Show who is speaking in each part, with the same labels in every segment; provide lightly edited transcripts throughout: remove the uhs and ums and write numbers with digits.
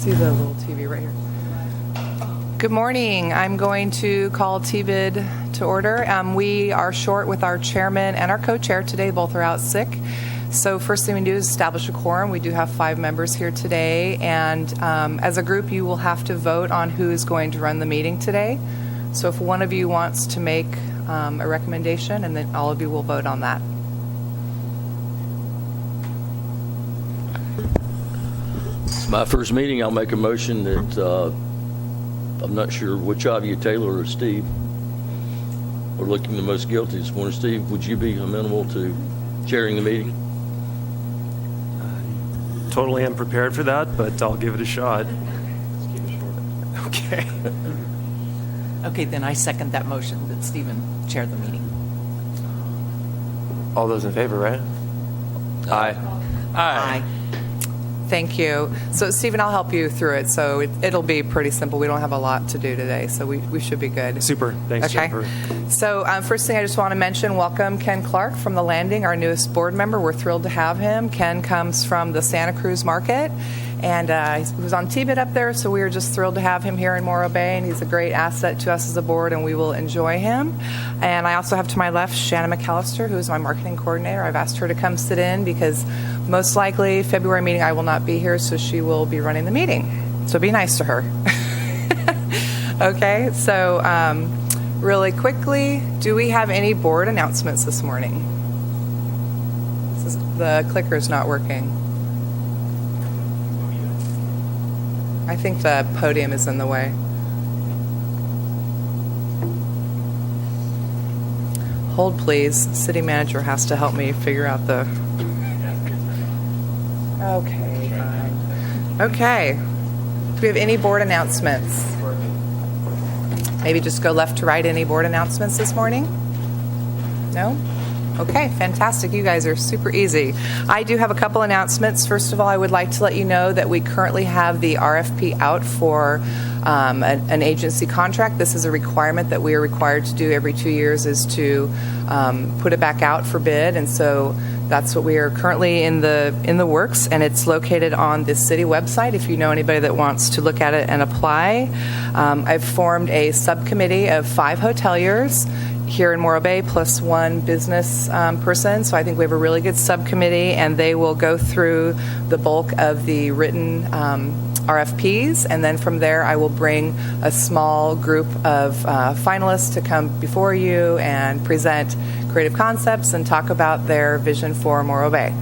Speaker 1: See the little TV right here. Good morning. I'm going to call TBID to order. We are short with our chairman and our co-chair today. Both are out sick. So first thing we do is establish a quorum. We do have 5 members here today. And as a group, you will have to vote on who is going to run the meeting today. So if one of you wants to make a recommendation, and then all of you will vote on that.
Speaker 2: It's my first meeting. I'll make a motion that I'm not sure which of you, Taylor or Steve, are looking the most guilty this morning. Steve, would you be amenable to chairing the meeting?
Speaker 3: Totally unprepared for that, but I'll give it a shot. Okay.
Speaker 4: Okay, then I second that motion that Stephen chair the meeting.
Speaker 5: All those in favor, right? Aye.
Speaker 4: Aye.
Speaker 1: Thank you. So, Stephen, I'll help you through it. So it'll be pretty simple. We don't have a lot to do today, so we should be good.
Speaker 3: Super. Thanks,
Speaker 1: Okay.
Speaker 3: Jennifer.
Speaker 1: So first thing I just want to mention, welcome Ken Clark from The Landing, our newest board member. We're thrilled to have him. Ken comes from the Santa Cruz market, and he was on TBID up there, so we were just thrilled to have him here in Morro Bay, and he's a great asset to us as a board, and we will enjoy him. And I also have to my left Shannon McAllister, who is my marketing coordinator. I've asked her to come sit in because most likely February meeting I will not be here, so she will be running the meeting. So be nice to her. Okay, so really quickly, do we have any board announcements this morning? The clicker's not working. I think the podium is in the way. Hold, please. City manager has to help me figure out the... Okay, fine. Okay. Do we have any board announcements? Maybe just go left to right. Any board announcements this morning? No? Okay, fantastic. You guys are super easy. I do have a couple announcements. First of all, I would like to let you know that we currently have the RFP out for an agency contract. This is a requirement that we are required to do every 2 years, is to put it back out for bid. And so that's what we are currently in the works, and it's located on the city website if you know anybody that wants to look at it and apply. I've formed a subcommittee of 5 hoteliers here in Morro Bay plus 1 business person. So I think we have a really good subcommittee, and they will go through the bulk of the written RFPs, and then from there I will bring a small group of finalists to come before you and present creative concepts and talk about their vision for Morro Bay.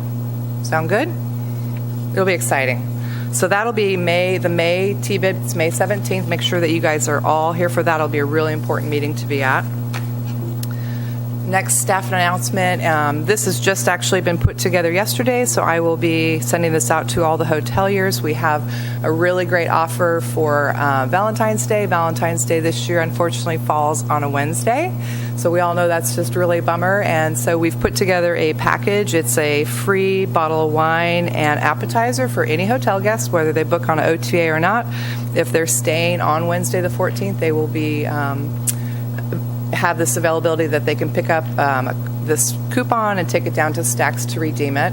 Speaker 1: Sound good? It'll be exciting. So that'll be the May TBID. It's May 17th. Make sure that you guys are all here for that. It'll be a really important meeting to be at. Next staff announcement. This has just actually been put together yesterday, so I will be sending this out to all the hoteliers. We have a really great offer for Valentine's Day. Valentine's Day this year, unfortunately, falls on a Wednesday, so we all know that's just really a bummer. And so we've put together a package. It's a free bottle of wine and appetizer for any hotel guest, whether they book on an OTA or not. If they're staying on Wednesday the 14th, they will be have this availability that they can pick up this coupon and take it down to Stacks to redeem it.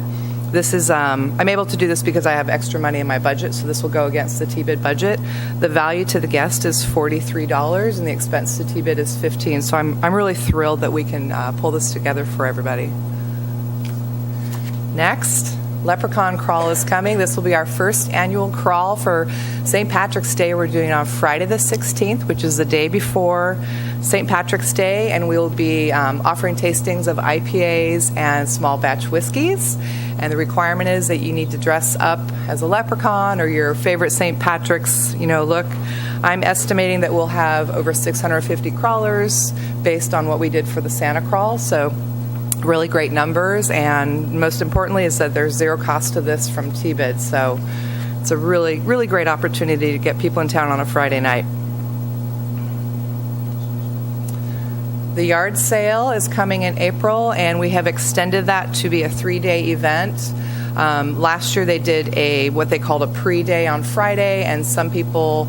Speaker 1: This is I'm able to do this because I have extra money in my budget, so this will go against the TBID budget. The value to the guest is $43, and the expense to TBID is $15. So I'm really thrilled that we can pull this together for everybody. Next, Leprechaun Crawl is coming. This will be our first annual crawl for St. Patrick's Day. We're doing it on Friday the 16th, which is the day before St. Patrick's Day, and we'll be offering tastings of IPAs and small batch whiskeys. And the requirement is that you need to dress up as a leprechaun or your favorite St. Patrick's, look. I'm estimating that we'll have over 650 crawlers based on what we did for the Santa Crawl. So really great numbers, and most importantly is that there's zero cost to this from TBID. So it's a really, really great opportunity to get people in town on a Friday night. The yard sale is coming in April, and we have extended that to be a 3-day event. Last year they did what they called a pre-day on Friday, and some people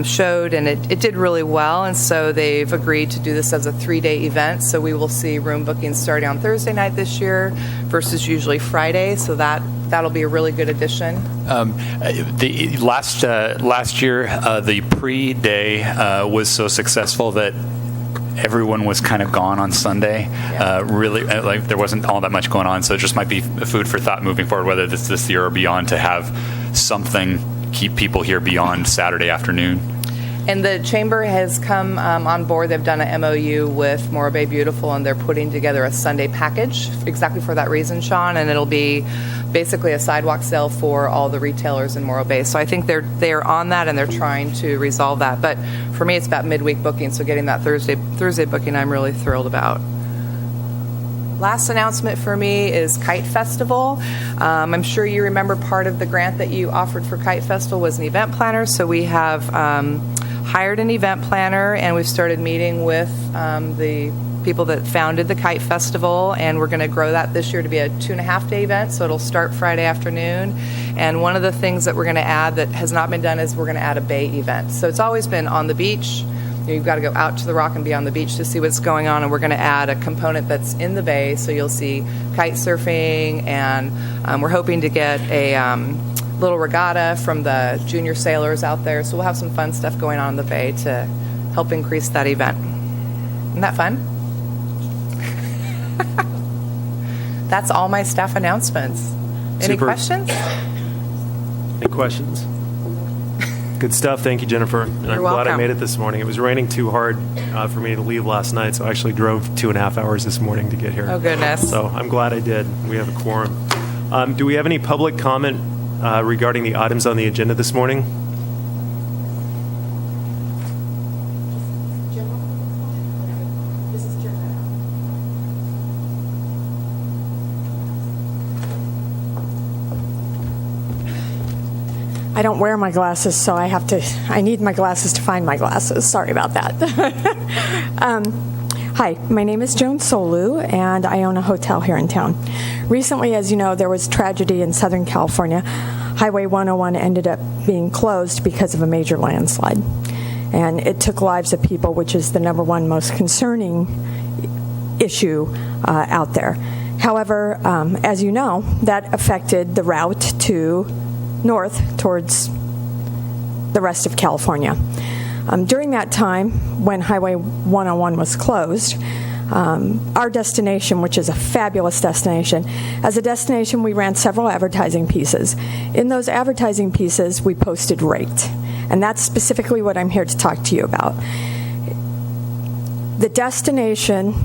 Speaker 1: showed, and it did really well, and so they've agreed to do this as a 3-day event. So we will see room bookings starting on Thursday night this year versus usually Friday. So that that'll be a really good addition.
Speaker 6: The last year, the pre-day was so successful that everyone was kind of gone on Sunday. Really, like there wasn't all that much going on, so it just might be food for thought moving forward, whether it's this year or beyond, to have something keep people here beyond Saturday afternoon.
Speaker 1: And the Chamber has come on board. They've done an MOU with Morro Bay Beautiful, and they're putting together a Sunday package exactly for that reason, Sean, and it'll be basically a sidewalk sale for all the retailers in Morro Bay. So I think they're on that, and they're trying to resolve that. But for me, it's about midweek booking, so getting that Thursday booking I'm really thrilled about. Last announcement for me is Kite Festival. I'm sure you remember part of the grant that you offered for Kite Festival was an event planner, so we have hired an event planner, and we've started meeting with the people that founded the Kite Festival, and we're going to grow that this year to be a 2.5-day event, so it'll start Friday afternoon. And one of the things that we're going to add that has not been done is we're going to add a bay event. So it's always been on the beach. You've got to go out to the rock and be on the beach to see what's going on, and we're going to add a component that's in the bay, so you'll see kite surfing, and we're hoping to get a little regatta from the junior sailors out there, so we'll have some fun stuff going on in the bay to help increase that event. Isn't that fun? That's all my staff announcements. Any
Speaker 3: Super.
Speaker 1: questions?
Speaker 3: Any questions? Good stuff. Thank you, Jennifer. And
Speaker 1: You're
Speaker 3: I'm glad I
Speaker 1: welcome.
Speaker 3: made it this morning. It was raining too hard for me to leave last night, so I actually drove 2.5 hours this morning to get here.
Speaker 1: Oh, goodness.
Speaker 3: So I'm glad I did. We have a quorum. Do we have any public comment regarding the items on the agenda this morning?
Speaker 7: I don't wear my glasses, so I need my glasses to find my glasses. Sorry about that. Hi, my name is Joan Solu, and I own a hotel here in town. Recently, as you know, there was tragedy in Southern California. Highway 101 ended up being closed because of a major landslide. And it took lives of people, which is the number one most concerning issue out there. However, as you know, that affected the route to north towards the rest of California. During that time, when Highway 101 was closed, our destination, which is a fabulous destination, as a destination, we ran several advertising pieces. In those advertising pieces, we posted rate. And that's specifically what I'm here to talk to you about. The destination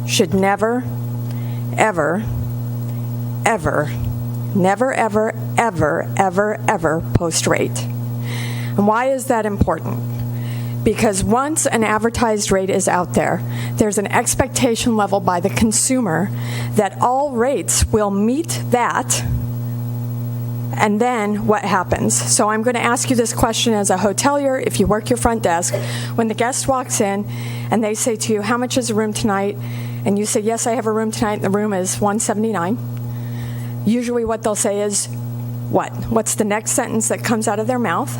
Speaker 7: should never, ever, ever, never, ever, ever, ever, ever post rate. And why is that important? Because once an advertised rate is out there, there's an expectation level by the consumer that all rates will meet that. And then what happens? So I'm going to ask you this question as a hotelier, if you work your front desk. When the guest walks in and they say to you, how much is the room tonight? And you say, yes, I have a room tonight, and the room is $179. Usually what they'll say is, what? What's the next sentence that comes out of their mouth?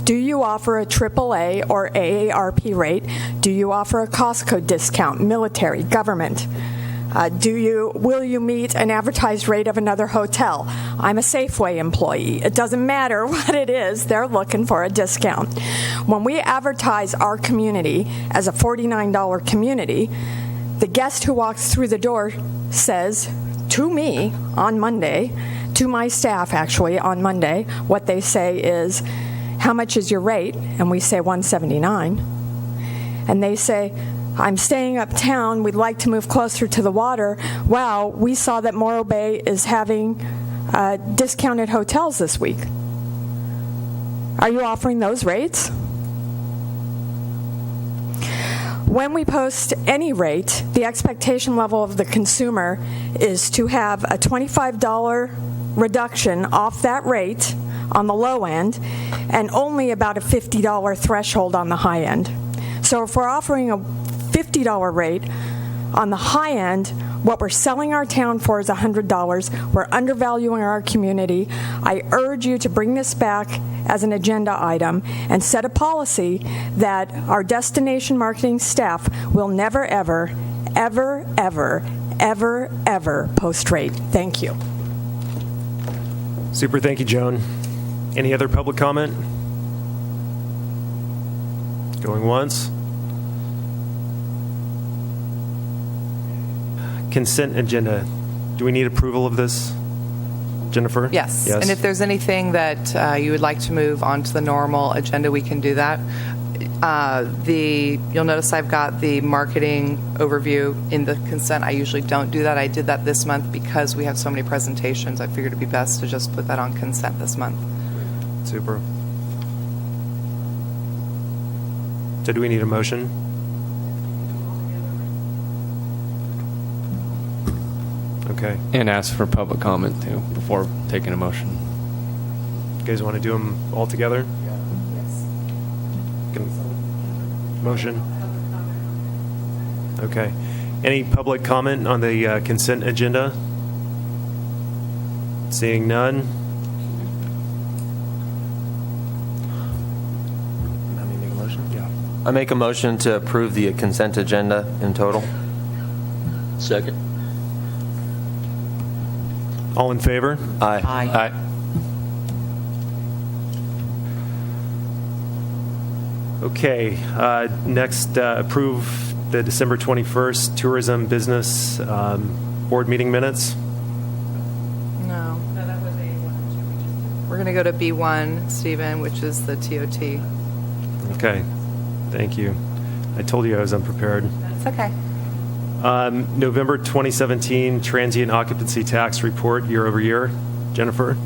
Speaker 7: Do you offer a AAA or AARP rate? Do you offer a Costco discount, military, government? Will you meet an advertised rate of another hotel? I'm a Safeway employee. It doesn't matter what it is, they're looking for a discount. When we advertise our community as a $49 community, the guest who walks through the door says to me on Monday, to my staff actually on Monday, what they say is, how much is your rate? And we say $179. And they say, I'm staying uptown, we'd like to move closer to the water. Wow, we saw that Morro Bay is having discounted hotels this week. Are you offering those rates? When we post any rate, the expectation level of the consumer is to have a $25 reduction off that rate on the low end and only about a $50 threshold on the high end. So if we're offering a $50 rate on the high end, what we're selling our town for is $100. We're undervaluing our community. I urge you to bring this back as an agenda item and set a policy that our destination marketing staff will never, ever, ever, ever, ever, ever post rate. Thank you.
Speaker 3: Super, thank you, Joan. Any other public comment? Going once. Consent agenda. Do we need approval of this, Jennifer?
Speaker 1: Yes. And if there's anything that you would like to move onto the normal agenda, we can do that. You'll notice I've got the marketing overview in the consent. I usually don't do that. I did that this month because we have so many presentations. I figured it'd be best to just put that on consent this month.
Speaker 3: Super. So do we need a motion? Okay.
Speaker 5: And ask for public comment too before taking a motion.
Speaker 3: You guys want to do them all together?
Speaker 1: Yes.
Speaker 3: Motion? Okay. Any public comment on the consent agenda? Seeing none?
Speaker 5: Let me make a motion. Yeah. I make a motion to approve the consent agenda in total.
Speaker 2: Second.
Speaker 3: All in favor?
Speaker 5: Aye.
Speaker 6: Aye.
Speaker 3: Okay. Next, approve the December 21st Tourism Business Board meeting minutes.
Speaker 1: No. No, that was A1 and 2. We're going to go to B1, Stephen, which is the TOT.
Speaker 3: Okay. Thank you. I told you I was unprepared.
Speaker 1: That's okay.
Speaker 3: November 2017 transient occupancy tax report year over year. Jennifer?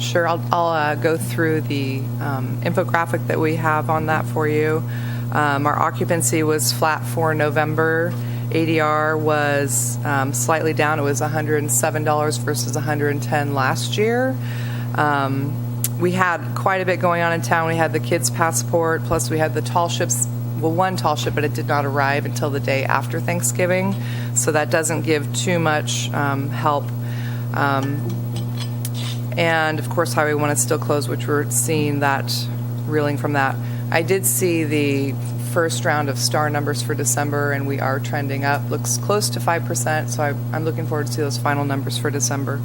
Speaker 1: Sure, I'll go through the infographic that we have on that for you. Our occupancy was flat for November. ADR was slightly down. It was $107 versus $110 last year. We had quite a bit going on in town. We had the kids' passport, plus we had the tall ships. Well, one tall ship, but it did not arrive until the day after Thanksgiving, so that doesn't give too much help. And of course, Highway 1 is still closed, which we're seeing that reeling from that. I did see the first round of STAR numbers for December, and we are trending up. Looks close to 5%, so I'm looking forward to see those final numbers for December.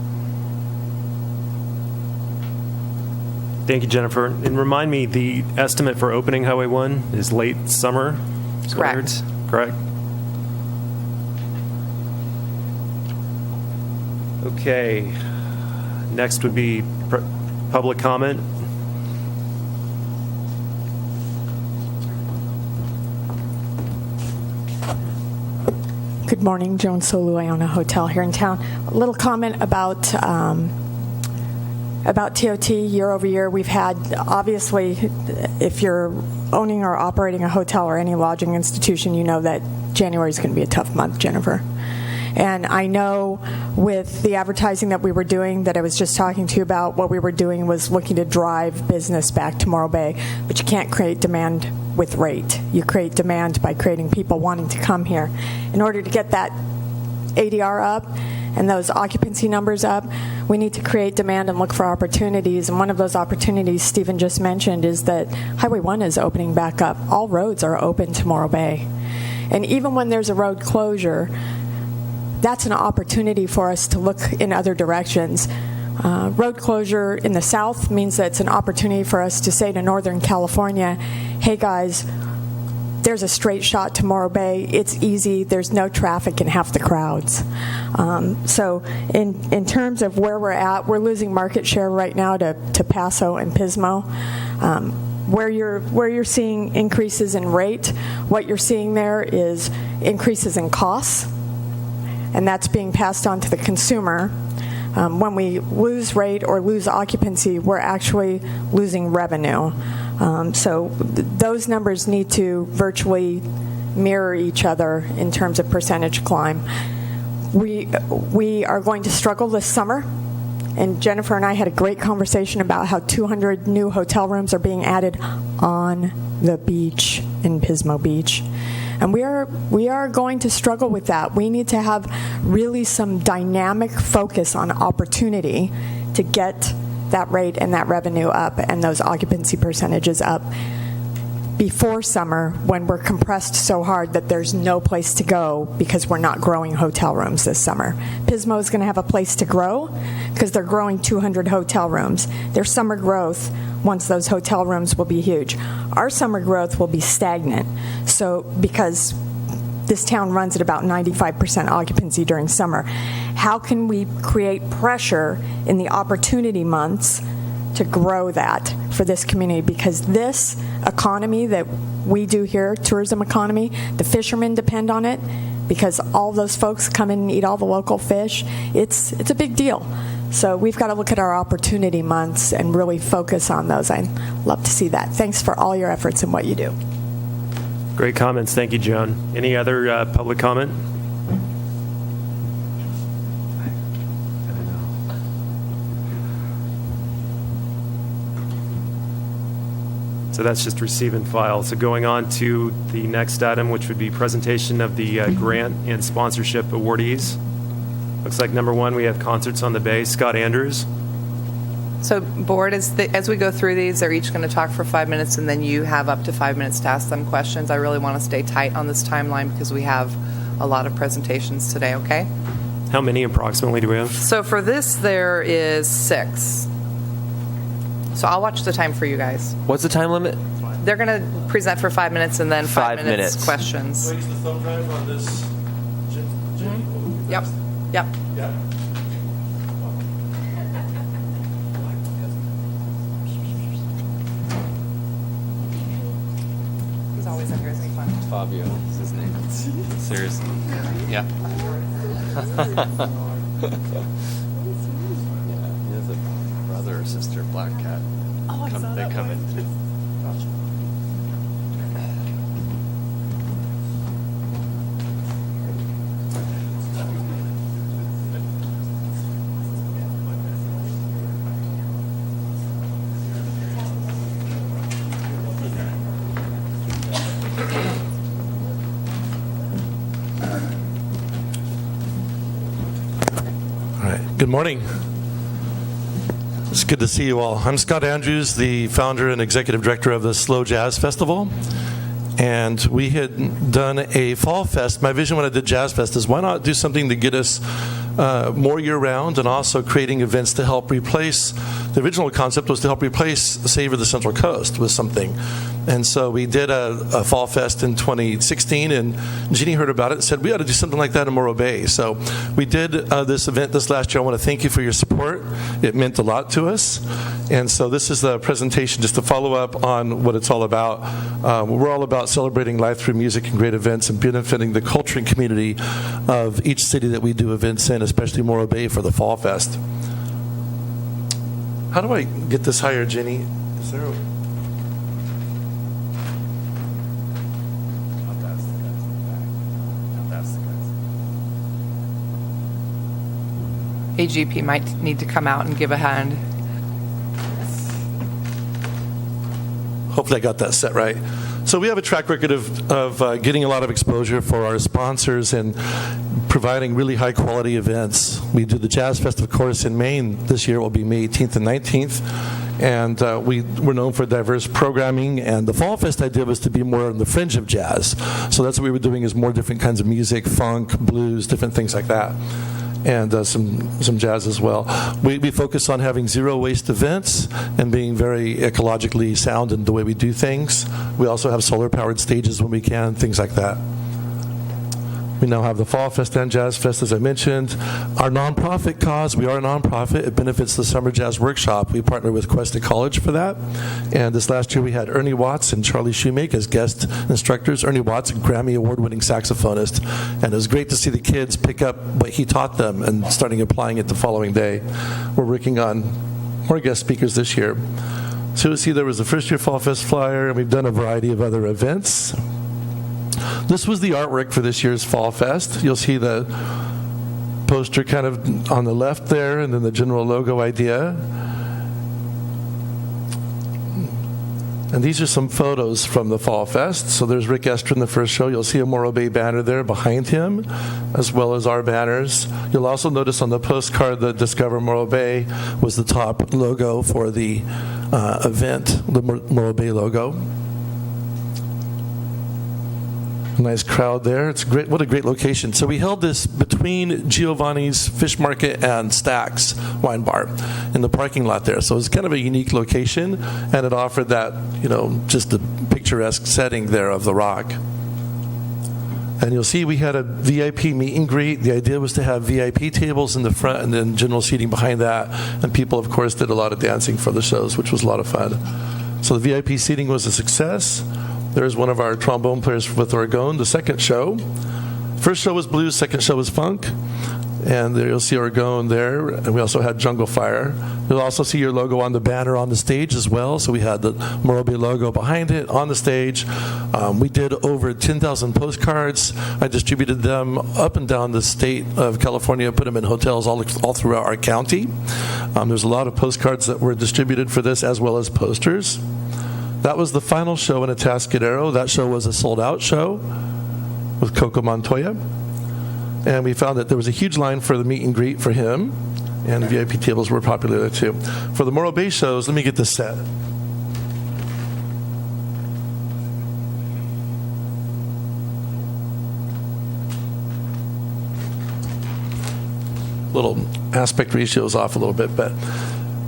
Speaker 3: Thank you, Jennifer. And remind me, the estimate for opening Highway 1 is late summer? Is that
Speaker 1: Correct.
Speaker 3: Correct. Okay. Next would be public comment.
Speaker 7: Good morning, Joan Solu. I own a hotel here in town. A little comment about TOT year over year. We've had, obviously, if you're owning or operating a hotel or any lodging institution, you know that January is going to be a tough month, Jennifer. And I know with the advertising that we were doing, that I was just talking to you about, what we were doing was looking to drive business back to Morro Bay. But you can't create demand with rate. You create demand by creating people wanting to come here. In order to get that ADR up and those occupancy numbers up, we need to create demand and look for opportunities. And one of those opportunities Stephen just mentioned is that Highway 1 is opening back up. All roads are open to Morro Bay. And even when there's a road closure, that's an opportunity for us to look in other directions. Road closure in the south means that it's an opportunity for us to say to Northern California, hey guys, there's a straight shot to Morro Bay. It's easy. There's no traffic and half the crowds. So in terms of where we're at, we're losing market share right now to Paso and Pismo. Where you're seeing increases in rate, what you're seeing there is increases in costs, and that's being passed on to the consumer. When we lose rate or lose occupancy, we're actually losing revenue. So those numbers need to virtually mirror each other in terms of percentage climb. We are going to struggle this summer, and Jennifer and I had a great conversation about how 200 new hotel rooms are being added on the beach in Pismo Beach. And we are going to struggle with that. We need to have really some dynamic focus on opportunity to get that rate and that revenue up and those occupancy percentages up. before summer when we're compressed so hard that there's no place to go because we're not growing hotel rooms this summer. Pismo is going to have a place to grow because they're growing 200 hotel rooms. Their summer growth, once those hotel rooms, will be huge. Our summer growth will be stagnant. So because this town runs at about 95% occupancy during summer, how can we create pressure in the opportunity months to grow that for this community? Because this economy that we do here, tourism economy, the fishermen depend on it because all those folks come in and eat all the local fish. It's a big deal. So we've got to look at our opportunity months and really focus on those. I'd love to see that. Thanks for all your efforts and what you do.
Speaker 3: Great comments. Thank you, Joan. Any other public comment? So that's just receive and file. So going on to the next item, which would be presentation of the grant and sponsorship awardees. Looks like number one, we have Concerts on the Bay. Scott Andrews.
Speaker 1: So board, as we go through these, they're each going to talk for 5 minutes, and then you have up to 5 minutes to ask them questions. I really want to stay tight on this timeline because we have a lot of presentations today, okay?
Speaker 3: How many approximately do we have?
Speaker 1: So for this, there is 6. So I'll watch the time for you guys.
Speaker 5: What's the time limit?
Speaker 1: They're going to present for 5 minutes and then 5 minutes questions.
Speaker 8: So use the thumb drive on this. Jenny?
Speaker 1: Yep. Yep.
Speaker 8: Yeah.
Speaker 1: He's always in here, isn't he fun?
Speaker 9: Fabio is his name. Seriously. Yeah. Yeah, he has a brother or sister, black cat.
Speaker 1: Oh, I saw
Speaker 9: They
Speaker 1: that
Speaker 9: come
Speaker 1: one.
Speaker 9: in too.
Speaker 8: Good morning. It's good to see you all. I'm Scott Andrews, the founder and executive director of the Slow Jazz Festival. And we had done a fall fest. My vision when I did Jazz Fest is why not do something to get us more year-round, and also creating events to help replace. The original concept was to help replace Savor the Central Coast with something. And so we did a fall fest in 2016, and Jeannie heard about it and said, we ought to do something like that in Morro Bay. So we did this event this last year. I want to thank you for your support. It meant a lot to us. And so this is the presentation just to follow up on what it's all about. We're all about celebrating life through music and great events and benefiting the culture and community of each city that we do events in, especially Morro Bay for the Fall Fest. How do I get this higher, Jenny? Is there a...
Speaker 1: AGP might need to come out and give a hand.
Speaker 8: Hopefully I got that set right. So we have a track record of getting a lot of exposure for our sponsors and providing really high quality events. We do the Jazz Fest, of course, in Maine. This year will be May 18th and 19th. And we're known for diverse programming. And the Fall Fest idea was to be more on the fringe of jazz. So that's what we were doing, is more different kinds of music, funk, blues, different things like that. And some jazz as well. We focus on having zero waste events and being very ecologically sound in the way we do things. We also have solar powered stages when we can, things like that. We now have the Fall Fest and Jazz Fest, as I mentioned. Our nonprofit cause, we are a nonprofit. It benefits the Summer Jazz Workshop. We partner with Cuesta College for that. And this last year we had Ernie Watts and Charlie Shoemake as guest instructors. Ernie Watts, a Grammy Award-winning saxophonist. And it was great to see the kids pick up what he taught them and starting applying it the following day. We're working on more guest speakers this year. So you'll see there was the first year Fall Fest flyer, and we've done a variety of other events. This was the artwork for this year's Fall Fest. You'll see the poster kind of on the left there, and then the general logo idea. And these are some photos from the Fall Fest. So there's Rick Esther in the first show. You'll see a Morro Bay banner there behind him, as well as our banners. You'll also notice on the postcard that Discover Morro Bay was the top logo for the event, the Morro Bay logo. A nice crowd there. It's great. What a great location. So we held this between Giovanni's Fish Market and Stack's Wine Bar in the parking lot there. So it was kind of a unique location, and it offered that, just the picturesque setting there of the Rock. And you'll see we had a VIP meet and greet. The idea was to have VIP tables in the front and then general seating behind that. And people, of course, did a lot of dancing for the shows, which was a lot of fun. So the VIP seating was a success. There's one of our trombone players with Orgone, the second show. First show was blues, second show was funk. And there you'll see Orgone there. And we also had Jungle Fire. You'll also see your logo on the banner on the stage as well. So we had the Morro Bay logo behind it on the stage. We did over 10,000 postcards. I distributed them up and down the state of California, put them in hotels all throughout our county. There's a lot of postcards that were distributed for this, as well as posters. That was the final show in Atascadero. That show was a sold-out show with Coco Montoya. And we found that there was a huge line for the meet and greet for him, and the VIP tables were popular there too. For the Morro Bay shows, let me get this set. Little aspect ratio is off a little bit, but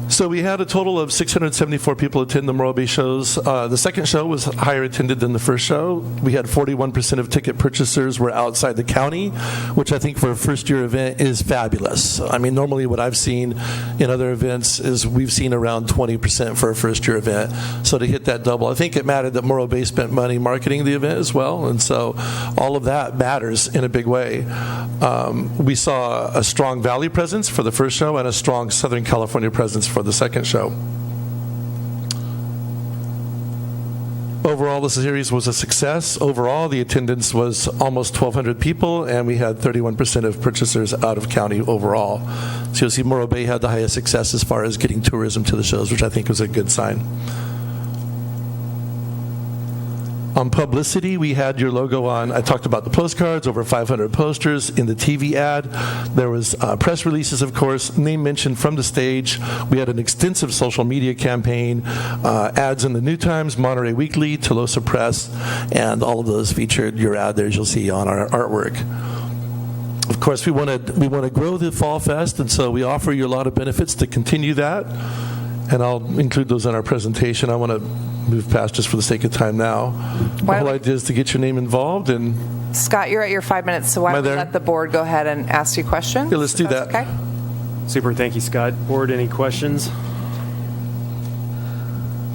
Speaker 8: so we had a total of 674 people attend the Morro Bay shows. The second show was higher attended than the first show. We had 41% of ticket purchasers were outside the county, which I think for a first-year event is fabulous. I mean, normally what I've seen in other events is we've seen around 20% for a first-year event. So to hit that double, I think it mattered that Morro Bay spent money marketing the event as well, and so all of that matters in a big way. We saw a strong Valley presence for the first show and a strong Southern California presence for the second show. Overall, the series was a success. Overall, the attendance was almost 1,200 people, and we had 31% of purchasers out of county overall. So you'll see Morro Bay had the highest success as far as getting tourism to the shows, which I think was a good sign. On publicity, we had your logo on. I talked about the postcards, over 500 posters in the TV ad. There was press releases, of course, name mentioned from the stage. We had an extensive social media campaign, ads in the New Times, Monterey Weekly, Tolosa Press, and all of those featured your ad there, as you'll see on our artwork. Of course, we want to grow the Fall Fest, and so we offer you a lot of benefits to continue that. And I'll include those in our presentation. I want to move past just for the sake of time now. The whole idea is to get your name involved. And
Speaker 1: Scott, you're at your 5 minutes, so why don't we let the board go ahead and ask you questions?
Speaker 8: Yeah, let's do that.
Speaker 1: Okay.
Speaker 3: Super. Thank you, Scott. Board, any questions?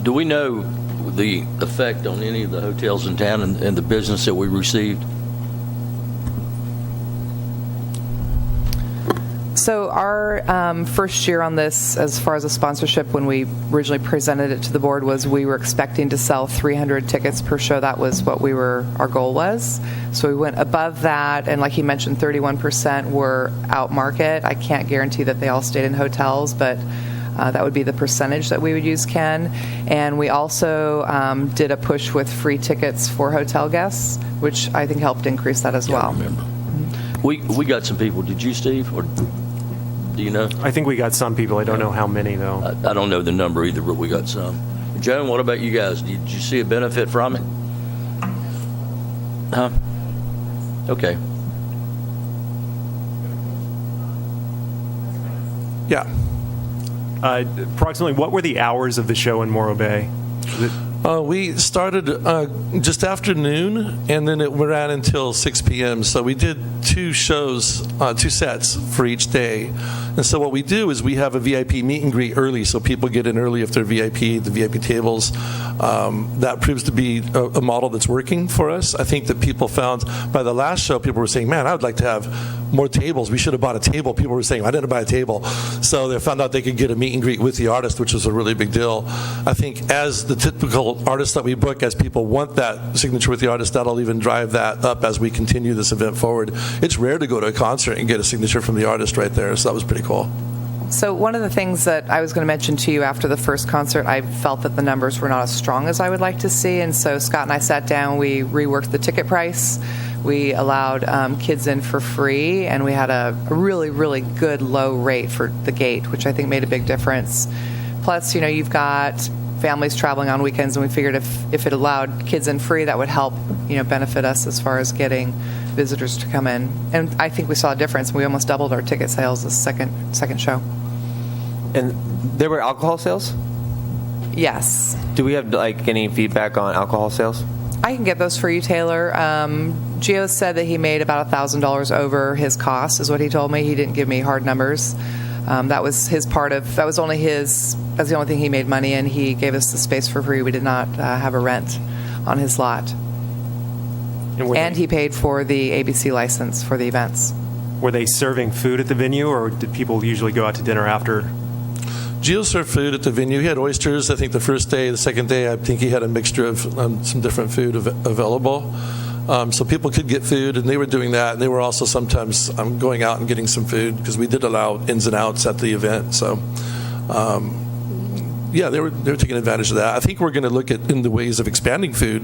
Speaker 2: Do we know the effect on any of the hotels in town and the business that we received?
Speaker 1: So our first year on this, as far as a sponsorship, when we originally presented it to the board, was we were expecting to sell 300 tickets per show. That was what our goal was. So we went above that, and like he mentioned, 31% were out market. I can't guarantee that they all stayed in hotels, but that would be the percentage that we would use, Ken. And we also did a push with free tickets for hotel guests, which I think helped increase that as well.
Speaker 2: I remember. We got some people. Did you, Steve? Or do you know?
Speaker 3: I think we got some people. I don't know how many, though.
Speaker 2: I don't know the number either, but we got some. Joan, what about you guys? Did you see a benefit from it? Huh? Okay.
Speaker 3: Yeah. Approximately, what were the hours of the show in Morro Bay?
Speaker 8: We started just after noon, and then it ran until 6 p.m. So we did two sets for each day. And so what we do is we have a VIP meet and greet early, so people get in early if they're VIP, the VIP tables. That proves to be a model that's working for us. I think that people found by the last show, people were saying, man, I would like to have more tables. We should have bought a table. People were saying, I didn't buy a table. So they found out they could get a meet and greet with the artist, which was a really big deal. I think as the typical artists that we book, as people want that signature with the artist, that'll even drive that up as we continue this event forward. It's rare to go to a concert and get a signature from the artist right there, so that was pretty cool.
Speaker 1: So one of the things that I was going to mention to you after the first concert, I felt that the numbers were not as strong as I would like to see, and so Scott and I sat down, we reworked the ticket price. We allowed kids in for free, and we had a really, really good low rate for the gate, which I think made a big difference. Plus, you've got families traveling on weekends, and we figured if it allowed kids in free, that would help, benefit us as far as getting visitors to come in. And I think we saw a difference. We almost doubled our ticket sales this second show.
Speaker 5: And there were alcohol sales?
Speaker 1: Yes.
Speaker 5: Do we have any feedback on alcohol sales?
Speaker 1: I can get those for you, Taylor. Gio said that he made about $1,000 over his cost, is what he told me. He didn't give me hard numbers. That was his part of. That's the only thing he made money in. He gave us the space for free. We did not have a rent on his lot. And he paid for the ABC license for the events.
Speaker 3: Were they serving food at the venue, or did people usually go out to dinner after?
Speaker 8: Gio served food at the venue. He had oysters, I think, the first day. The second day, I think he had a mixture of some different food available. So people could get food, and they were doing that. And they were also sometimes going out and getting some food because we did allow ins and outs at the event. So, yeah, they were taking advantage of that. I think we're going to look at in the ways of expanding food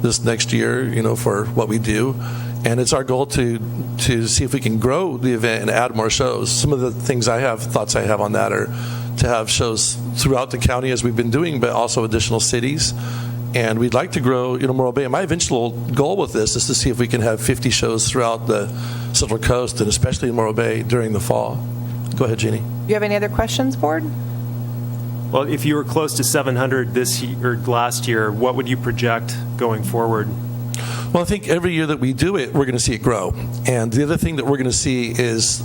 Speaker 8: this next year, for what we do. And it's our goal to see if we can grow the event and add more shows. Some of the thoughts I have on that are to have shows throughout the county as we've been doing, but also additional cities. And we'd like to grow, Morro Bay. And my eventual goal with this is to see if we can have 50 shows throughout the Central Coast, and especially in Morro Bay during the fall. Go ahead, Jeannie.
Speaker 1: Do you have any other questions, Board?
Speaker 3: Well, if you were close to 700 this year or last year, what would you project going forward?
Speaker 8: Well, I think every year that we do it, we're going to see it grow. And the other thing that we're going to see is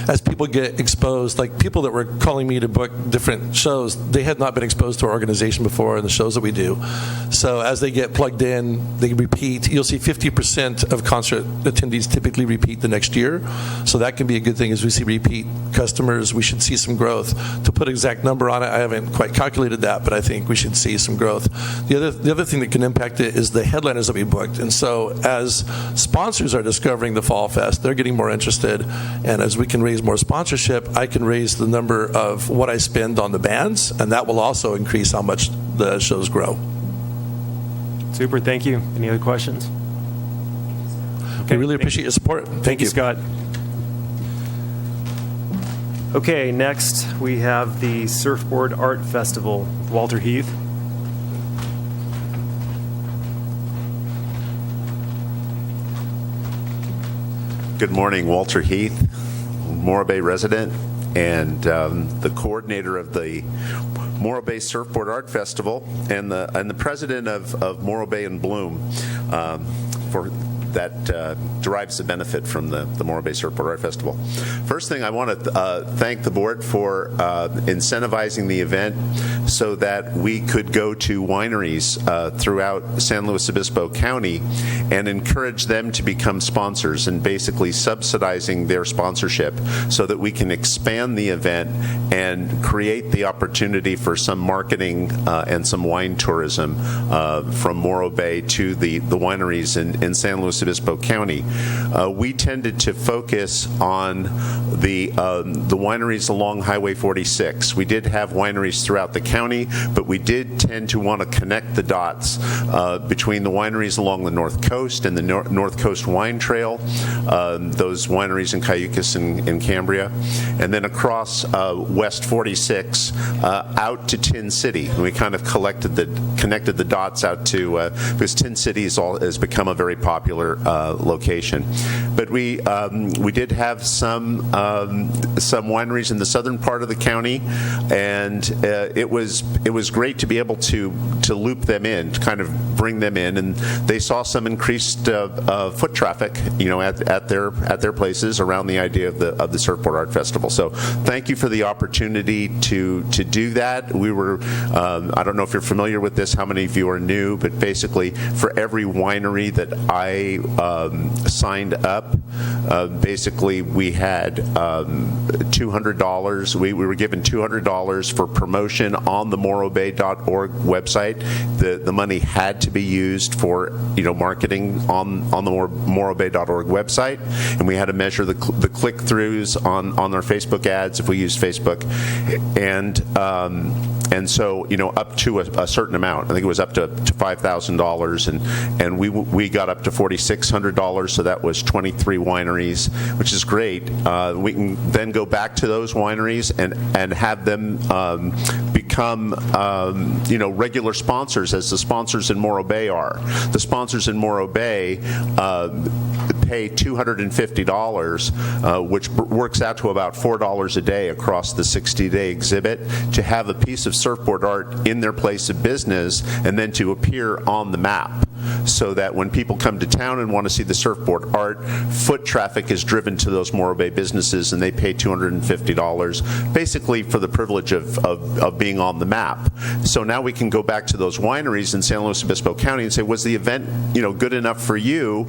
Speaker 8: as people get exposed, like people that were calling me to book different shows, they had not been exposed to our organization before and the shows that we do. So as they get plugged in, they repeat. You'll see 50% of concert attendees typically repeat the next year. So that can be a good thing as we see repeat customers. We should see some growth. To put an exact number on it, I haven't quite calculated that, but I think we should see some growth. The other thing that can impact it is the headliners that we booked. And so as sponsors are discovering the Fall Fest, they're getting more interested. And as we can raise more sponsorship, I can raise the number of what I spend on the bands, and that will also increase how much the shows grow.
Speaker 3: Super, thank you. Any other questions?
Speaker 8: Okay, we really appreciate your support. Thank you,
Speaker 3: Scott. Okay, next we have the Surfboard Art Festival with Walter Heath.
Speaker 10: Good morning, Walter Heath, Morro Bay resident and the coordinator of the Morro Bay Surfboard Art Festival and the president of Morro Bay in Bloom for that derives the benefit from the Morro Bay Surfboard Art Festival. First thing, I want to thank the board for incentivizing the event so that we could go to wineries throughout San Luis Obispo County and encourage them to become sponsors and basically subsidizing their sponsorship so that we can expand the event and create the opportunity for some marketing and some wine tourism from Morro Bay to the wineries in San Luis Obispo County. We tended to focus on the wineries along Highway 46. We did have wineries throughout the county, but we did tend to want to connect the dots between the wineries along the North Coast and the North Coast Wine Trail, those wineries in Cayucas and Cambria, and then across West 46 out to Tin City. And we kind of connected the dots out to because Tin City has become a very popular location. But we did have some wineries in the southern part of the county, and it was great to be able to loop them in, to kind of bring them in, and they saw some increased foot traffic, at their places around the idea of the Surfboard Art Festival. So thank you for the opportunity to do that. We were I don't know if you're familiar with this, how many of you are new, but basically for every winery that I signed up, basically we had $200. We were given $200 for promotion on the morrobay.org website. The money had to be used for marketing on the morrobay.org website, and we had to measure the click-throughs on our Facebook ads if we used Facebook, and And so, up to a certain amount. I think it was up to $5,000, and we got up to $4,600, so that was 23 wineries, which is great. We can then go back to those wineries and have them become, regular sponsors, as the sponsors in Morro Bay are. The sponsors in Morro Bay pay $250, which works out to about $4 a day across the 60-day exhibit, to have a piece of surfboard art in their place of business and then to appear on the map, so that when people come to town and want to see the surfboard art, foot traffic is driven to those Morro Bay businesses, and they pay $250 basically for the privilege of being on the map. So now we can go back to those wineries in San Luis Obispo County and say, was the event good enough for you?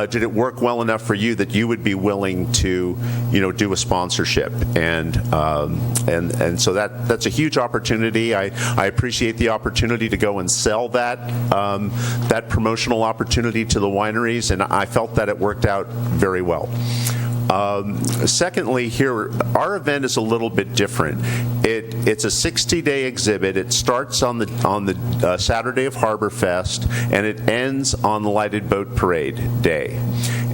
Speaker 10: Did it work well enough for you that you would be willing to do a sponsorship? And so that's a huge opportunity. I appreciate the opportunity to go and sell that promotional opportunity to the wineries, and I felt that it worked out very well. Secondly, here, our event is a little bit different. It's a 60-day exhibit. It starts on the Saturday of Harbor Fest, and it ends on the Lighted Boat Parade Day.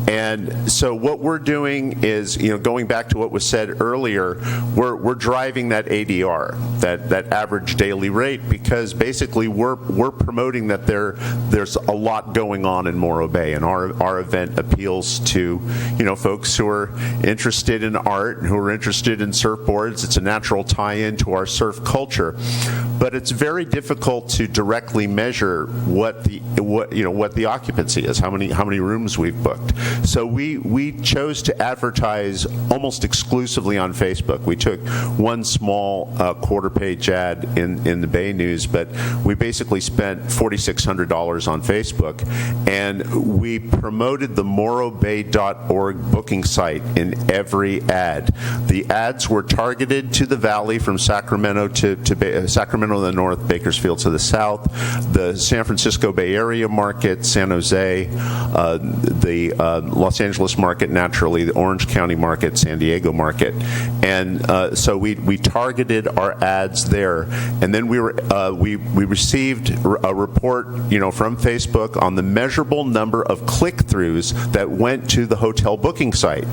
Speaker 10: And so what we're doing is, going back to what was said earlier, we're driving that ADR, that average daily rate, because basically we're promoting that there's a lot going on in Morro Bay, and our event appeals to folks who are interested in art, who are interested in surfboards. It's a natural tie-in to our surf culture, but it's very difficult to directly measure what the occupancy is, how many rooms we've booked. So we chose to advertise almost exclusively on Facebook. We took one small quarter-page ad in the Bay News, but we basically spent $4,600 on Facebook, and we promoted the morrobay.org booking site in every ad. The ads were targeted to the valley, from Sacramento to Sacramento to the north, Bakersfield to the south, the San Francisco Bay Area market, San Jose, the Los Angeles market, naturally, the Orange County market, San Diego market. And so we targeted our ads there. And then we received a report from Facebook on the measurable number of click-throughs that went to the hotel booking site.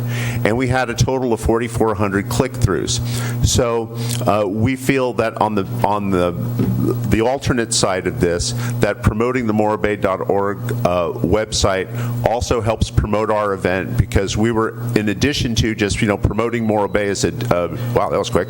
Speaker 10: And we had a total of 4,400 click-throughs. So we feel that on the alternate side of this, that promoting the morrobay.org website also helps promote our event, because we were, in addition to just promoting Morro Bay as a wow, that was quick,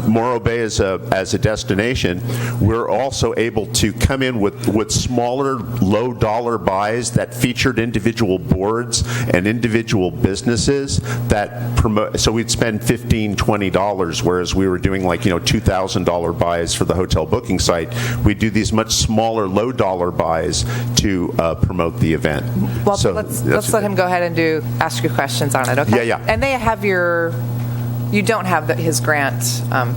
Speaker 10: Morro Bay as a destination, we're also able to come in with smaller, low dollar buys that featured individual boards and individual businesses that promote. So we'd spend $15, $20, whereas we were doing $2,000 buys for the hotel booking site. We do these much smaller, low dollar buys to promote the event.
Speaker 1: Well,
Speaker 10: so
Speaker 1: let's let him go ahead and ask you questions on it, okay?
Speaker 10: Yeah.
Speaker 1: And they have you don't have his grant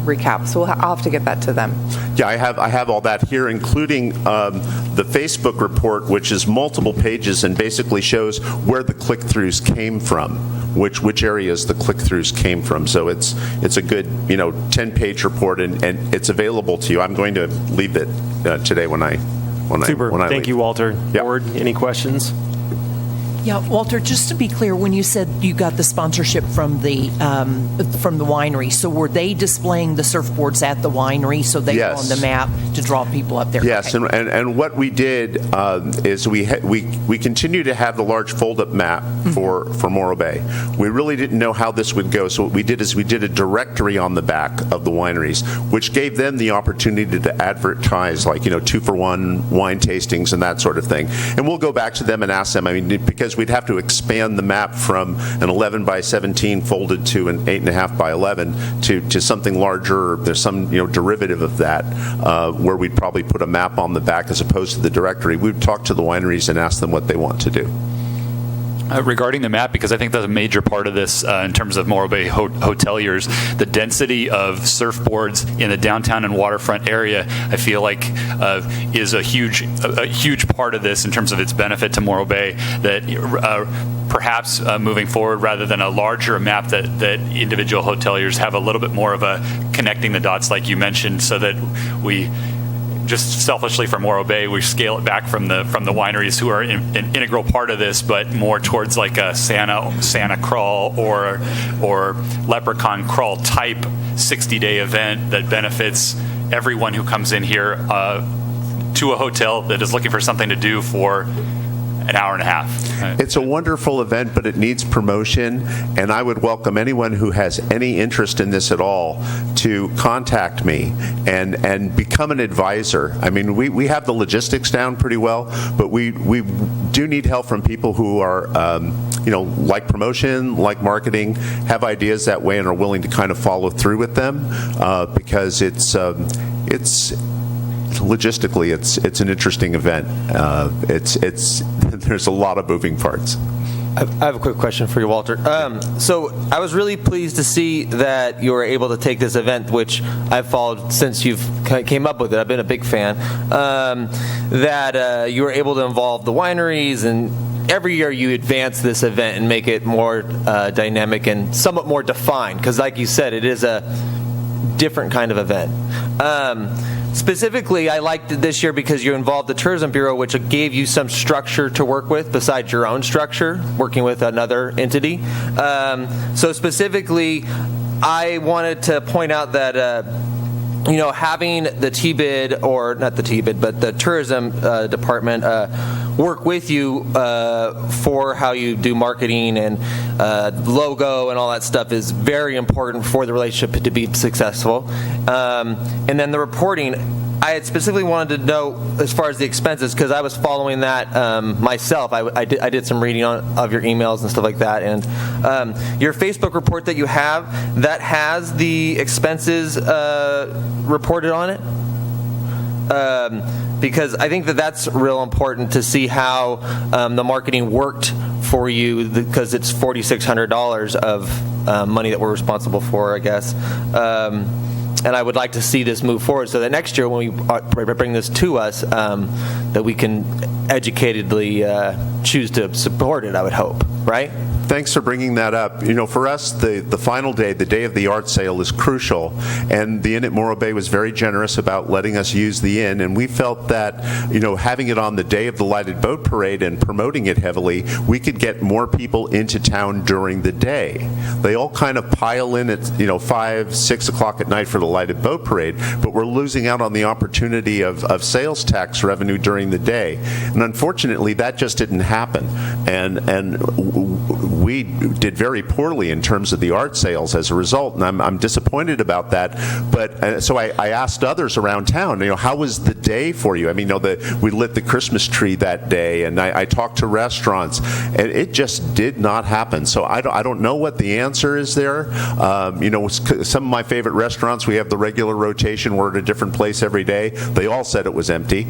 Speaker 1: recap, so I'll have to get that to them.
Speaker 10: Yeah, I have all that here, including the Facebook report, which is multiple pages and basically shows where the click-throughs came from, which areas the click-throughs came from. So it's a good 10-page report, and it's available to you. I'm going to leave it today when I
Speaker 3: Super.
Speaker 10: When I
Speaker 3: Thank
Speaker 10: leave.
Speaker 3: you, Walter.
Speaker 10: Yep.
Speaker 3: Board, any questions?
Speaker 4: Yeah, Walter, just to be clear, when you said you got the sponsorship from the winery, so were they displaying the surfboards at the winery so they were on the map to draw people up there?
Speaker 10: Yes,
Speaker 4: okay.
Speaker 10: and what we did is we continue to have the large fold-up map for Morro Bay. We really didn't know how this would go, so what we did is we did a directory on the back of the wineries, which gave them the opportunity to advertise 2-for-1 wine tastings and that sort of thing. And we'll go back to them and ask them, because we'd have to expand the map from an 11 by 17 folded to an 8.5 by 11 to something larger. There's some derivative of that where we'd probably put a map on the back as opposed to the directory. We'd talk to the wineries and ask them what they want to do.
Speaker 6: Regarding the map, because I think that's a major part of this in terms of Morro Bay hoteliers, the density of surfboards in the downtown and waterfront area, I feel like is a huge part of this in terms of its benefit to Morro Bay. That perhaps moving forward, rather than a larger map, that individual hoteliers have a little bit more of a connecting the dots, like you mentioned, so that we. Just selfishly for Morro Bay, we scale it back from the wineries who are an integral part of this, but more towards like a Santa crawl or leprechaun crawl type 60-day event that benefits everyone who comes in here to a hotel that is looking for something to do for an hour and a half.
Speaker 10: It's a wonderful event, but it needs promotion, and I would welcome anyone who has any interest in this at all to contact me and become an advisor. I mean, we have the logistics down pretty well, but we do need help from people who are, like promotion, like marketing, have ideas that way and are willing to kind of follow through with them, because it's logistically, it's an interesting event. There's a lot of moving parts.
Speaker 5: I have a quick question for you, Walter. So I was really pleased to see that you were able to take this event, which I've followed since you've came up with it. I've been a big fan. That you were able to involve the wineries, and every year you advance this event and make it more dynamic and somewhat more defined. Because, like you said, it is a different kind of event. Specifically, I liked it this year because you involved the Tourism Bureau, which gave you some structure to work with besides your own structure, working with another entity. So specifically, I wanted to point out that having the TBID, or not the TBID, but the tourism department work with you for how you do marketing and logo and all that stuff is very important for the relationship to be successful. And then the reporting, I had specifically wanted to know as far as the expenses, because I was following that myself. I did some reading of your emails and stuff like that, and your Facebook report that you have, that has the expenses reported on it, because I think that's real important to see how the marketing worked for you, because it's $4,600 of money that we're responsible for, I guess. And I would like to see this move forward so that next year when we bring this to us, that we can educatedly choose to support it, I would hope, right?
Speaker 10: Thanks for bringing that up. For us, the final day, the day of the art sale, is crucial, and the Inn at Morro Bay was very generous about letting us use the inn, and we felt that, having it on the day of the Lighted Boat Parade and promoting it heavily, we could get more people into town during the day. They all kind of pile in at 5, 6 o'clock at night for the Lighted Boat Parade, but we're losing out on the opportunity of sales tax revenue during the day, and unfortunately that just didn't happen, and we did very poorly in terms of the art sales as a result, and I'm disappointed about that. But so I asked others around town, how was the day for you? I mean, we lit the Christmas tree that day, and I talked to restaurants, and it just did not happen. So I don't know what the answer is there. Some of my favorite restaurants, we have the regular rotation. We're at a different place every day. They all said it was empty.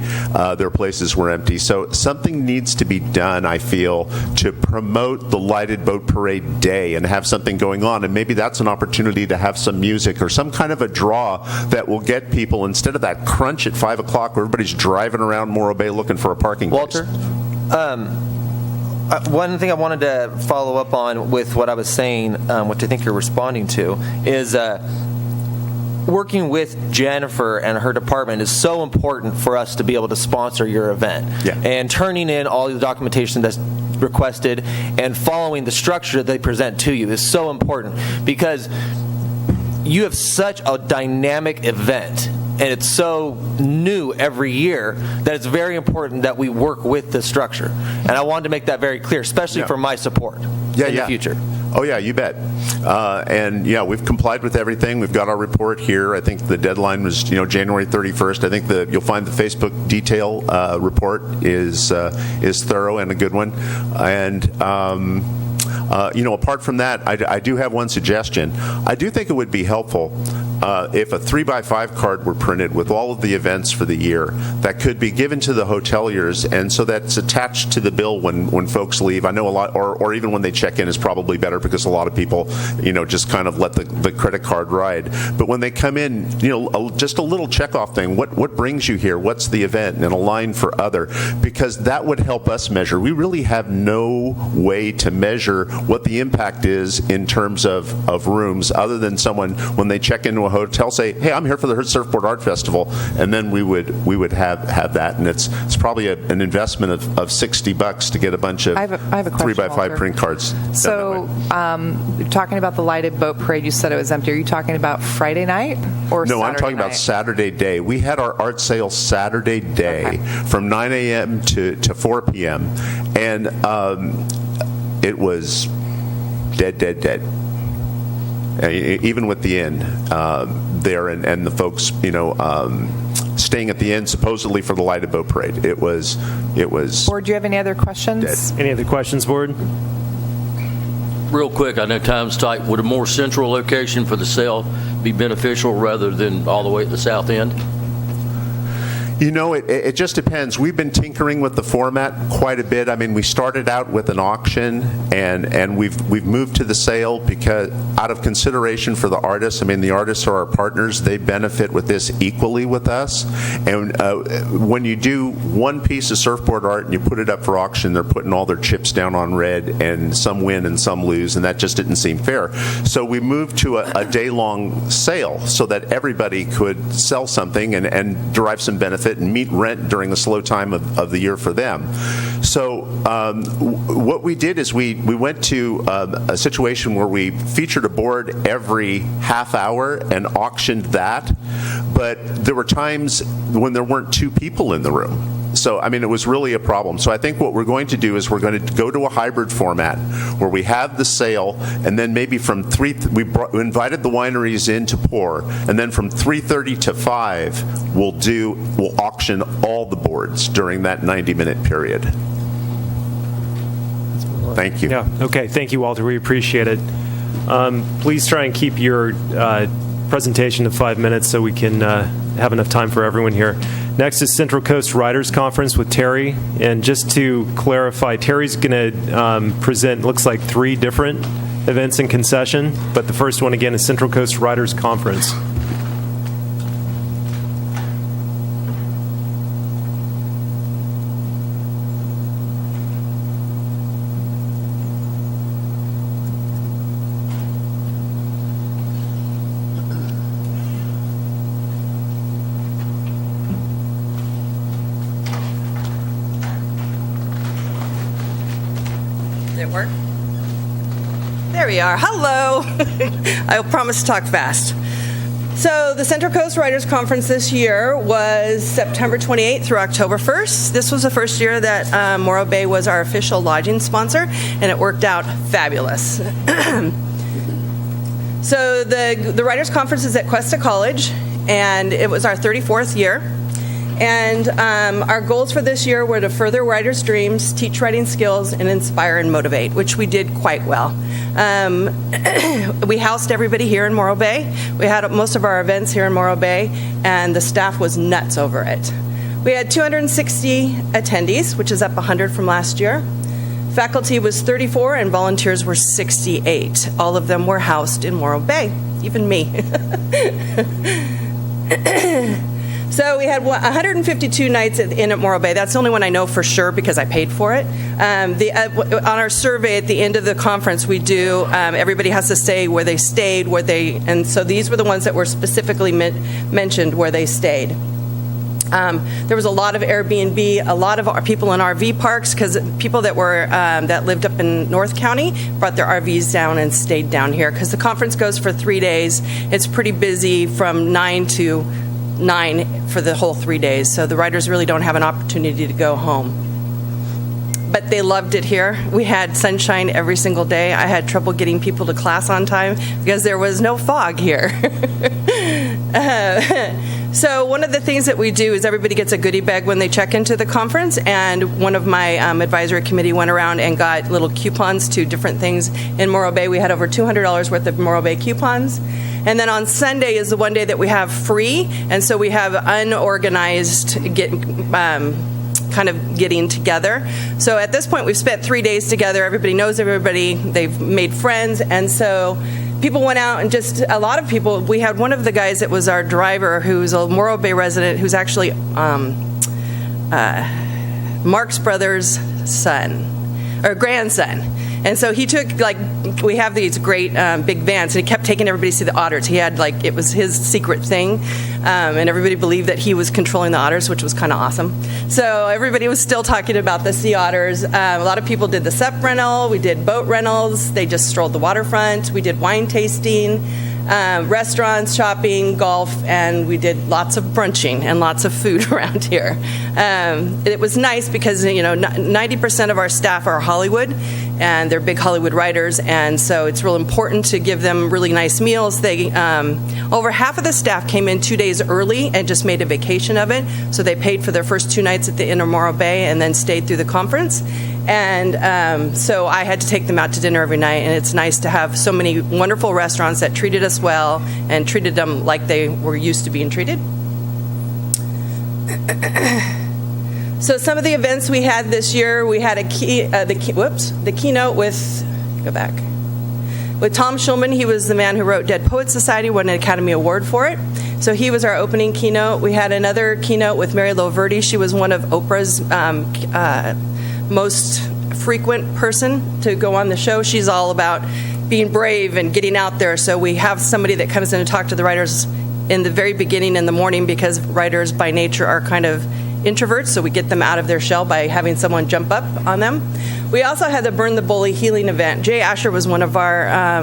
Speaker 10: Their places were empty. So something needs to be done, I feel, to promote the Lighted Boat Parade day and have something going on, and maybe that's an opportunity to have some music or some kind of a draw that will get people, instead of that crunch at 5 o'clock where everybody's driving around Morro Bay looking for a parking
Speaker 5: Walter,
Speaker 10: place.
Speaker 5: One thing I wanted to follow up on with what I was saying, which I think you're responding to, is working with Jennifer and her department is so important for us to be able to sponsor your event.
Speaker 10: Yeah.
Speaker 5: And turning in all the documentation that's requested and following the structure that they present to you is so important, because you have such a dynamic event and it's so new every year that it's very important that we work with the structure. And I wanted to make that very clear, especially for my support in the future.
Speaker 10: Oh, yeah, you bet. And, we've complied with everything. We've got our report here. I think the deadline was, January 31st. I think you'll find the Facebook detail report is thorough and a good one. And, apart from that, I do have one suggestion. I do think it would be helpful if a 3x5 card were printed with all of the events for the year, that could be given to the hoteliers, and so that's attached to the bill when folks leave. I know a lot, or even when they check in is probably better, because a lot of people, just kind of let the credit card ride. But when they come in, just a little checkoff thing. What brings you here? What's the event? And a line for other, because that would help us measure. We really have no way to measure what the impact is in terms of rooms, other than someone, when they check into a hotel, say, hey, I'm here for the Surfboard Art Festival, and then we would have that, and it's probably an investment of $60 to get a bunch of
Speaker 1: I have a question,
Speaker 10: 3x5
Speaker 1: Walter.
Speaker 10: print cards.
Speaker 1: So, you're talking about the lighted boat parade. You said it was empty. Are you talking about Friday night or
Speaker 10: No,
Speaker 1: Saturday
Speaker 10: I'm talking
Speaker 1: night?
Speaker 10: about Saturday day. We had our art sale Saturday day from 9 a.m. to 4 p.m. And it was dead. Even with the inn there and the folks, staying at the inn supposedly for the lighted boat parade. It was.
Speaker 1: Board, do you have any other questions?
Speaker 3: Any other questions, board?
Speaker 2: Real quick, I know time's tight. Would a more central location for the sale be beneficial rather than all the way at the south end?
Speaker 10: It just depends. We've been tinkering with the format quite a bit. I mean, we started out with an auction, and we've moved to the sale because out of consideration for the artists. I mean, the artists are our partners. They benefit with this equally with us. And when you do one piece of surfboard art and you put it up for auction, they're putting all their chips down on red, and some win and some lose, and that just didn't seem fair. So we moved to a day-long sale so that everybody could sell something and derive some benefit and meet rent during the slow time of the year for them. So what we did is we went to a situation where we featured a board every half hour and auctioned that, but there were times when there weren't two people in the room. So, I mean, it was really a problem. So I think what we're going to do is we're going to go to a hybrid format where we have the sale, and then maybe from we invited the wineries in to pour, and then from 3:30 to 5, we'll auction all the boards during that 90-minute period. Thank you.
Speaker 3: Yeah. Okay. Thank you, Walter. We appreciate it. Please try and keep your presentation to 5 minutes so we can have enough time for everyone here. Next is Central Coast Writers Conference with Terry. And just to clarify, Terry's going to present, looks like 3 different events in concession, but the first one, again, is Central Coast Writers Conference.
Speaker 11: Did it work? There we are. Hello. I promise to talk fast. So the Central Coast Writers Conference this year was September 28th through October 1st. This was the first year that Morro Bay was our official lodging sponsor, and it worked out fabulous. So the Writers Conference is at Cuesta College, and it was our 34th year. And our goals for this year were to further writers' dreams, teach writing skills, and inspire and motivate, which we did quite well. We housed everybody here in Morro Bay. We had most of our events here in Morro Bay, and the staff was nuts over it. We had 260 attendees, which is up 100 from last year. Faculty was 34, and volunteers were 68. All of them were housed in Morro Bay, even me. So we had 152 nights in at Morro Bay. That's the only one I know for sure because I paid for it. On our survey at the end of the conference, we do, everybody has to say where they stayed, and so these were the ones that were specifically mentioned where they stayed. There was a lot of Airbnb, a lot of people in RV parks, because people that lived up in North County brought their RVs down and stayed down here, because the conference goes for 3 days. It's pretty busy from 9 to 9 for the whole 3 days, so the writers really don't have an opportunity to go home. But they loved it here. We had sunshine every single day. I had trouble getting people to class on time because there was no fog here. So one of the things that we do is everybody gets a goodie bag when they check into the conference, and one of my advisory committee went around and got little coupons to different things in Morro Bay. We had over $200 worth of Morro Bay coupons. And then on Sunday is the one day that we have free, and so we have unorganized kind of getting together. So at this point, we've spent 3 days together. Everybody knows everybody. They've made friends, and so people went out and just a lot of people. We had one of the guys that was our driver, who's a Morro Bay resident, who's actually Marx Brothers' son or grandson. And so he took, we have these great big vans, and he kept taking everybody to see the otters. He had, it was his secret thing, and everybody believed that he was controlling the otters, which was kind of awesome. So everybody was still talking about the sea otters. A lot of people did the SUP rental. We did boat rentals. They just strolled the waterfront. We did wine tasting, restaurants, shopping, golf, and we did lots of brunching and lots of food around here. It was nice because 90% of our staff are Hollywood, and they're big Hollywood writers, and so it's real important to give them really nice meals. They over half of the staff came in 2 days early and just made a vacation of it, so they paid for their first 2 nights at the Inn of Morro Bay and then stayed through the conference. And so I had to take them out to dinner every night, and it's nice to have so many wonderful restaurants that treated us well and treated them like they were used to being treated. So some of the events we had this year, we had the keynote with Tom Schulman. He was the man who wrote Dead Poets Society, won an Academy Award for it. So he was our opening keynote. We had another keynote with Mary Loverty. She was one of Oprah's most frequent person to go on the show. She's all about being brave and getting out there. So we have somebody that comes in and talk to the writers in the very beginning in the morning, because writers by nature are kind of introverts, so we get them out of their shell by having someone jump up on them. We also had the Burn the Bully healing event. Jay Asher was one of our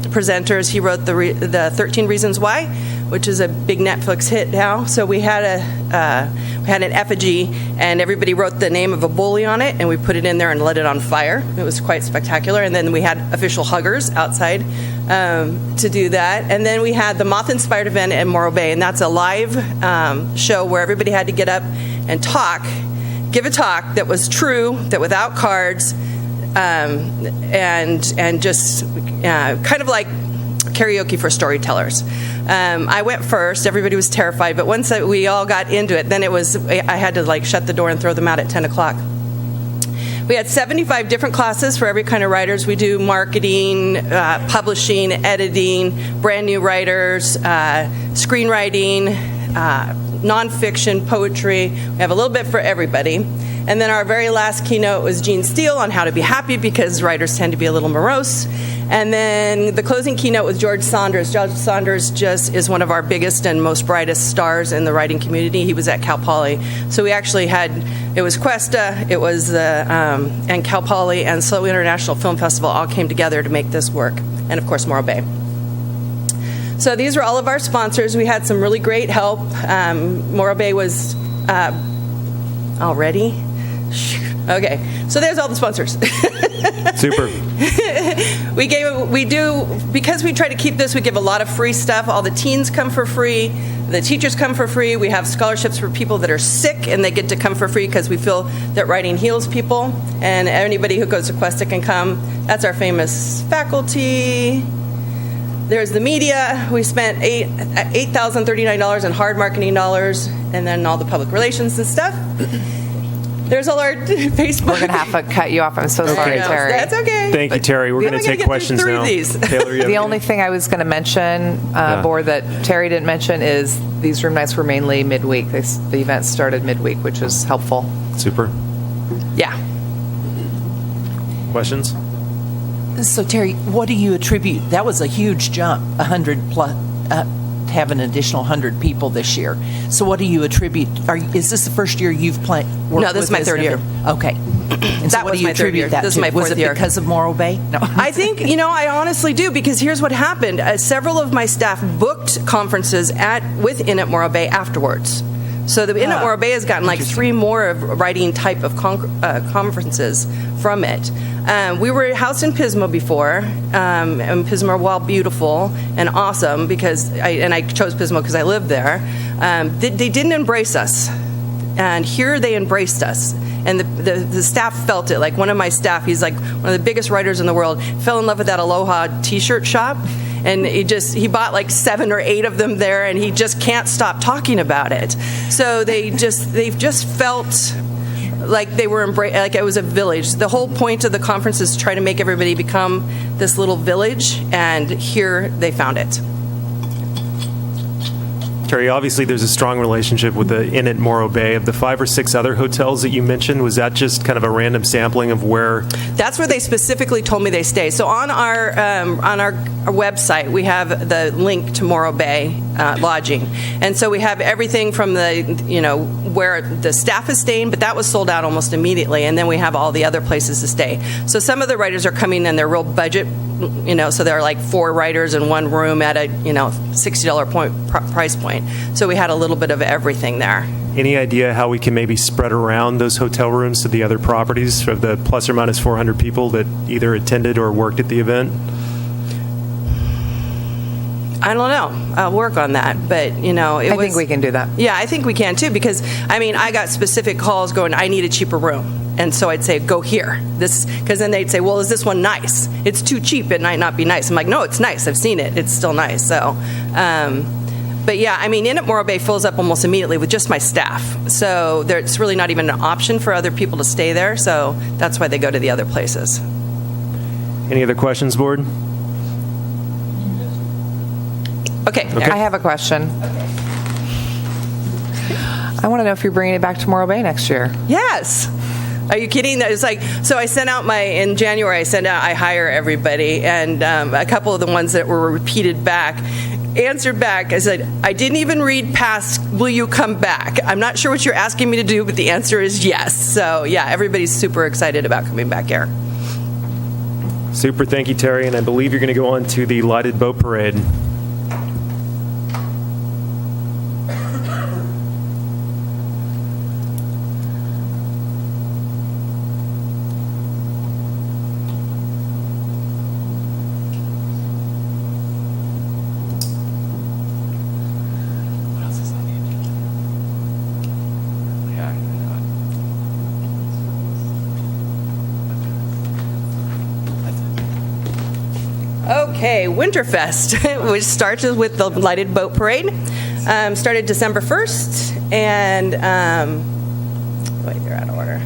Speaker 11: presenters. He wrote the 13 Reasons Why, which is a big Netflix hit now. So we had an effigy, and everybody wrote the name of a bully on it, and we put it in there and lit it on fire. It was quite spectacular. And then we had official huggers outside to do that. And then we had the Moth-inspired event at Morro Bay, and that's a live show where everybody had to get up and give a talk that was true, that without cards, and just kind of like karaoke for storytellers. I went first. Everybody was terrified, but once we all got into it, then I had to shut the door and throw them out at 10 o'clock. We had 75 different classes for every kind of writers. We do marketing, publishing, editing, brand new writers, screenwriting, nonfiction, poetry. We have a little bit for everybody. And then our very last keynote was Gene Steele on how to be happy, because writers tend to be a little morose. And then the closing keynote was George Saunders. George Saunders just is one of our biggest and most brightest stars in the writing community. He was at Cal Poly. So we actually it was Cuesta, it was and Cal Poly and SLO International Film Festival all came together to make this work. And of course, Morro Bay. So these are all of our sponsors. We had some really great help. Morro Bay was already. Okay, so there's all the sponsors.
Speaker 3: Super.
Speaker 11: Because we try to keep this, we give a lot of free stuff. All the teens come for free. The teachers come for free. We have scholarships for people that are sick, and they get to come for free because we feel that writing heals people. And anybody who goes to Cuesta can come. That's our famous faculty. There's the media. We spent $8,039 in hard marketing dollars, and then all the public relations and stuff. There's all our Facebook.
Speaker 1: We're going to have to cut you off. I'm so sorry, Terry.
Speaker 11: That's okay.
Speaker 3: Thank you, Terry. We're going to take questions now. Taylor,
Speaker 1: the only thing I was going to mention, Board, that Terry didn't mention is these room nights were mainly midweek. The event started midweek, which is helpful.
Speaker 3: Super.
Speaker 1: Yeah.
Speaker 3: Questions?
Speaker 4: So, Terry, what do you attribute? That was a huge jump, 100 plus, have an additional 100 people this year. So what do you attribute? Is this the first year you've worked
Speaker 11: No, this is my third year.
Speaker 4: Okay. And so what do you attribute that to?
Speaker 11: This is my fourth
Speaker 4: year. Was it because of Morro Bay? No.
Speaker 11: I think, I honestly do, because here's what happened. Several of my staff booked conferences within at Morro Bay afterwards. So the Inn at Morro Bay has gotten 3 more of writing type of conferences from it. We were housed in Pismo before, and Pismo, while beautiful and awesome, because I chose Pismo because I lived there, they didn't embrace us. And here they embraced us. And the staff felt it. Like one of my staff, he's one of the biggest writers in the world, fell in love with that Aloha t-shirt shop. and he bought like 7 or 8 of them there, and he just can't stop talking about it. So they've just felt like they were like it was a village. The whole point of the conference is to try to make everybody become this little village, and here they found it.
Speaker 3: Terry, obviously there's a strong relationship with the Inn at Morro Bay. Of the 5 or 6 other hotels that you mentioned, was that just kind of a random sampling of where?
Speaker 11: That's where they specifically told me they stay. So on our website, we have the link to Morro Bay lodging, and so we have everything from the where the staff is staying, but that was sold out almost immediately, and then we have all the other places to stay. So some of the writers are coming in, they're real budget. So there are like 4 writers in one room at a $60 price point. So we had a little bit of everything there.
Speaker 3: Any idea how we can maybe spread around those hotel rooms to the other properties of the plus or minus 400 people that either attended or worked at the event?
Speaker 11: I don't know. I'll work on that, but I
Speaker 1: think we can do that.
Speaker 11: Yeah, I think we can too, because I got specific calls going, I need a cheaper room. And so I'd say, go here. Because then they'd say, well, is this one nice? It's too cheap. It might not be nice. I'm like, no, it's nice. I've seen it. It's still nice. So, but yeah, Inn at Morro Bay fills up almost immediately with just my staff. So it's really not even an option for other people to stay there. So that's why they go to the other places.
Speaker 3: Any other questions, board?
Speaker 11: Okay.
Speaker 1: I have a question. I want to know if you're bringing it back to Morro Bay next year.
Speaker 11: Yes. Are you kidding? It's like, so I sent out in January, I hire everybody, and a couple of the ones that were repeated back answered back. I said, I didn't even read past, will you come back? I'm not sure what you're asking me to do, but the answer is yes. So yeah, everybody's super excited about coming back here.
Speaker 3: Super, thank you, Terry, and I believe you're going to go on to the lighted boat parade.
Speaker 11: Okay, Winterfest, which starts with the lighted boat parade. Started December 1st, and wait, they're out of order.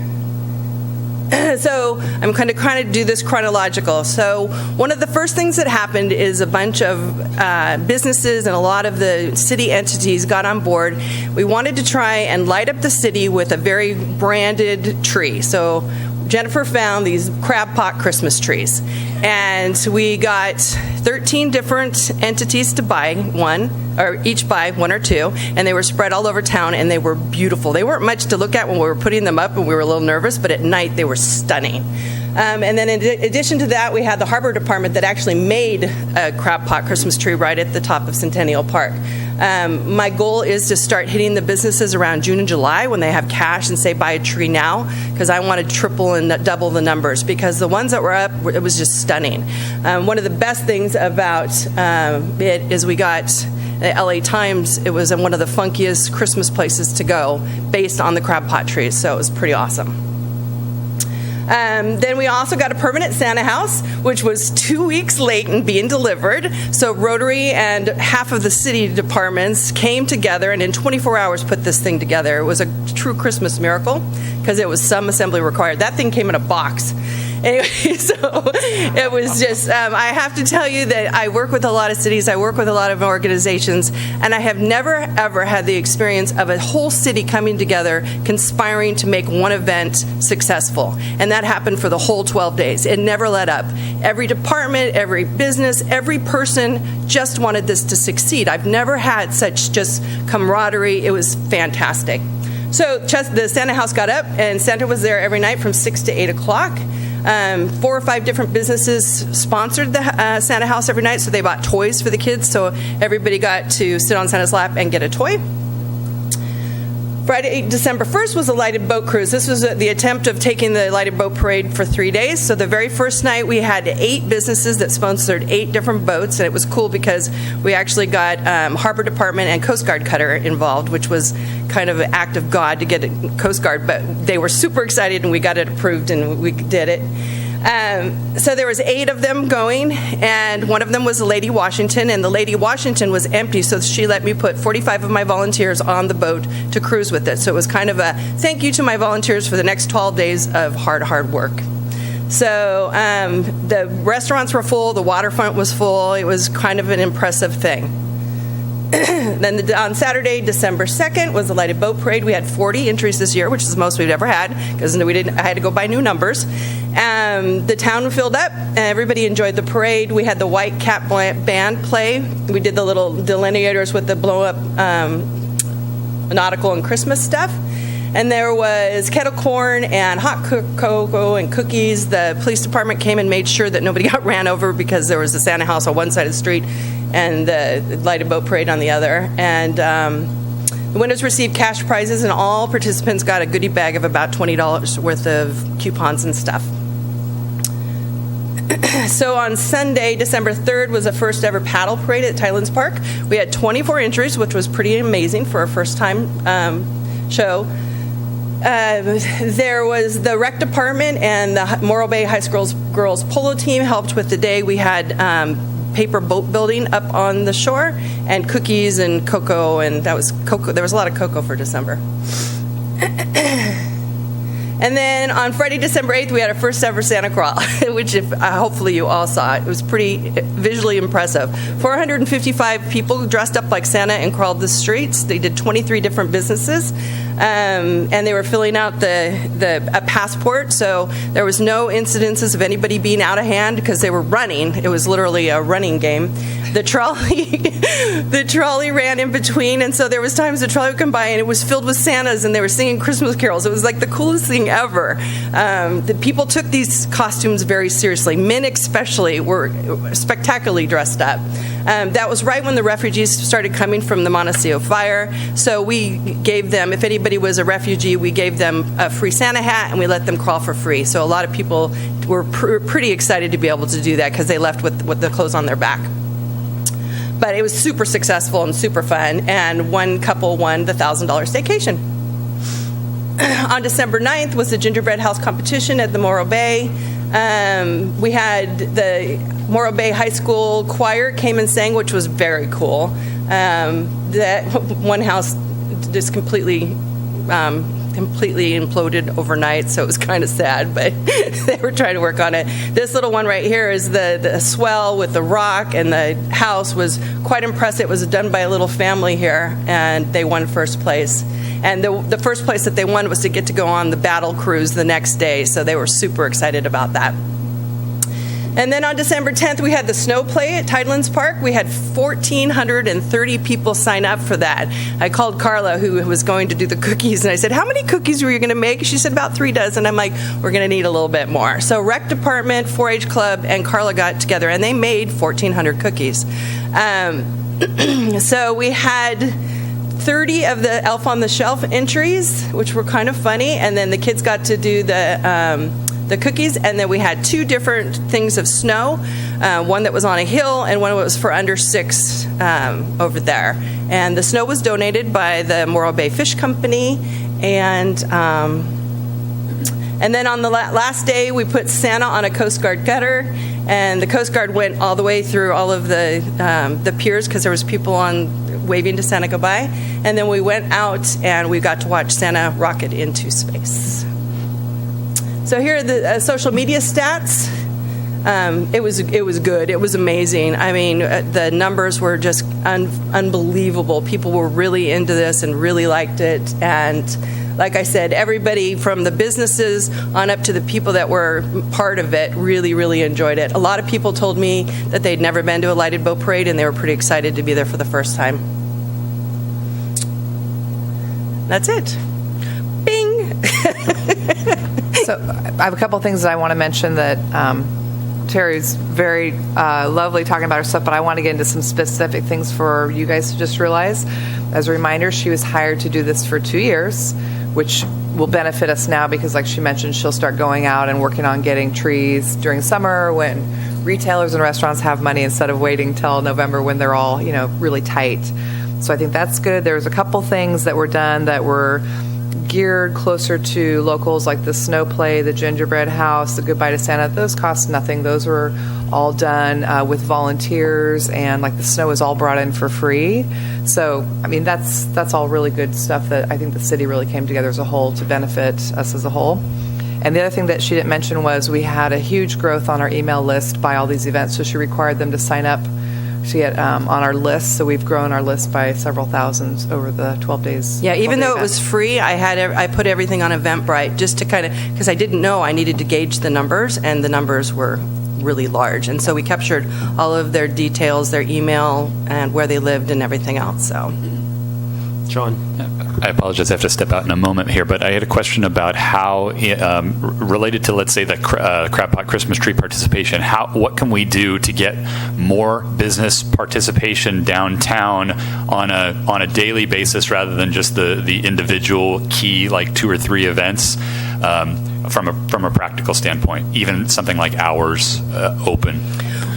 Speaker 11: So I'm kind of do this chronological. So one of the first things that happened is a bunch of businesses and a lot of the city entities got on board. We wanted to try and light up the city with a very branded tree. So Jennifer found these crab pot Christmas trees, and we got 13 different entities to buy one, or each buy 1 or 2, and they were spread all over town, and they were beautiful. They weren't much to look at when we were putting them up, and we were a little nervous, but at night they were stunning. And then in addition to that, we had the Harbor Department that actually made a crab pot Christmas tree right at the top of Centennial Park. My goal is to start hitting the businesses around June and July when they have cash and say buy a tree now, because I want to triple and double the numbers, because the ones that were up, it was just stunning. One of the best things about it is we got the LA Times. It was one of the funkiest Christmas places to go based on the crab pot trees, so it was pretty awesome. Then we also got a permanent Santa house, which was 2 weeks late in being delivered. So Rotary and half of the city departments came together and in 24 hours put this thing together. It was a true Christmas miracle because it was some assembly required. That thing came in a box. Anyway, so it was just, I have to tell you that I work with a lot of cities, I work with a lot of organizations, and I have never, ever had the experience of a whole city coming together, conspiring to make one event successful. And that happened for the whole 12 days. It never let up. Every department, every business, every person just wanted this to succeed. I've never had such just camaraderie. It was fantastic. So the Santa house got up, and Santa was there every night from 6 to 8 o'clock. 4 or 5 different businesses sponsored the Santa house every night, so they bought toys for the kids, so everybody got to sit on Santa's lap and get a toy. Friday, December 1st was a lighted boat cruise. This was the attempt of taking the lighted boat parade for 3 days. So the very first night we had 8 businesses that sponsored 8 different boats, and it was cool because we actually got Harbor Department and Coast Guard cutter involved, which was kind of an act of God to get a Coast Guard, but they were super excited and we got it approved and we did it. So there was 8 of them going, and one of them was the Lady Washington, and the Lady Washington was empty, so she let me put 45 of my volunteers on the boat to cruise with it. So it was kind of a thank you to my volunteers for the next 12 days of hard work. So the restaurants were full, the waterfront was full. It was kind of an impressive thing. Then on Saturday, December 2nd, was the Lighted Boat Parade. We had 40 entries this year, which is the most we've ever had, because I had to go buy new numbers. The town filled up, and everybody enjoyed the parade. We had the White Cap Band play. We did the little delineators with the blow-up nautical and Christmas stuff. And there was kettle corn and hot cocoa and cookies. The police department came and made sure that nobody got ran over, because there was the Santa house on one side of the street and the Lighted Boat Parade on the other. And the winners received cash prizes, and all participants got a goodie bag of about $20 worth of coupons and stuff. So on Sunday, December 3rd, was the first ever paddle parade at Tylands Park. We had 24 entries, which was pretty amazing for a first-time show. There was the rec department and the Morro Bay High School girls polo team helped with the day. We had paper boat building up on the shore, and cookies and cocoa, and that was cocoa. There was a lot of cocoa for December. And then on Friday, December 8th, we had our first ever Santa Crawl, which hopefully you all saw. It was pretty visually impressive. 455 people dressed up like Santa and crawled the streets. They did 23 different businesses, and they were filling out a passport, so there was no incidences of anybody being out of hand because they were running. It was literally a running game. The trolley ran in between, and so there was times the trolley would come by and it was filled with Santas, and they were singing Christmas carols. It was like the coolest thing ever. The people took these costumes very seriously. Men especially were spectacularly dressed up. That was right when the refugees started coming from the Montecito fire, so we gave them, if anybody was a refugee, we gave them a free Santa hat, and we let them crawl for free. So a lot of people were pretty excited to be able to do that, because they left with the clothes on their back. But it was super successful and super fun, and one couple won the $1,000 staycation. On December 9th was the gingerbread house competition at the Morro Bay. We had the Morro Bay High School choir came and sang, which was very cool. That one house just completely imploded overnight, so it was kind of sad, but they were trying to work on it. This little one right here is the swell with the rock, and the house was quite impressive. It was done by a little family here, and they won first place. And the first place that they won was to get to go on the battle cruise the next day, so they were super excited about that. And then on December 10th, we had the snow play at Tidelands Park. We had 1,430 people sign up for that. I called Carla, who was going to do the cookies, and I said, how many cookies were you going to make? She said, about 3 dozen. I'm like, we're going to need a little bit more. So Rec Department, 4-H Club, and Carla got together, and they made 1,400 cookies. So we had 30 of the Elf on the Shelf entries, which were kind of funny, and then the kids got to do the cookies, and then we had 2 different things of snow, one that was on a hill and one that was for under 6 over there. And the snow was donated by the Morro Bay Fish Company, and then on the last day we put Santa on a Coast Guard gutter, and the Coast Guard went all the way through all of the piers because there was people on waving to Santa goodbye, and then we went out and we got to watch Santa rocket into space. So here are the social media stats. It was good. It was amazing. I mean, the numbers were just unbelievable. People were really into this and really liked it. And like I said, everybody from the businesses on up to the people that were part of it really, really enjoyed it. A lot of people told me that they'd never been to a lighted boat parade, and they were pretty excited to be there for the first time. That's it. Bing!
Speaker 1: So I have a couple things that I want to mention that Terry's very lovely talking about her stuff, but I want to get into some specific things for you guys to just realize. As a reminder, she was hired to do this for 2 years, which will benefit us now because, like she mentioned, she'll start going out and working on getting trees during summer when retailers and restaurants have money instead of waiting till November when they're all, really tight. So I think that's good. There was a couple things that were done that were geared closer to locals, like the snow play, the gingerbread house, the goodbye to Santa. Those cost nothing. Those were all done with volunteers, and like the snow is all brought in for free. So, I mean, that's all really good stuff that I think the city really came together as a whole to benefit us as a whole. And the other thing that she didn't mention was we had a huge growth on our email list by all these events, so she required them to sign up to get on our list. So we've grown our list by several thousands over the 12 days.
Speaker 11: Yeah, even though it
Speaker 1: event.
Speaker 11: was free, I put everything on Eventbrite just to kind of, because I didn't know I needed to gauge the numbers, and the numbers were really large. And so we captured all of their details, their email, and where they lived and everything else. So,
Speaker 3: Sean?
Speaker 6: I apologize, I have to step out in a moment here, but I had a question about how, related to, let's say, the Crab Pot Christmas tree participation, what can we do to get more business participation downtown on a daily basis rather than just the individual key, like 2 or 3 events, from a practical standpoint, even something like hours open?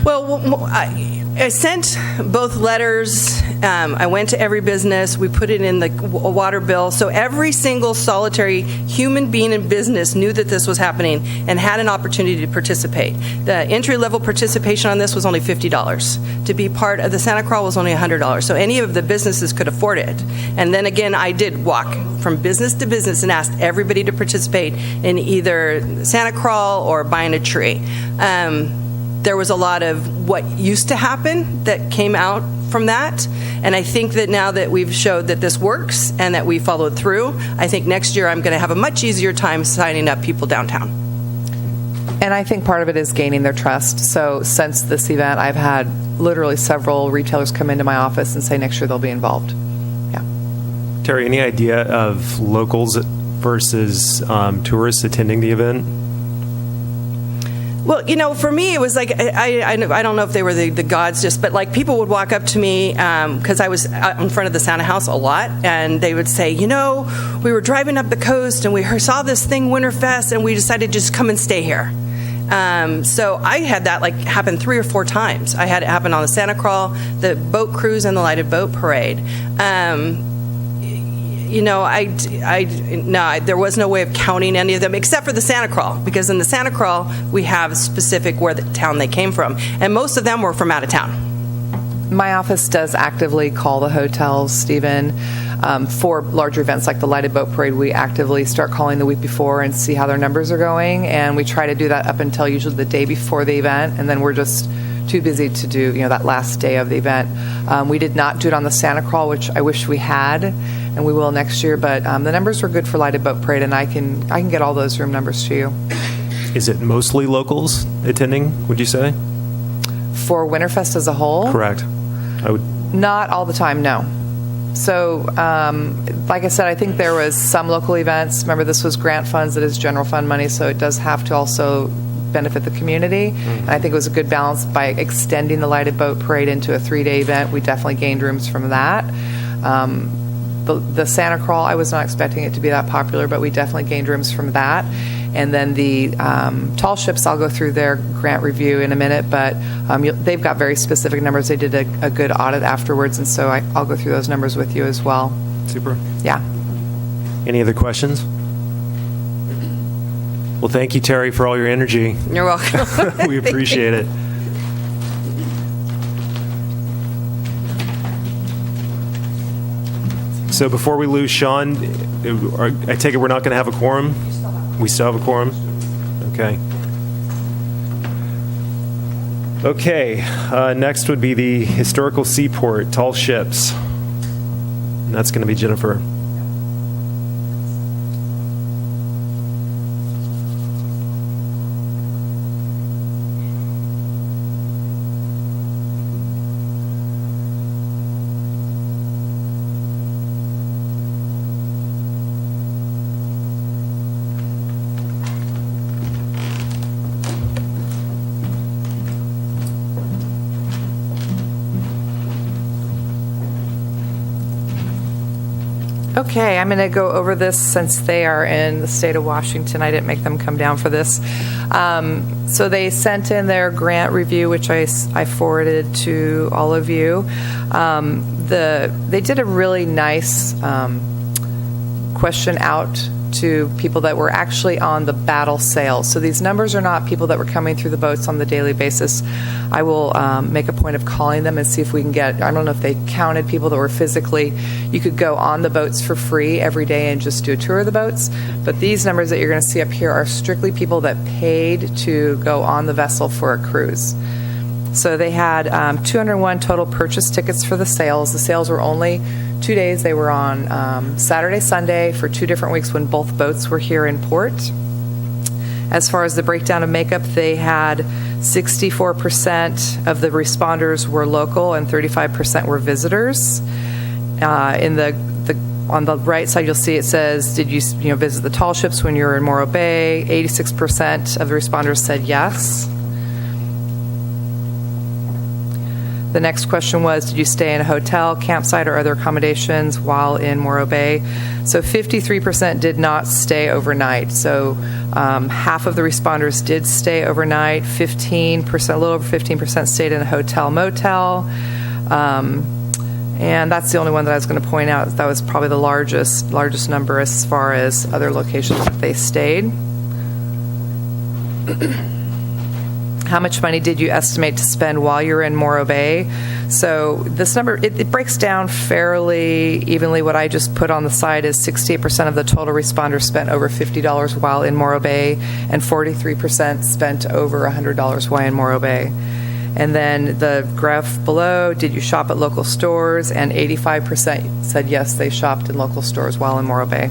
Speaker 11: well, I sent both letters. I went to every business. We put it in the water bill. So every single solitary human being in business knew that this was happening and had an opportunity to participate. The entry-level participation on this was only $50. To be part of the Santa Crawl was only $100. So any of the businesses could afford it. And then again, I did walk from business to business and asked everybody to participate in either Santa Crawl or buying a tree. There was a lot of what used to happen that came out from that. And I think that now that we've showed that this works and that we followed through, I think next year I'm going to have a much easier time signing up people downtown.
Speaker 1: And I think part of it is gaining their trust. So since this event, I've had literally several retailers come into my office and say next year they'll be involved. Yeah.
Speaker 3: Terry, any idea of locals versus tourists attending the event?
Speaker 11: Well, you know, for me, it was like, I don't know if they were the gods just, but like people would walk up to me because I was out in front of the Santa House a lot, and they would say, you know, we were driving up the coast and we saw this thing, Winterfest, and we decided to just come and stay here. So I had that like happen 3 or 4 times. I had it happen on the Santa Crawl, the boat cruise, and the lighted boat parade. You know, there was no way of counting any of them except for the Santa Crawl, because in the Santa Crawl we have specific where the town they came from, and most of them were from out of town.
Speaker 1: My office does actively call the hotels, Stephen, for larger events like the lighted boat parade. We actively start calling the week before and see how their numbers are going, and we try to do that up until usually the day before the event, and then we're just too busy to do, you know, that last day of the event. We did not do it on the Santa Crawl, which I wish we had, and we will next year. But the numbers were good for lighted boat parade, and I can get all those room numbers to you.
Speaker 3: Is it mostly locals attending, would you say?
Speaker 1: For Winterfest as a whole?
Speaker 3: Correct. I would.
Speaker 1: Not all the time, no. So, like I said, I think there was some local events. Remember, this was grant funds, it is general fund money, so it does have to also benefit the community. And I think it was a good balance by extending the lighted boat parade into a 3-day event. We definitely gained rooms from that. The Santa Crawl, I was not expecting it to be that popular, but we definitely gained rooms from that. And then the tall ships, I'll go through their grant review in a minute, but they've got very specific numbers. They did a good audit afterwards, and so I'll go through those numbers with you as well.
Speaker 3: Super.
Speaker 1: Yeah.
Speaker 3: Any other questions? Well, thank you, Terry, for all your energy.
Speaker 11: You're welcome.
Speaker 3: We appreciate it. So before we lose Sean, I take it we're not going to have a quorum? We still have a quorum? Okay. Okay, next would be the Historical Seaport, Tall Ships. And that's going to be Jennifer.
Speaker 1: Okay, I'm going to go over this since they are in the state of Washington. I didn't make them come down for this. So they sent in their grant review, which I forwarded to all of you. They did a really nice question out to people that were actually on the battle sails. So these numbers are not people that were coming through the boats on the daily basis. I will make a point of calling them and see if we can get, I don't know if they counted people that were physically, you could go on the boats for free every day and just do a tour of the boats. But these numbers that you're going to see up here are strictly people that paid to go on the vessel for a cruise. So they had 201 total purchase tickets for the sails. The sails were only 2 days. They were on Saturday, Sunday for 2 different weeks when both boats were here in port. As far as the breakdown of makeup, they had 64% of the responders were local and 35% were visitors. On the right side, you'll see it says, did you visit the tall ships when you were in Morro Bay? 86% of the responders said yes. The next question was, did you stay in a hotel, campsite, or other accommodations while in Morro Bay? So 53% did not stay overnight. So half of the responders did stay overnight. 15%, a little over 15% stayed in a hotel, motel. And that's the only one that I was going to point out. That was probably the largest number as far as other locations that they stayed. How much money did you estimate to spend while you're in Morro Bay? So this number, it breaks down fairly evenly. What I just put on the side is 68% of the total responders spent over $50 while in Morro Bay, and 43% spent over $100 while in Morro Bay. And then the graph below, did you shop at local stores? And 85% said yes, they shopped in local stores while in Morro Bay.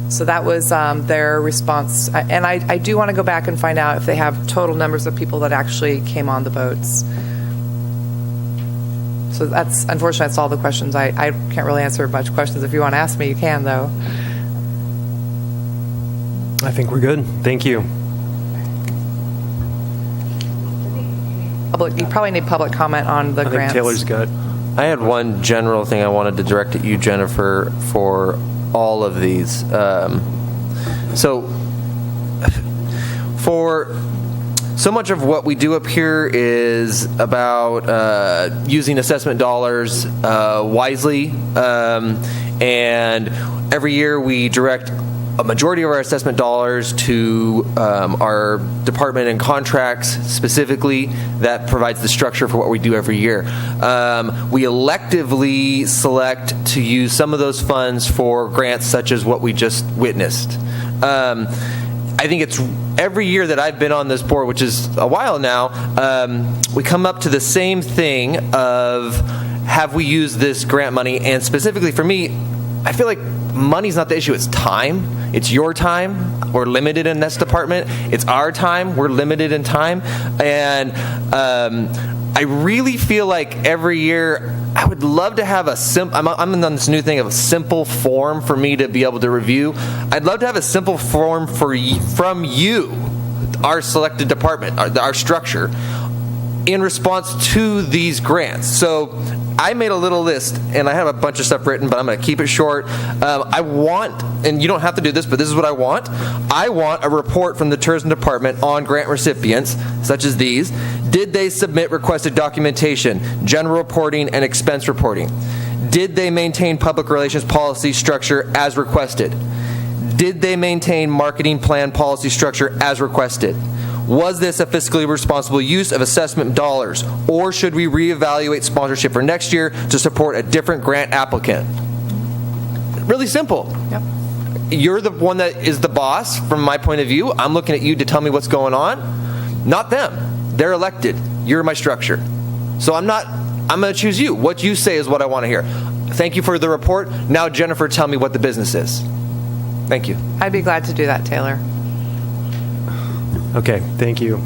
Speaker 1: So that was their response. And I do want to go back and find out if they have total numbers of people that actually came on the boats. So unfortunately, that's all the questions. I can't really answer much questions. If you want to ask me, you can, though.
Speaker 3: I think we're good. Thank you.
Speaker 1: You probably need public comment on the grants.
Speaker 3: I think Taylor's good.
Speaker 5: I had one general thing I wanted to direct at you, Jennifer, for all of these. So much of what we do up here is about using assessment dollars wisely, and every year we direct a majority of our assessment dollars to our department and contracts specifically that provides the structure for what we do every year. We electively select to use some of those funds for grants such as what we just witnessed. I think it's every year that I've been on this board, which is a while now, we come up to the same thing of have we used this grant money, and specifically for me, I feel like money's not the issue, it's time. It's your time. We're limited in this department. It's our time. We're limited in time. And I really feel like every year I would love to have I'm on this new thing of a simple form for me to be able to review. I'd love to have a simple form from you, our selected department, our structure, in response to these grants. So I made a little list, and I have a bunch of stuff written, but I'm going to keep it short. I want, and you don't have to do this, but this is what I want. I want a report from the tourism department on grant recipients, such as these. Did they submit requested documentation, general reporting, and expense reporting? Did they maintain public relations policy structure as requested? Did they maintain marketing plan policy structure as requested? Was this a fiscally responsible use of assessment dollars, or should we reevaluate sponsorship for next year to support a different grant applicant? Really simple.
Speaker 1: Yep.
Speaker 5: You're the one that is the boss from my point of view. I'm looking at you to tell me what's going on, not them. They're elected. You're my structure. So I'm going to choose you. What you say is what I want to hear. Thank you for the report. Now, Jennifer, tell me what the business is. Thank you.
Speaker 1: I'd be glad to do that, Taylor.
Speaker 3: Okay, thank you.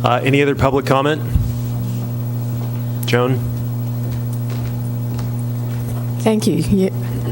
Speaker 3: Any other public comment? Joan?
Speaker 7: Thank you.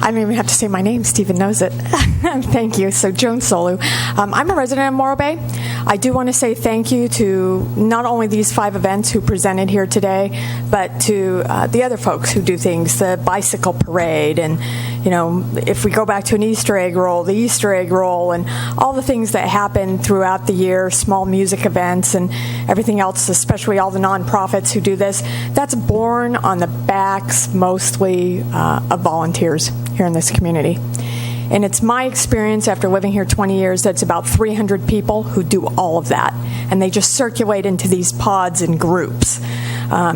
Speaker 7: I don't even have to say my name. Stephen knows it. Thank you. So, Joan Solu. I'm a resident of Morro Bay. I do want to say thank you to not only these 5 events who presented here today, but to the other folks who do things, the bicycle parade and, if we go back to an Easter egg roll, the Easter egg roll, and all the things that happen throughout the year, small music events and everything else, especially all the nonprofits who do this, that's born on the backs mostly of volunteers here in this community. And it's my experience after living here 20 years that's about 300 people who do all of that. And they just circulate into these pods and groups.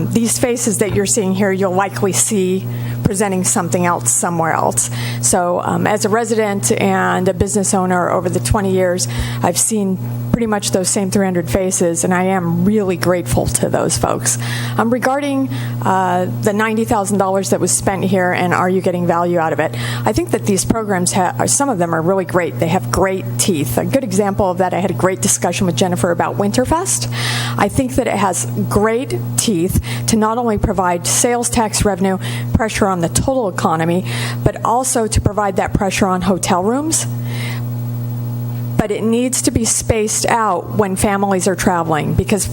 Speaker 7: These faces that you're seeing here, you'll likely see presenting something else somewhere else. So as a resident and a business owner over the 20 years, I've seen pretty much those same 300 faces, and I am really grateful to those folks. Regarding the $90,000 that was spent here and are you getting value out of it, I think that these programs, some of them are really great. They have great teeth. A good example of that, I had a great discussion with Jennifer about Winterfest. I think that it has great teeth to not only provide sales tax revenue, pressure on the total economy, but also to provide that pressure on hotel rooms. But it needs to be spaced out when families are traveling, because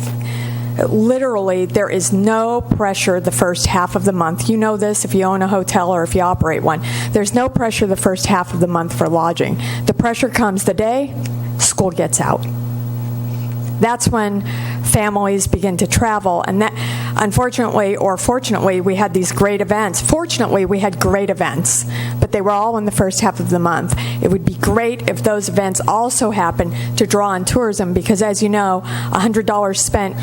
Speaker 7: literally there is no pressure the first half of the month. You know this if you own a hotel or if you operate one. There's no pressure the first half of the month for lodging. The pressure comes the day school gets out. That's when families begin to travel, and that, unfortunately or fortunately, we had these great events. Fortunately, we had great events, but they were all in the first half of the month. It would be great if those events also happened to draw on tourism, because as you know, $100 spent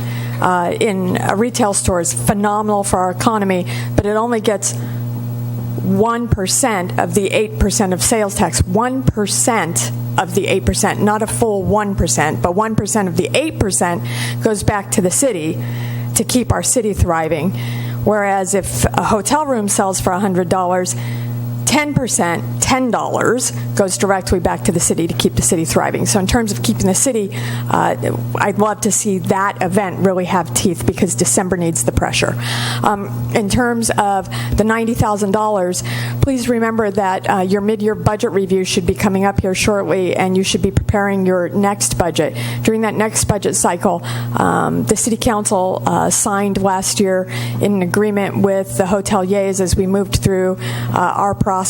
Speaker 7: in a retail store is phenomenal for our economy, but it only gets 1% of the 8% of sales tax. 1% of the 8%, not a full 1%, but 1% of the 8% goes back to the city to keep our city thriving. Whereas if a hotel room sells for $100, 10%, $10 goes directly back to the city to keep the city thriving. So in terms of keeping the city, I'd love to see that event really have teeth, because December needs the pressure. In terms of the $90,000, please remember that your mid-year budget review should be coming up here shortly, and you should be preparing your next budget. During that next budget cycle, the City Council signed last year in an agreement with the hoteliers as we moved through our process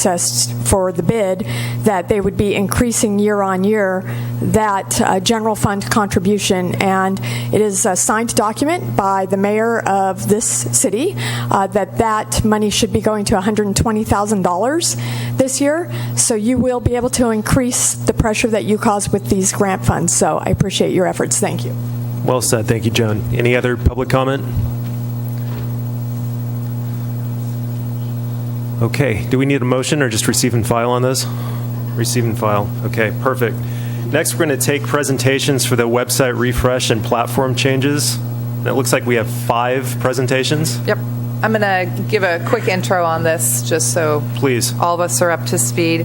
Speaker 7: for the bid, that they would be increasing year on year that general fund contribution. And it is a signed document by the mayor of this city that money should be going to $120,000 this year. So you will be able to increase the pressure that you cause with these grant funds. So I appreciate your efforts. Thank you.
Speaker 3: Well said. Thank you, Joan. Any other public comment? Okay. Do we need a motion or just receive and file on this? Receive and file. Okay, perfect. Next, we're going to take presentations for the website refresh and platform changes. And it looks like we have 5 presentations.
Speaker 1: Yep. I'm going to give a quick intro on this just so
Speaker 3: please
Speaker 1: all of us are up to speed.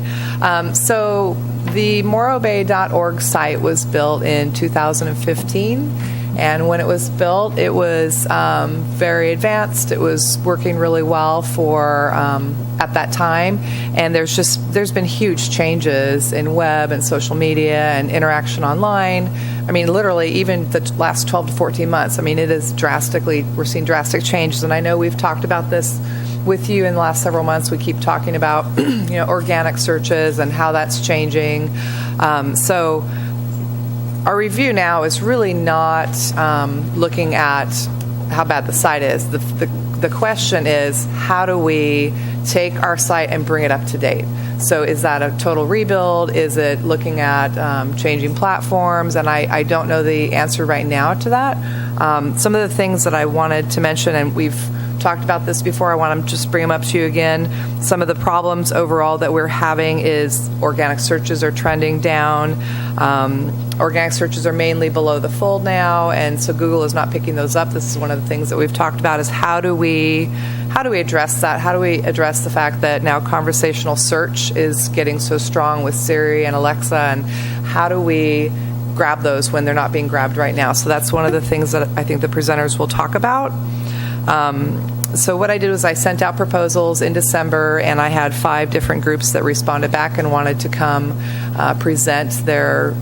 Speaker 1: So the moreaubay.org site was built in 2015. And when it was built, it was very advanced. It was working really well for at that time. And there's been huge changes in web and social media and interaction online. I mean, literally, even the last 12 to 14 months. I mean, we're seeing drastic changes. And I know we've talked about this with you in the last several months. We keep talking about organic searches and how that's changing. So our review now is really not looking at how bad the site is. The question is, how do we take our site and bring it up to date? So is that a total rebuild? Is it looking at changing platforms? And I don't know the answer right now to that. Some of the things that I wanted to mention, and we've talked about this before, I want to just bring them up to you again. Some of the problems overall that we're having is organic searches are trending down. Organic searches are mainly below the fold now, and so Google is not picking those up. This is one of the things that we've talked about, is how do we address that? How do we address the fact that now conversational search is getting so strong with Siri and Alexa, and how do we grab those when they're not being grabbed right now? So that's one of the things that I think the presenters will talk about. So what I did was I sent out proposals in December, and I had 5 different groups that responded back and wanted to come present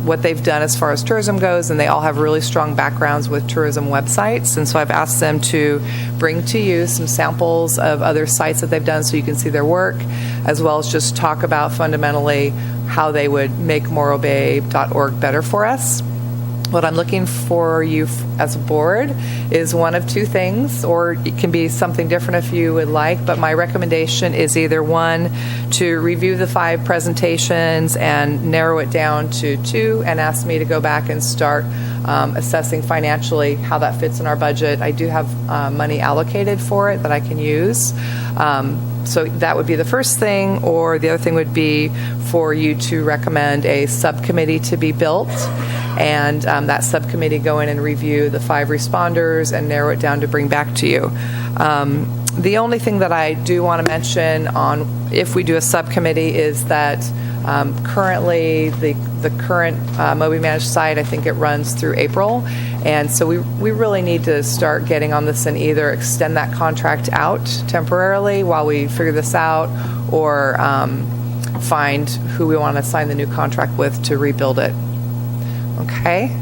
Speaker 1: what they've done as far as tourism goes, and they all have really strong backgrounds with tourism websites. And so I've asked them to bring to you some samples of other sites that they've done so you can see their work, as well as just talk about fundamentally how they would make morrowbay.org better for us. What I'm looking for you as a board is one of two things, or it can be something different if you would like, but my recommendation is either one, to review the 5 presentations and narrow it down to 2 and ask me to go back and start assessing financially how that fits in our budget. I do have money allocated for it that I can use. So that would be the first thing, or the other thing would be for you to recommend a subcommittee to be built, and that subcommittee go in and review the 5 responders and narrow it down to bring back to you. The only thing that I do want to mention on if we do a subcommittee is that currently the current Moby Managed site, I think it runs through April, and so we really need to start getting on this and either extend that contract out temporarily while we figure this out, or find who we want to sign the new contract with to rebuild it. Okay?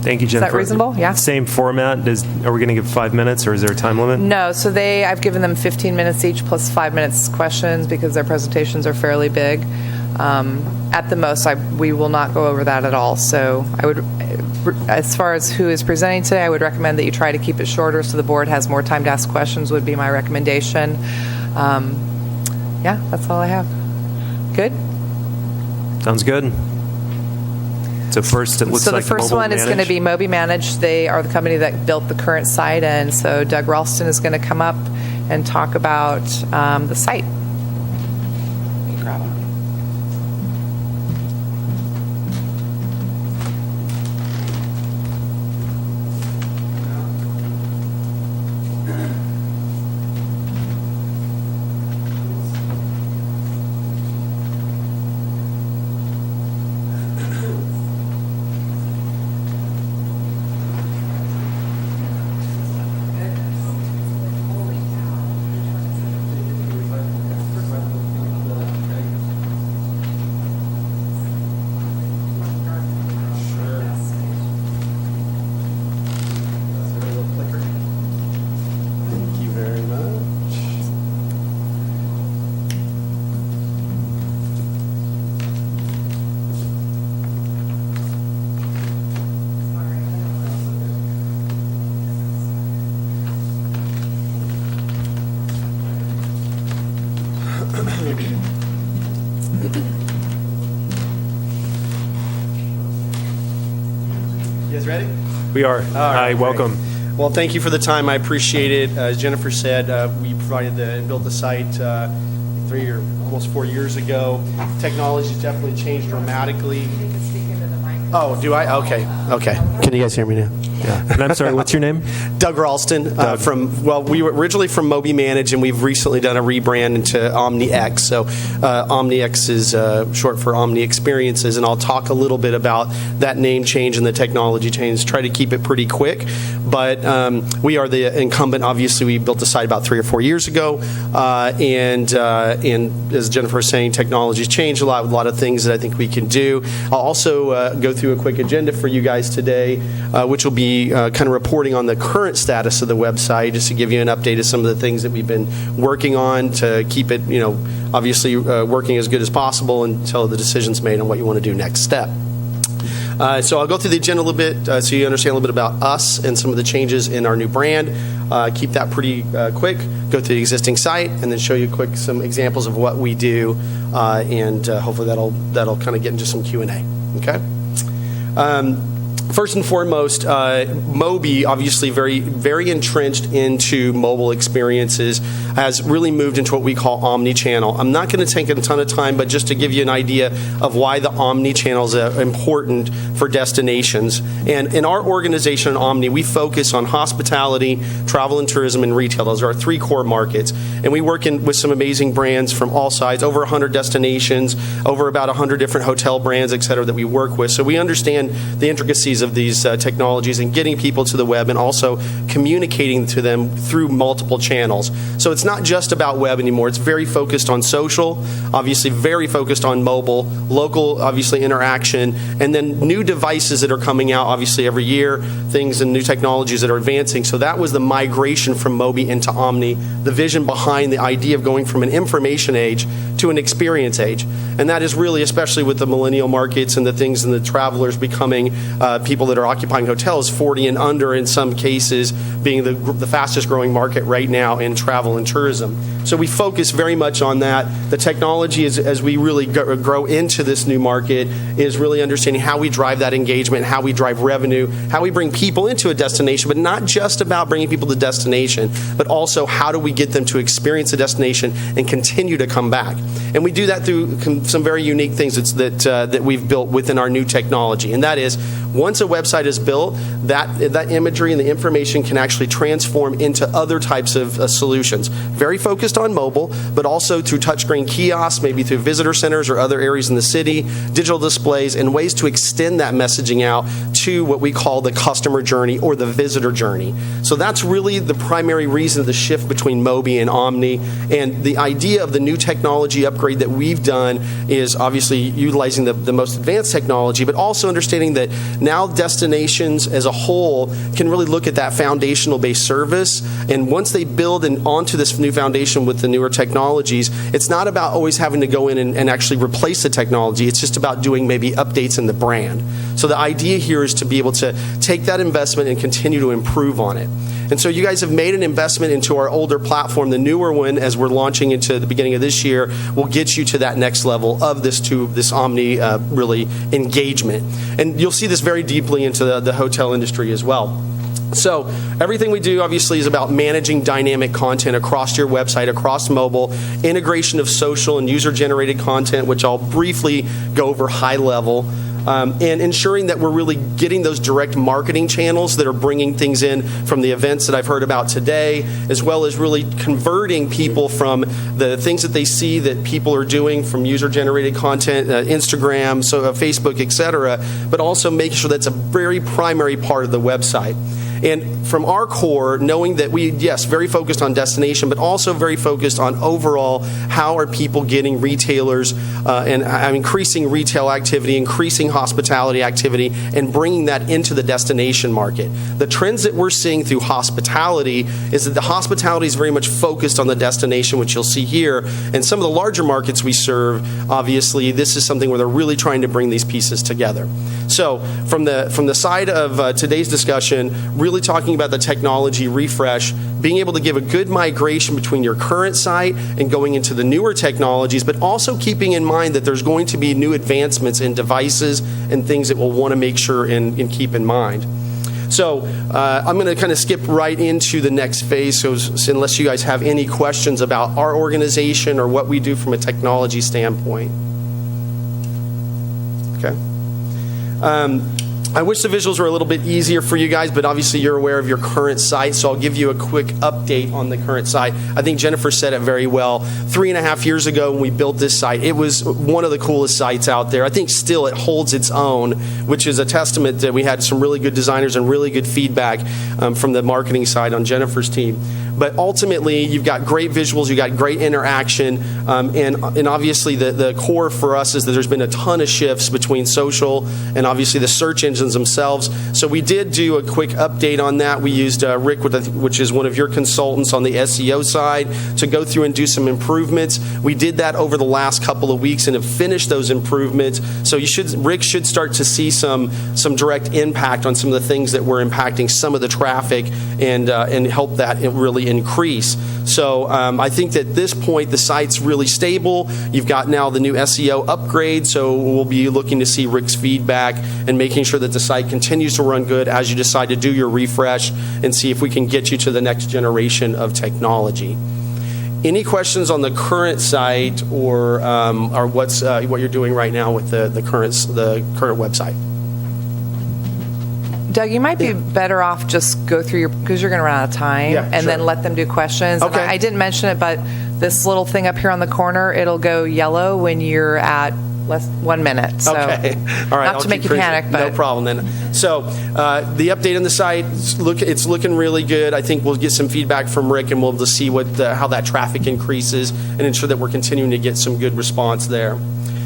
Speaker 3: Thank you, Jennifer.
Speaker 1: Is that reasonable? Yeah.
Speaker 3: Same format. Are we going to give 5 minutes, or is there a time limit?
Speaker 1: No. So I've given them 15 minutes each plus 5 minutes questions because their presentations are fairly big. At the most, we will not go over that at all. So I would, as far as who is presenting today, I would recommend that you try to keep it shorter so the board has more time to ask questions would be my recommendation. Yeah, that's all I have. Good?
Speaker 3: Sounds good. So first, it looks like
Speaker 1: the first
Speaker 3: Mobile
Speaker 1: one is going to
Speaker 3: Managed.
Speaker 1: be Moby Managed. They are the company that built the current site, and so Doug Ralston is going to come up and talk about the site. Grab it.
Speaker 12: Thank you very much. You guys ready?
Speaker 3: We are.
Speaker 12: All
Speaker 3: Hi,
Speaker 12: right,
Speaker 3: welcome.
Speaker 12: great. Well, thank you for the time. I appreciate it. As Jennifer said, we provided and built the site 3 or almost 4 years ago. Technology's definitely changed dramatically. Oh, do I? Okay. Can you guys hear me now?
Speaker 3: Yeah. And I'm sorry, what's your name?
Speaker 12: Doug Ralston
Speaker 3: Doug.
Speaker 12: we were originally from Moby Manage, and we've recently done a rebrand into OmniX. So OmniX is short for Omni Experiences, and I'll talk a little bit about that name change and the technology change. Try to keep it pretty quick, but we are the incumbent. Obviously, we built the site about 3 or 4 years ago, and as Jennifer was saying, technology's changed a lot of things that I think we can do. I'll also go through a quick agenda for you guys today, which will be kind of reporting on the current status of the website, just to give you an update of some of the things that we've been working on to keep it, obviously working as good as possible until the decision's made on what you want to do next step. So I'll go through the agenda a little bit so you understand a little bit about us and some of the changes in our new brand. Keep that pretty quick. Go through the existing site and then show you some examples of what we do, and hopefully that'll kind of get into some Q&A. Okay. First and foremost, Moby, obviously very, very entrenched into mobile experiences, has really moved into what we call omni-channel. I'm not going to take a ton of time, but just to give you an idea of why the omni-channel is important for destinations. And in our organization, Omni, we focus on hospitality, travel and tourism, and retail. Those are our 3 core markets. And we work with some amazing brands from all sides, over 100 destinations, over about 100 different hotel brands, et cetera, that we work with. So we understand the intricacies capabilities of these technologies and getting people to the web and also communicating to them through multiple channels. So it's not just about web anymore. It's very focused on social, obviously very focused on mobile, local, obviously interaction, and then new devices that are coming out, obviously every year, things and new technologies that are advancing. So that was the migration from Moby into Omni, the vision behind the idea of going from an information age to an experience age. And that is really, especially with the millennial markets and the things and the travelers becoming people that are occupying hotels, 40 and under in some cases, being the fastest growing market right now in travel and tourism. So we focus very much on that. The technology, as we really grow into this new market, is really understanding how we drive that engagement, how we drive revenue, how we bring people into a destination, but not just about bringing people to the destination, but also how do we get them to experience the destination and continue to come back. And we do that through some very unique things that we've built within our new technology. And that is, once a website is built, that imagery and the information can actually transform into other types of solutions. Very focused on mobile, but also through touchscreen kiosks, maybe through visitor centers or other areas in the city, digital displays, and ways to extend that messaging out to what we call the customer journey or the visitor journey. So that's really the primary reason of the shift between Moby and Omni. And the idea of the new technology upgrade that we've done is obviously utilizing the most advanced technology, but also understanding that now destinations as a whole can really look at that foundational based service. And once they build onto this new foundation with the newer technologies, it's not about always having to go in and actually replace the technology. It's just about doing maybe updates in the brand. So the idea here is to be able to take that investment and continue to improve on it. And so you guys have made an investment into our older platform. The newer one, as we're launching into the beginning of this year, will get you to that next level of this Omni really engagement. And you'll see this very deeply into the hotel industry as well. So everything we do obviously is about managing dynamic content across your website, across mobile, integration of social and user-generated content, which I'll briefly go over high level. And ensuring that we're really getting those direct marketing channels that are bringing things in from the events that I've heard about today, as well as really converting people from the things that they see that people are doing from user-generated content, Instagram, Facebook, etc., but also making sure that's a very primary part of the website. And from our core, knowing that we, yes, very focused on destination, but also very focused on overall how are people getting retailers and increasing retail activity, increasing hospitality activity, and bringing that into the destination market. The trends that we're seeing through hospitality is that the hospitality is very much focused on the destination, which you'll see here. And some of the larger markets we serve, obviously, this is something where they're really trying to bring these pieces together. So from the side of today's discussion, really talking about the technology refresh, being able to give a good migration between your current site and going into the newer technologies, but also keeping in mind that there's going to be new advancements in devices and things that we'll want to make sure and keep in mind. So I'm going to kind of skip right into the next phase, so unless you guys have any questions about our organization or what we do from a technology standpoint. Okay. I wish the visuals were a little bit easier for you guys, but obviously you're aware of your current site, so I'll give you a quick update on the current site. I think Jennifer said it very well. 3.5 years ago when we built this site, it was one of the coolest sites out there. I think still it holds its own, which is a testament that we had some really good designers and really good feedback from the marketing side on Jennifer's team. But ultimately, you've got great visuals, you've got great interaction, and obviously the core for us is that there's been a ton of shifts between social and obviously the search engines themselves. So we did do a quick update on that. We used Rick, which is one of your consultants on the SEO side, to go through and do some improvements. We did that over the last couple of weeks and have finished those improvements. So Rick should start to see some direct impact on some of the things that were impacting some of the traffic and help that really increase. So I think that at this point the site's really stable. You've got now the new SEO upgrade, so we'll be looking to see Rick's feedback and making sure that the site continues to run good as you decide to do your refresh and see if we can get you to the next generation of technology. Any questions on the current site or what you're doing right now with the current website?
Speaker 1: Doug, you might be better off just go through because you're going to run out of time, then let them do questions.
Speaker 12: Okay.
Speaker 1: I didn't mention it, but this little thing up here on the corner, it'll go yellow when you're at less 1 minute. So
Speaker 12: Okay. All right.
Speaker 1: Not
Speaker 12: I'll
Speaker 1: to make
Speaker 12: keep
Speaker 1: you
Speaker 12: crazy.
Speaker 1: panic, but
Speaker 12: No problem then. So the update on the site, it's looking really good. I think we'll get some feedback from Rick, and we'll just see how that traffic increases and ensure that we're continuing to get some good response there.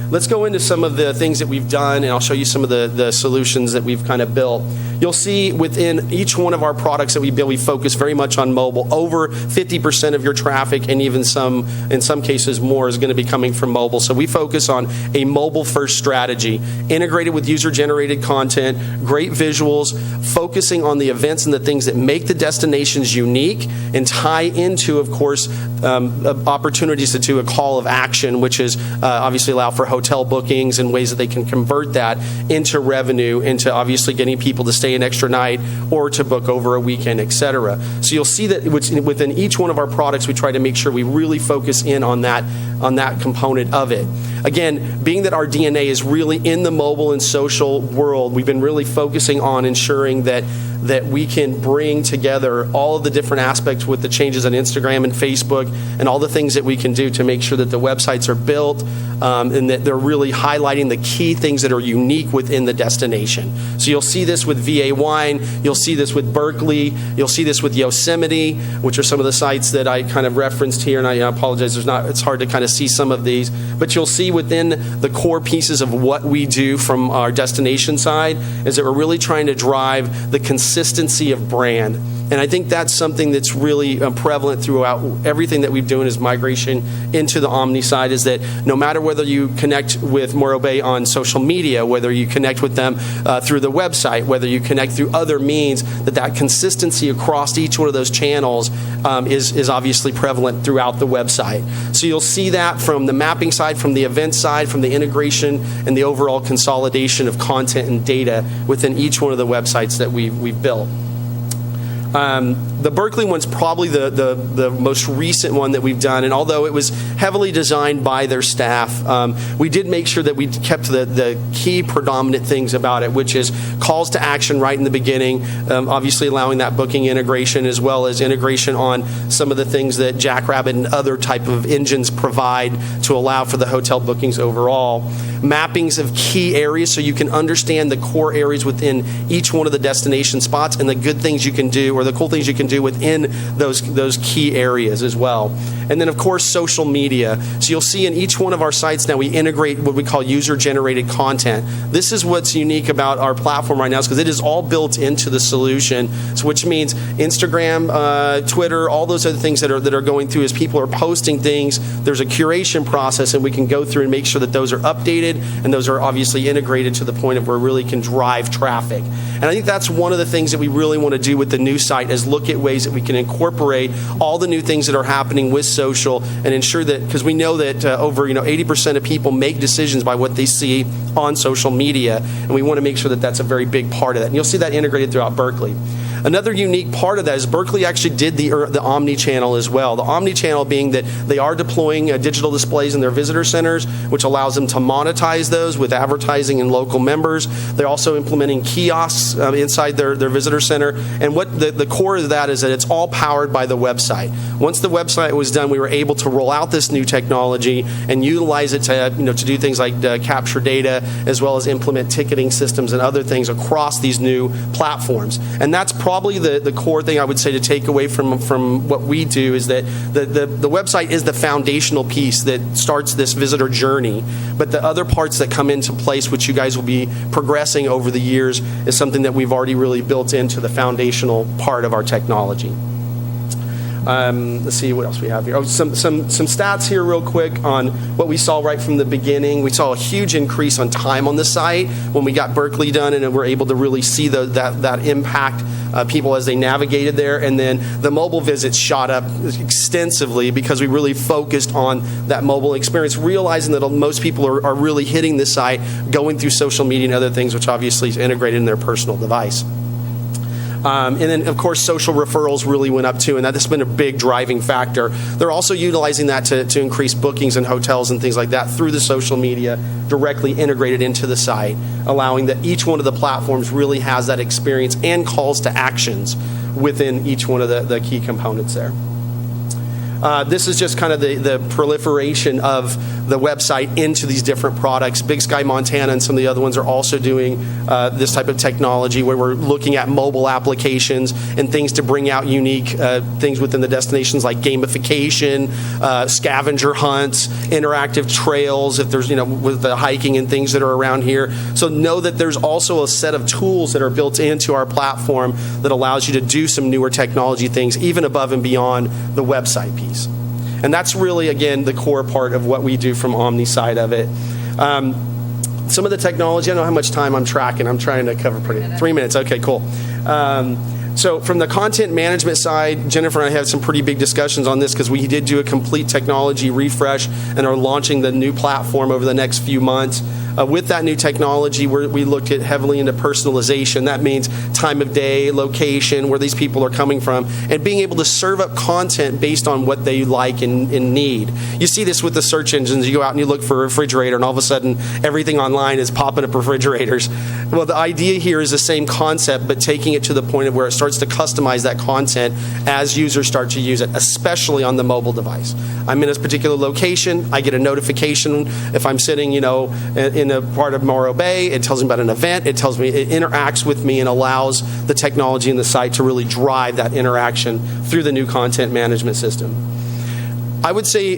Speaker 12: Let's go into some of the things that we've done, and I'll show you some of the solutions that we've kind of built. You'll see within each one of our products that we build, we focus very much on mobile. Over 50% of your traffic, and even in some cases more, is going to be coming from mobile. So we focus on a mobile-first strategy, integrated with user-generated content, great visuals, focusing on the events and the things that make the destinations unique, and tie into, of course, opportunities to do a call of action, which is obviously allow for hotel bookings and ways that they can convert that into revenue, into obviously getting people to stay an extra night or to book over a weekend, etc. So you'll see that within each one of our products, we try to make sure we really focus in on that component of it. Again, being that our DNA is really in the mobile and social world, we've been really focusing on ensuring that we can bring together all of the different aspects with the changes on Instagram and Facebook and all the things that we can do to make sure that the websites are built and that they're really highlighting the key things that are unique within the destination. So you'll see this with VA Wine, you'll see this with Berkeley, you'll see this with Yosemite, which are some of the sites that I kind of referenced here, and I apologize, it's hard to kind of see some of these, but you'll see within the core pieces of what we do from our destination side is that we're really trying to drive the consistency of brand. And I think that's something that's really prevalent throughout everything that we've doing is migration into the Omni side, is that no matter whether you connect with Morro Bay on social media, whether you connect with them through the website, whether you connect through other means, that consistency across each one of those channels is obviously prevalent throughout the website. So you'll see that from the mapping side, from the event side, from the integration, and the overall consolidation of content and data within each one of the websites that we've built. The Berkeley one's probably the most recent one that we've done, and although it was heavily designed by their staff, we did make sure that we kept the key predominant things about it, which is calls to action right in the beginning, obviously allowing that booking integration as well as integration on some of the things that Jackrabbit and other type of engines provide to allow for the hotel bookings overall. Mappings of key areas so you can understand the core areas within each one of the destination spots and the good things you can do or the cool things you can do within those key areas as well. And then, of course, social media. So you'll see in each one of our sites now we integrate what we call user-generated content. This is what's unique about our platform right now, is because it is all built into the solution, so which means Instagram, Twitter, all those other things that are going through as people are posting things, there's a curation process, and we can go through and make sure that those are updated and those are obviously integrated to the point of where it really can drive traffic. And I think that's one of the things that we really want to do with the new site, is look at ways that we can incorporate all the new things that are happening with social and ensure that, because we know that over 80% of people make decisions by what they see on social media, and we want to make sure that that's a very big part of that. And you'll see that integrated throughout Berkeley. Another unique part of that is Berkeley actually did the omni-channel as well. The omni-channel being that they are deploying digital displays in their visitor centers, which allows them to monetize those with advertising and local members. They're also implementing kiosks inside their visitor center. And what the core of that is that it's all powered by the website. Once the website was done, we were able to roll out this new technology and utilize it to do things like capture data, as well as implement ticketing systems and other things across these new platforms. And that's probably the core thing I would say to take away from what we do, is that the website is the foundational piece that starts this visitor journey, but the other parts that come into place, which you guys will be progressing over the years, is something that we've already really built into the foundational part of our technology. Let's see what else we have here. Oh, some stats here real quick on what we saw right from the beginning. We saw a huge increase on time on the site when we got Berkeley done, and we're able to really see that impact people as they navigated there. And then the mobile visits shot up extensively because we really focused on that mobile experience, realizing that most people are really hitting the site, going through social media and other things, which obviously is integrated in their personal device. And then, of course, social referrals really went up too, and that's been a big driving factor. They're also utilizing that to increase bookings in hotels and things like that through the social media, directly integrated into the site, allowing that each one of the platforms really has that experience and calls to actions within each one of the key components there. This is just kind of the proliferation of the website into these different products. Big Sky Montana and some of the other ones are also doing this type of technology where we're looking at mobile applications and things to bring out unique things within the destinations like gamification, scavenger hunts, interactive trails if there's, with the hiking and things that are around here. So know that there's also a set of tools that are built into our platform that allows you to do some newer technology things even above and beyond the website piece. And that's really, again, the core part of what we do from Omni side of it. Some of the technology, I don't know how much time I'm tracking. I'm trying to cover 3 minutes. Okay, cool. So from the content management side, Jennifer and I had some pretty big discussions on this because we did do a complete technology refresh and are launching the new platform over the next few months. With that new technology, we looked at heavily into personalization. That means time of day, location, where these people are coming from, and being able to serve up content based on what they like and need. You see this with the search engines. You go out and you look for a refrigerator, and all of a sudden, everything online is popping up refrigerators. Well, the idea here is the same concept, but taking it to the point of where it starts to customize that content as users start to use it, especially on the mobile device. I'm in a particular location. I get a notification if I'm sitting, in a part of Morro Bay. It tells me about an event. It interacts with me and allows the technology in the site to really drive that interaction through the new content management system. I would say,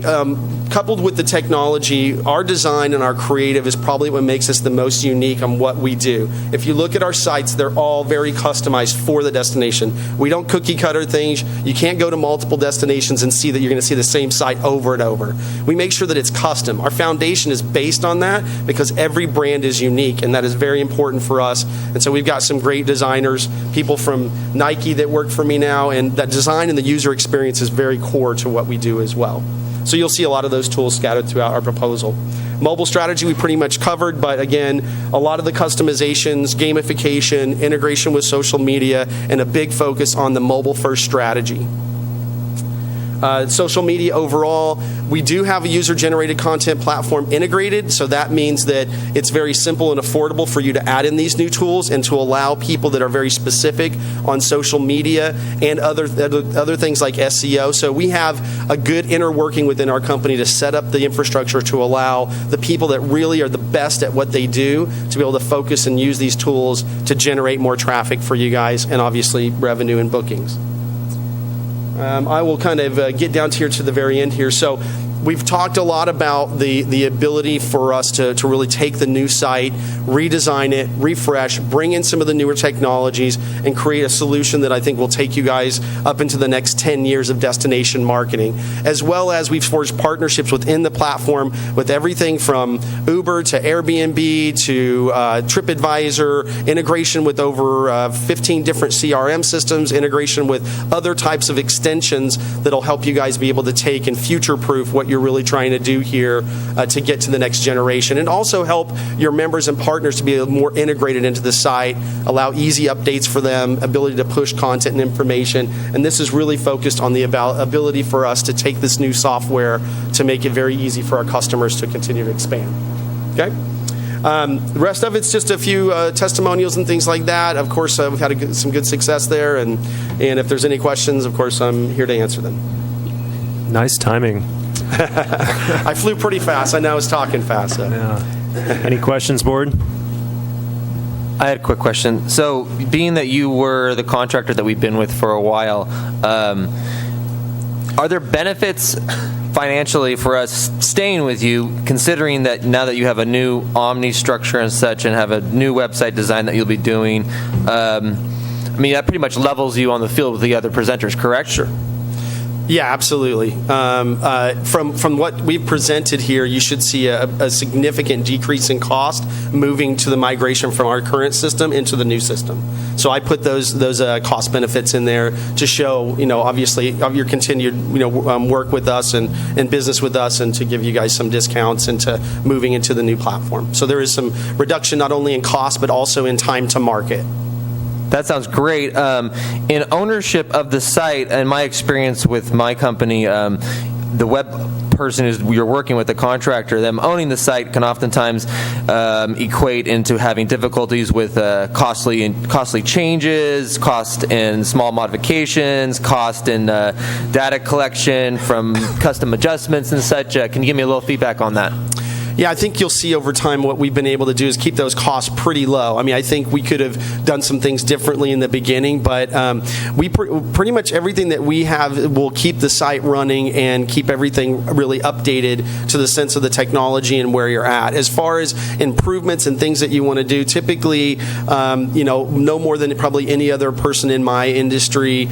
Speaker 12: coupled with the technology, our design and our creative is probably what makes us the most unique on what we do. If you look at our sites, they're all very customized for the destination. We don't cookie cutter things. You can't go to multiple destinations and see that you're going to see the same site over and over. We make sure that it's custom. Our foundation is based on that because every brand is unique, and that is very important for us. And so we've got some great designers, people from Nike that work for me now, and that design and the user experience is very core to what we do as well. So you'll see a lot of those tools scattered throughout our proposal. Mobile strategy we pretty much covered, but again, a lot of the customizations, gamification, integration with social media, and a big focus on the mobile-first strategy. Social media overall, we do have a user-generated content platform integrated, so that means that it's very simple and affordable for you to add in these new tools and to allow people that are very specific on social media and other things like SEO. So we have a good inner working within our company to set up the infrastructure to allow the people that really are the best at what they do to be able to focus and use these tools to generate more traffic for you guys and obviously revenue and bookings. I will kind of get down to here to the very end here. So we've talked a lot about the ability for us to really take the new site, redesign it, refresh, bring in some of the newer technologies, and create a solution that I think will take you guys up into the next 10 years of destination marketing. As well as we've forged partnerships within the platform with everything from Uber to Airbnb to TripAdvisor, integration with over 15 different CRM systems, integration with other types of extensions that'll help you guys be able to take and future-proof what you're really trying to do here to get to the next generation, and also help your members and partners to be more integrated into the site, allow easy updates for them, ability to push content and information, and this is really focused on the ability for us to take this new software to make it very easy for our customers to continue to expand. Okay? The rest of it's just a few testimonials and things like that. Of course, we've had some good success there, and if there's any questions, of course, I'm here to answer them.
Speaker 3: Nice timing.
Speaker 12: I flew pretty fast. I know I was talking fast. So.
Speaker 3: Yeah. Any questions, board?
Speaker 5: I had a quick question. So, being that you were the contractor that we've been with for a while, are there benefits financially for us staying with you, considering that now that you have a new Omni structure and such, and have a new website design that you'll be doing? I mean, that pretty much levels you on the field with the other presenters, correct?
Speaker 12: Sure. Yeah, absolutely. From what we've presented here, you should see a significant decrease in cost moving to the migration from our current system into the new system. So I put those cost benefits in there to show, obviously, of your continued, work with us and business with us, and to give you guys some discounts into moving into the new platform. So there is some reduction not only in cost but also in time to market.
Speaker 5: That sounds great. In ownership of the site, and my experience with my company, the web person you're working with, the contractor, them owning the site can oftentimes equate into having difficulties with costly changes, cost in small modifications, cost in data collection from custom adjustments and such. Can you give me a little feedback on that?
Speaker 12: Yeah, I think you'll see over time what we've been able to do is keep those costs pretty low. I mean, I think we could have done some things differently in the beginning, but we pretty much everything that we have will keep the site running and keep everything really updated to the sense of the technology and where you're at. As far as improvements and things that you want to do, typically, no more than probably any other person in my industry,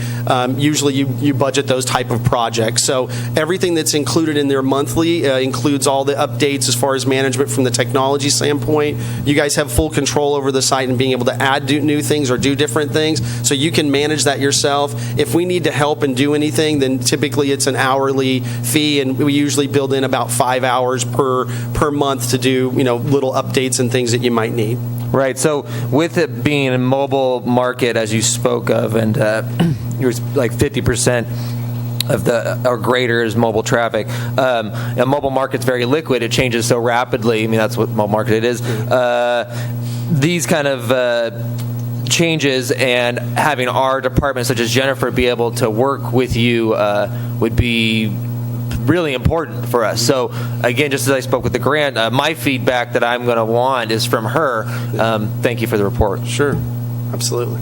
Speaker 12: usually you budget those type of projects. So everything that's included in there monthly includes all the updates as far as management from the technology standpoint. You guys have full control over the site and being able to add new things or do different things, so you can manage that yourself. If we need to help and do anything, then typically it's an hourly fee, and we usually build in about 5 hours per month to do little updates and things that you might need.
Speaker 5: Right. So with it being a mobile market, as you spoke of, and you're like 50% of or greater is mobile traffic. A mobile market's very liquid. It changes so rapidly. I mean, that's what mobile market it is. These kind of changes and having our department, such as Jennifer, be able to work with you would be really important for us. So again, just as I spoke with the grant, my feedback that I'm going to want is from her. Thank you for the report.
Speaker 12: Sure. Absolutely.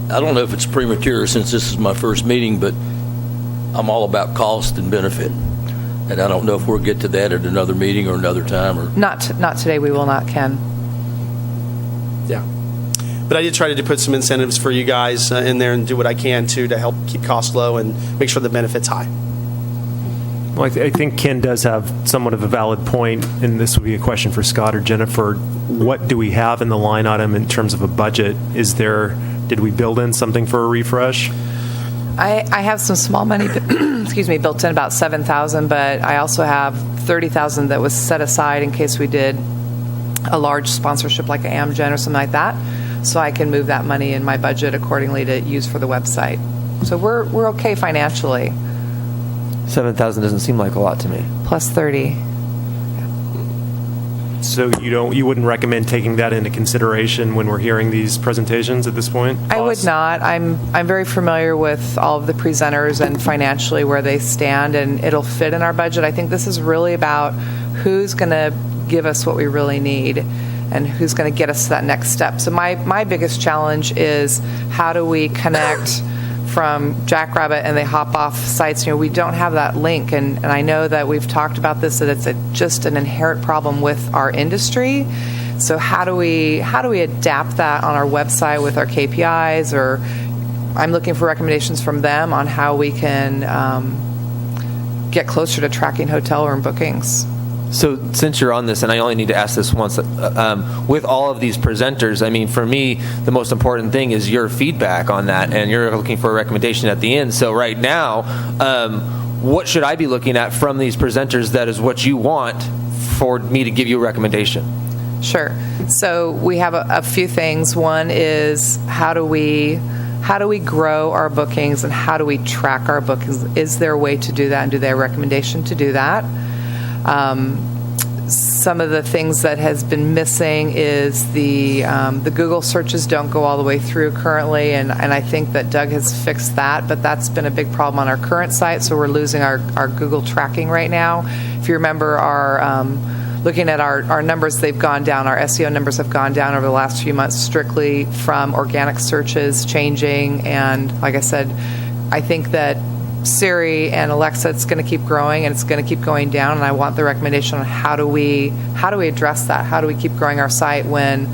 Speaker 2: I don't know if it's premature since this is my first meeting, but I'm all about cost and benefit. And I don't know if we'll get to that at another meeting or another time. Or
Speaker 1: Not today, we will not, Ken.
Speaker 12: Yeah. But I did try to put some incentives for you guys in there and do what I can to help keep costs low and make sure the benefit's high.
Speaker 3: Well, I think Ken does have somewhat of a valid point, and this would be a question for Scott or Jennifer. What do we have in the line item in terms of a budget? Did we build in something for a refresh?
Speaker 1: I have some small money, built in about $7,000, but I also have $30,000 that was set aside in case we did a large sponsorship like an Amgen or something like that, so I can move that money in my budget accordingly to use for the website. So we're okay financially.
Speaker 5: $7,000 doesn't seem like a lot to me.
Speaker 1: Plus 30.
Speaker 3: So you wouldn't recommend taking that into consideration when we're hearing these presentations at this point?
Speaker 1: I would not. I'm very familiar with all of the presenters and financially where they stand, and it'll fit in our budget. I think this is really about who's going to give us what we really need and who's going to get us to that next step. So my biggest challenge is how do we connect from Jackrabbit and they hop off sites. We don't have that link, and I know that we've talked about this, that it's just an inherent problem with our industry. So how do we adapt that on our website with our KPIs? Or I'm looking for recommendations from them on how we can get closer to tracking hotel room bookings.
Speaker 5: So since you're on this, and I only need to ask this once, with all of these presenters, I mean, for me, the most important thing is your feedback on that, and you're looking for a recommendation at the end. So right now, what should I be looking at from these presenters that is what you want for me to give you a recommendation?
Speaker 1: Sure. So we have a few things. One is how do we grow our bookings and how do we track our bookings? Is there a way to do that, and do they have a recommendation to do that? Some of the things that has been missing is the Google searches don't go all the way through currently, and I think that Doug has fixed that, but that's been a big problem on our current site, so we're losing our Google tracking right now. If you remember looking at our numbers, they've gone down. Our SEO numbers have gone down over the last few months strictly from organic searches changing, and like I said, I think that Siri and Alexa, it's going to keep growing and it's going to keep going down, and I want the recommendation on how do we address that? How do we keep growing our site when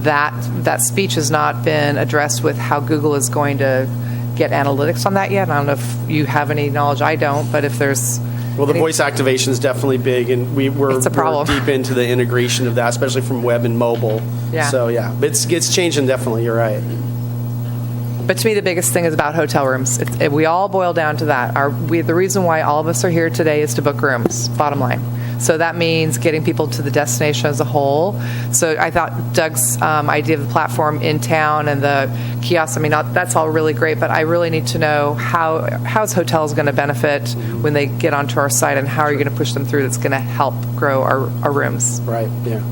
Speaker 1: that speech has not been addressed with how Google is going to get analytics on that yet? I don't know if you have any knowledge. I don't, but if there's
Speaker 12: the voice activation is definitely big, and we're deep into the integration of that, especially from web and mobile.
Speaker 1: Yeah.
Speaker 12: So yeah, it's changing definitely. You're right.
Speaker 1: But to me, the biggest thing is about hotel rooms. We all boil down to that. The reason why all of us are here today is to book rooms, bottom line. So that means getting people to the destination as a whole. So I thought Doug's idea of the platform in town and the kiosk, I mean, that's all really great, but I really need to know how's hotels going to benefit when they get onto our site, and how are you going to push them through that's going to help grow our rooms.
Speaker 12: Right, yeah.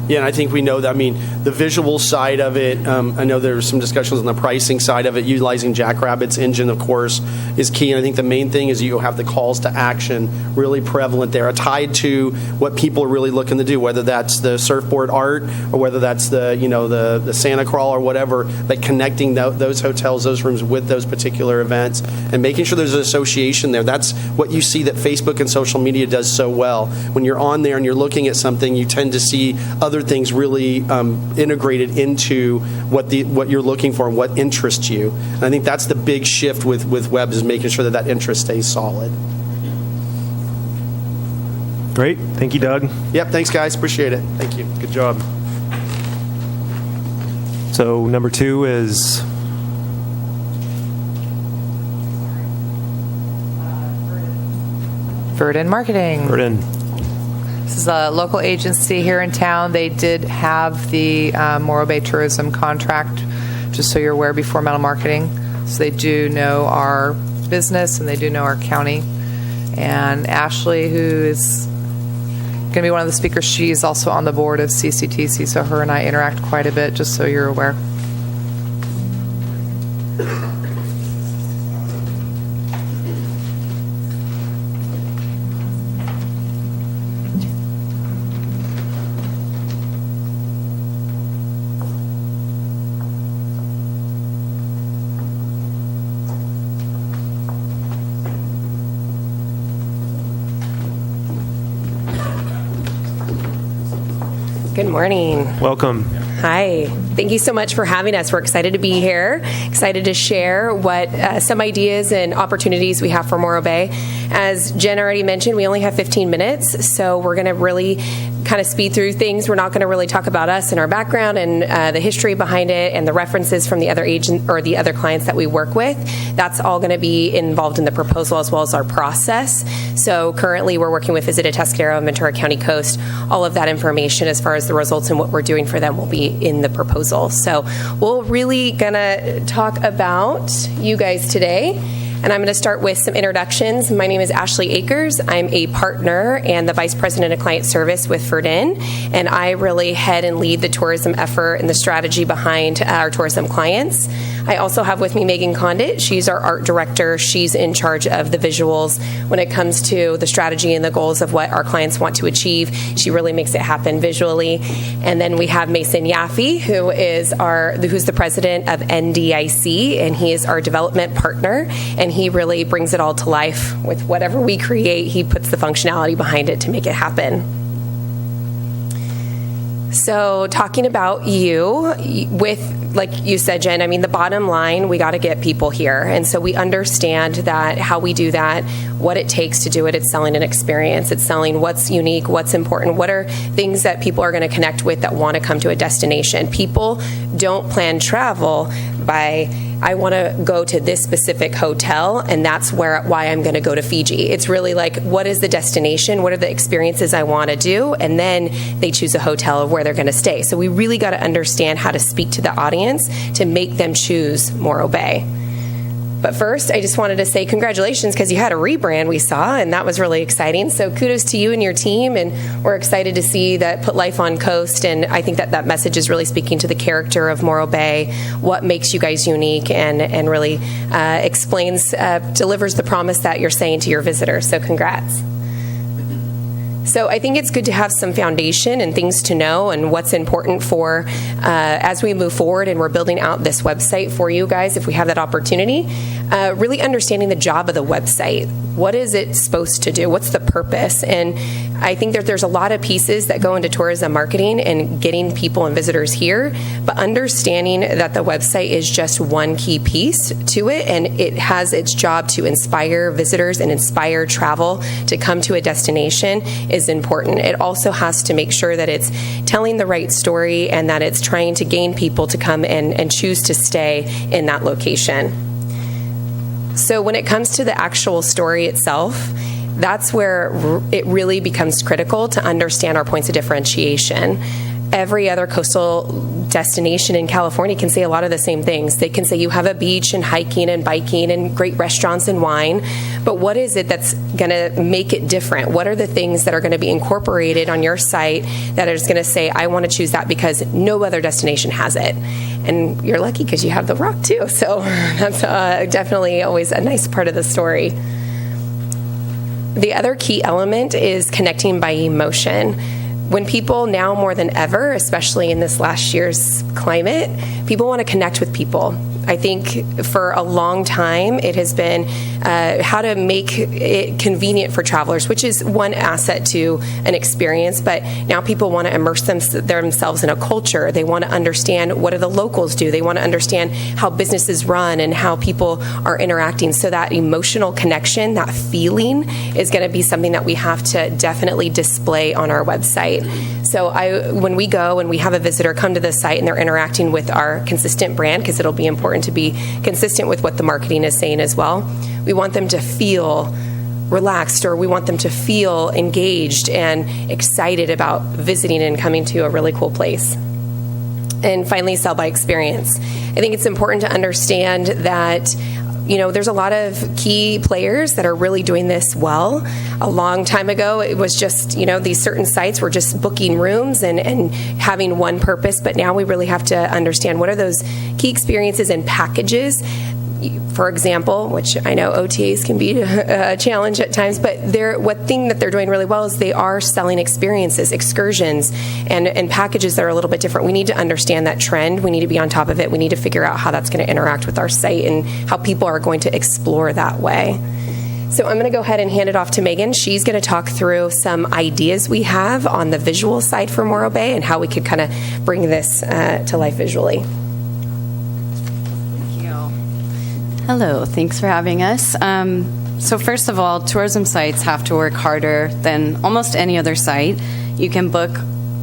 Speaker 12: Yeah, and I think we know that, I mean, the visual side of it, I know there's some discussions on the pricing side of it. Utilizing Jackrabbit's engine, of course, is key. And I think the main thing is you have the calls to action really prevalent there, tied to what people are really looking to do, whether that's the surfboard art or whether that's the Santa crawl or whatever, but connecting those hotels, those rooms with those particular events and making sure there's an association there. That's what you see that Facebook and social media does so well. When you're on there and you're looking at something, you tend to see other things really integrated into what you're looking for and what interests you. And I think that's the big shift with web, is making sure that interest stays solid.
Speaker 3: Great. Thank you, Doug.
Speaker 12: Yep. Thanks, guys. Appreciate it. Thank you.
Speaker 3: Good job. So number 2 is
Speaker 1: Verdin Marketing.
Speaker 3: Verdin.
Speaker 1: This is a local agency here in town. They did have the Morro Bay Tourism contract, just so you're aware, before Metal Marketing. So they do know our business and they do know our county. And Ashley, who is going to be one of the speakers, she's also on the board of CCTC, so her and I interact quite a bit, just so you're aware.
Speaker 13: Good morning.
Speaker 3: Welcome.
Speaker 13: Hi. Thank you so much for having us. We're excited to be here, excited to share what some ideas and opportunities we have for Morro Bay. As Jen already mentioned, we only have 15 minutes, so we're going to really kind of speed through things. We're not going to really talk about us and our background and the history behind it and the references from the other agent or the other clients that we work with. That's all going to be involved in the proposal as well as our process. So currently we're working with Visit Atascadero and Ventura County Coast. All of that information as far as the results and what we're doing for them will be in the proposal. So we're really going to talk about you guys today. And I'm going to start with some introductions. My name is Ashley Akers. I'm a partner and the Vice President of Client Service with Verdin, and I really head and lead the tourism effort and the strategy behind our tourism clients. I also have with me Megan Condit. She's our art director. She's in charge of the visuals when it comes to the strategy and the goals of what our clients want to achieve. She really makes it happen visually. And then we have Mason Yaffe, who's the president of NDIC, and he is our development partner. And he really brings it all to life with whatever we create. He puts the functionality behind it to make it happen. So talking about you, like you said, Jen, I mean, the bottom line, we got to get people here. And so we understand that how we do that, what it takes to do it, it's selling an experience. It's selling what's unique, what's important, what are things that people are going to connect with that want to come to a destination. People don't plan travel by, I want to go to this specific hotel, and that's why I'm going to go to Fiji. It's really like, what is the destination? What are the experiences I want to do? And then they choose a hotel of where they're going to stay. So we really got to understand how to speak to the audience to make them choose Morro Bay. But first, I just wanted to say congratulations, because you had a rebrand we saw, and that was really exciting. So kudos to you and your team, and we're excited to see that put life on coast. And I think that message is really speaking to the character of Morro Bay, what makes you guys unique, and really delivers the promise that you're saying to your visitors. So congrats. So I think it's good to have some foundation and things to know and what's important for as we move forward and we're building out this website for you guys, if we have that opportunity, really understanding the job of the website. What is it supposed to do? What's the purpose? And I think that there's a lot of pieces that go into tourism marketing and getting people and visitors here, but understanding that the website is just one key piece to it, and it has its job to inspire visitors and inspire travel to come to a destination is important. It also has to make sure that it's telling the right story and that it's trying to gain people to come and choose to stay in that location. So when it comes to the actual story itself, that's where it really becomes critical to understand our points of differentiation. Every other coastal destination in California can say a lot of the same things. They can say you have a beach and hiking and biking and great restaurants and wine, but what is it that's going to make it different? What are the things that are going to be incorporated on your site that is going to say, I want to choose that because no other destination has it? And you're lucky because you have the rock too. So that's definitely always a nice part of the story. The other key element is connecting by emotion. When people now more than ever, especially in this last year's climate, people want to connect with people. I think for a long time it has been how to make it convenient for travelers, which is one asset to an experience, but now people want to immerse themselves in a culture. They want to understand what do the locals do. They want to understand how businesses run and how people are interacting. So that emotional connection, that feeling is going to be something that we have to definitely display on our website. So when we go and we have a visitor come to the site and they're interacting with our consistent brand, because it'll be important to be consistent with what the marketing is saying as well, we want them to feel relaxed, or we want them to feel engaged and excited about visiting and coming to a really cool place. And finally, sell by experience. I think it's important to understand that there's a lot of key players that are really doing this well. A long time ago, it was just, these certain sites were just booking rooms and having one purpose, but now we really have to understand what are those key experiences and packages. For example, which I know OTAs can be a challenge at times, but one thing that they're doing really well is they are selling experiences, excursions, and packages that are a little bit different. We need to understand that trend. We need to be on top of it. We need to figure out how that's going to interact with our site and how people are going to explore that way. So I'm going to go ahead and hand it off to Megan. She's going to talk through some ideas we have on the visual side for Morro Bay and how we could kind of bring this to life visually.
Speaker 14: Hello, thanks for having us. So first of all, tourism sites have to work harder than almost any other site. You can book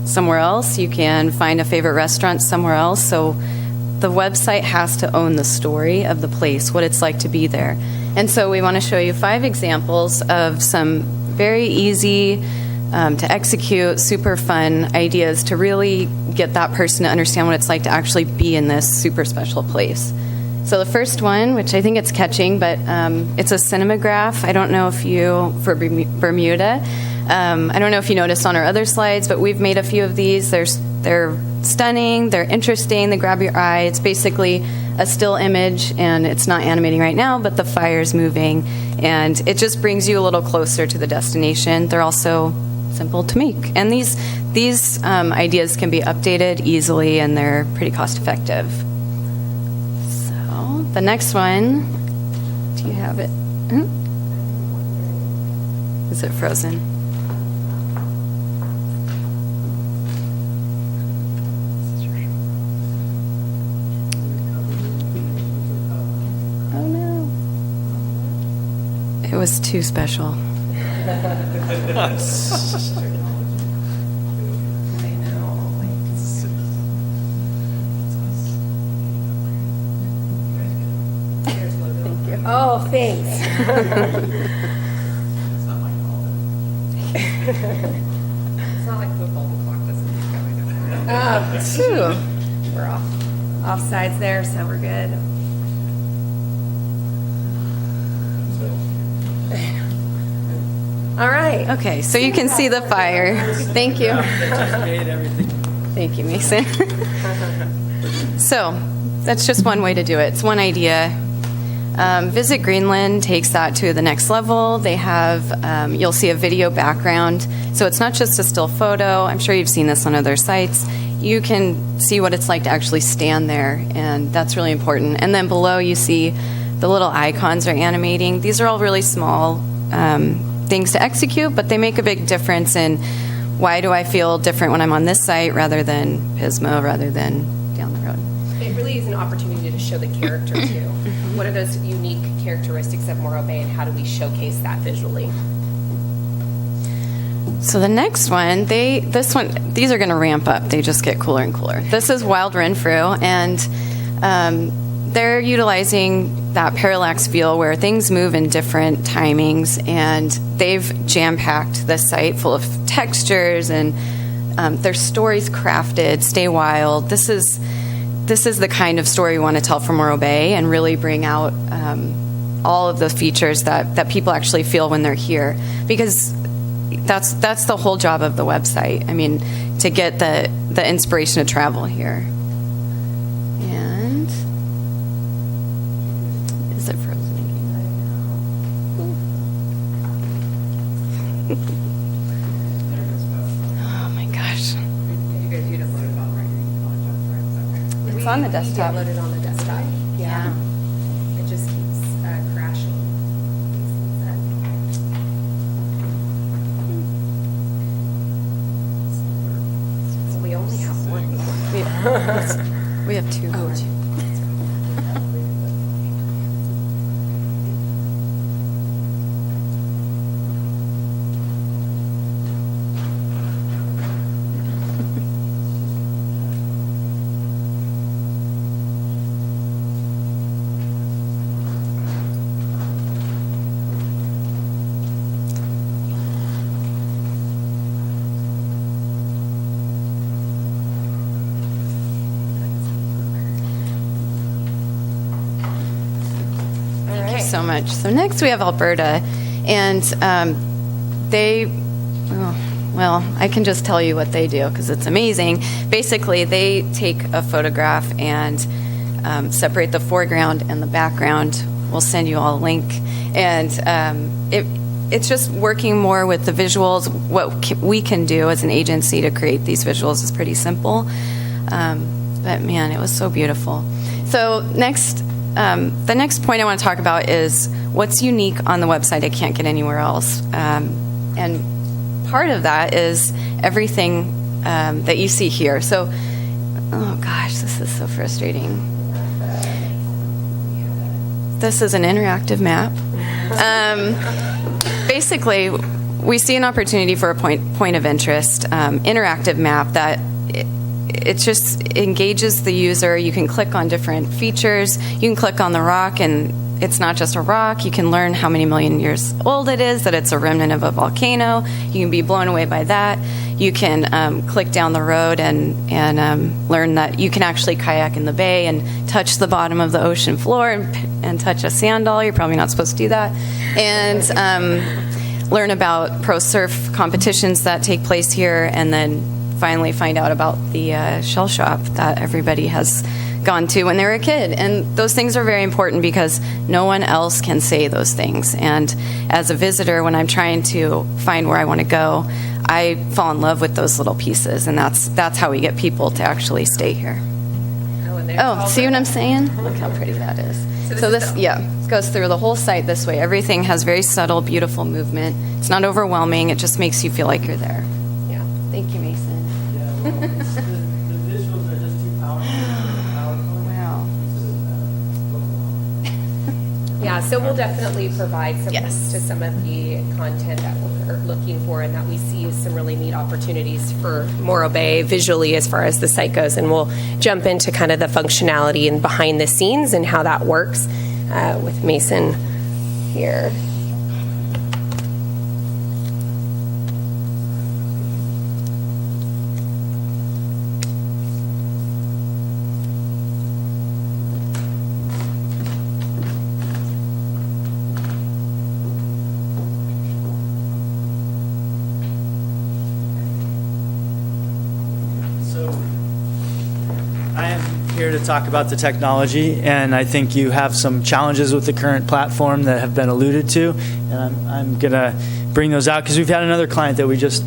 Speaker 14: somewhere else, you can find a favorite restaurant somewhere else, so the website has to own the story of the place, what it's like to be there. And so we want to show you 5 examples of some very easy to execute, super fun ideas to really get that person to understand what it's like to actually be in this super special place. So the first one, which I think it's catching, but it's a cinematograph. I don't know if for Bermuda. I don't know if you noticed on our other slides, but we've made a few of these. They're stunning, they're interesting, they grab your eye. It's basically a still image, and it's not animating right now, but the fire's moving, and it just brings you a little closer to the destination. They're also simple to make. And these ideas can be updated easily, and they're pretty cost effective. The next one, do you have it? Is it frozen? Oh no. It was too special.
Speaker 13: Oh, thanks.
Speaker 1: It's not my fault. It's not like football, the clock doesn't keep going.
Speaker 13: We're off sides there, so we're good. All right.
Speaker 14: Okay, so you can see the fire. Thank you. Thank you, Mason. So that's just one way to do it. It's one idea. Visit Greenland takes that to the next level. They have, you'll see a video background. So it's not just a still photo. I'm sure you've seen this on other sites. You can see what it's like to actually stand there, and that's really important. And then below you see the little icons are animating. These are all really small things to execute, but they make a big difference in why do I feel different when I'm on this site rather than Pismo, rather than down the road.
Speaker 13: It really is an opportunity to show the character, too. What are those unique characteristics of Morro Bay, and how do we showcase that visually?
Speaker 14: So the next one, these are going to ramp up. They just get cooler and cooler. This is Wild Renfrew, and they're utilizing that parallax feel where things move in different timings, and they've jam-packed the site full of textures, and their stories crafted, stay wild. This is the kind of story we want to tell for Morro Bay and really bring out all of the features that people actually feel when they're here, because that's the whole job of the website. I mean, to get the inspiration to travel here. And is it frozen again? Oh my gosh. It's on the desktop.
Speaker 13: Downloaded on the desktop.
Speaker 14: Yeah.
Speaker 13: It just keeps crashing. We only have one.
Speaker 14: We have two more. So much. So next we have Alberta, and I can just tell you what they do because it's amazing. Basically, they take a photograph and separate the foreground and the background. We'll send you all a link, and it's just working more with the visuals. What we can do as an agency to create these visuals is pretty simple, but man, it was so beautiful. So the next point I want to talk about is what's unique on the website I can't get anywhere else. And part of that is everything that you see here. So, oh gosh, this is so frustrating. This is an interactive map. Basically, we see an opportunity for a point of interest, interactive map that it just engages the user. You can click on different features. You can click on the rock, and it's not just a rock. You can learn how many million years old it is, that it's a remnant of a volcano. You can be blown away by that. You can click down the road and learn that you can actually kayak in the bay and touch the bottom of the ocean floor and touch a sand dollar. You're probably not supposed to do that. And learn about pro surf competitions that take place here, and then finally find out about the shell shop that everybody has gone to when they were a kid. And those things are very important because no one else can say those things. And as a visitor, when I'm trying to find where I want to go, I fall in love with those little pieces, and that's how we get people to actually stay here. Oh, see what I'm saying? Look how pretty that is. So this goes through the whole site this way. Everything has very subtle, beautiful movement. It's not overwhelming. It just makes you feel like you're there.
Speaker 13: Yeah.
Speaker 14: Thank you, Mason.
Speaker 15: The visuals are just too powerful.
Speaker 14: Wow.
Speaker 13: Yeah, so we'll definitely provide some links to some of the content that we're looking for and that we see as some really neat opportunities for Morro Bay visually as far as the site goes. And we'll jump into kind of the functionality and behind the scenes and how that works with Mason here.
Speaker 15: To talk about the technology, and I think you have some challenges with the current platform that have been alluded to, and I'm going to bring those out because we've had another client that we just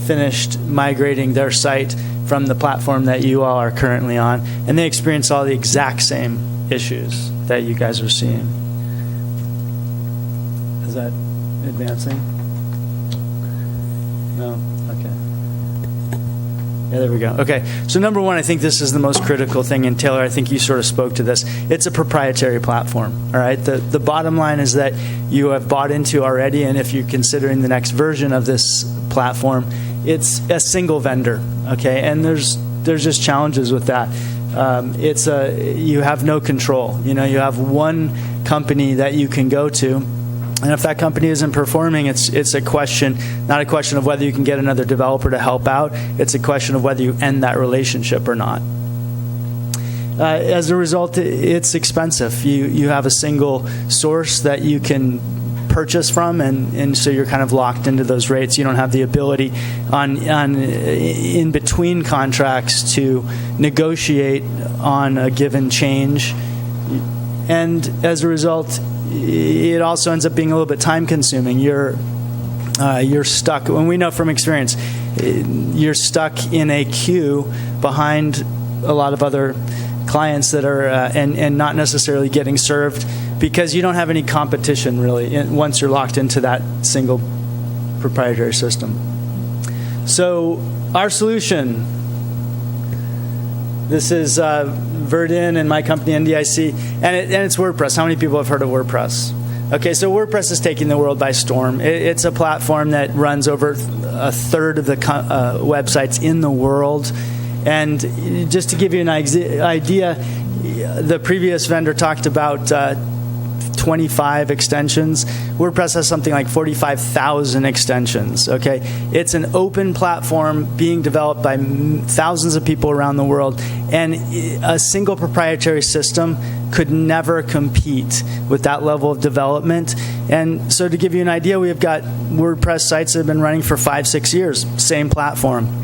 Speaker 15: finished migrating their site from the platform that you all are currently on, and they experience all the exact same issues that you guys are seeing. Is that advancing? No? Okay. Yeah, there we go. Okay, so number one, I think this is the most critical thing, and Taylor, I think you sort of spoke to this. It's a proprietary platform, all right? The bottom line is that you have bought into already, and if you're considering the next version of this platform, it's a single vendor, okay? And there's just challenges with that. You have no control. You know, you have one company that you can go to. And if that company isn't performing, it's a question, not a question of whether you can get another developer to help out. It's a question of whether you end that relationship or not. As a result, it's expensive. You have a single source that you can purchase from, and so you're kind of locked into those rates. You don't have the ability on in between contracts to negotiate on a given change, and as a result, it also ends up being a little bit time consuming. You're stuck, and we know from experience, you're stuck in a queue behind a lot of other clients that are and not necessarily getting served because you don't have any competition really once you're locked into that single proprietary system. So our solution, this is Verdin and my company NDIC, and it's WordPress. How many people have heard of WordPress? Okay, so WordPress is taking the world by storm. It's a platform that runs over a third of the websites in the world. And just to give you an idea, the previous vendor talked about 25 extensions. WordPress has something like 45,000 extensions. Okay, it's an open platform being developed by thousands of people around the world, and a single proprietary system could never compete with that level of development. And so, to give you an idea, we have got WordPress sites that have been running for 5-6 years. Same platform.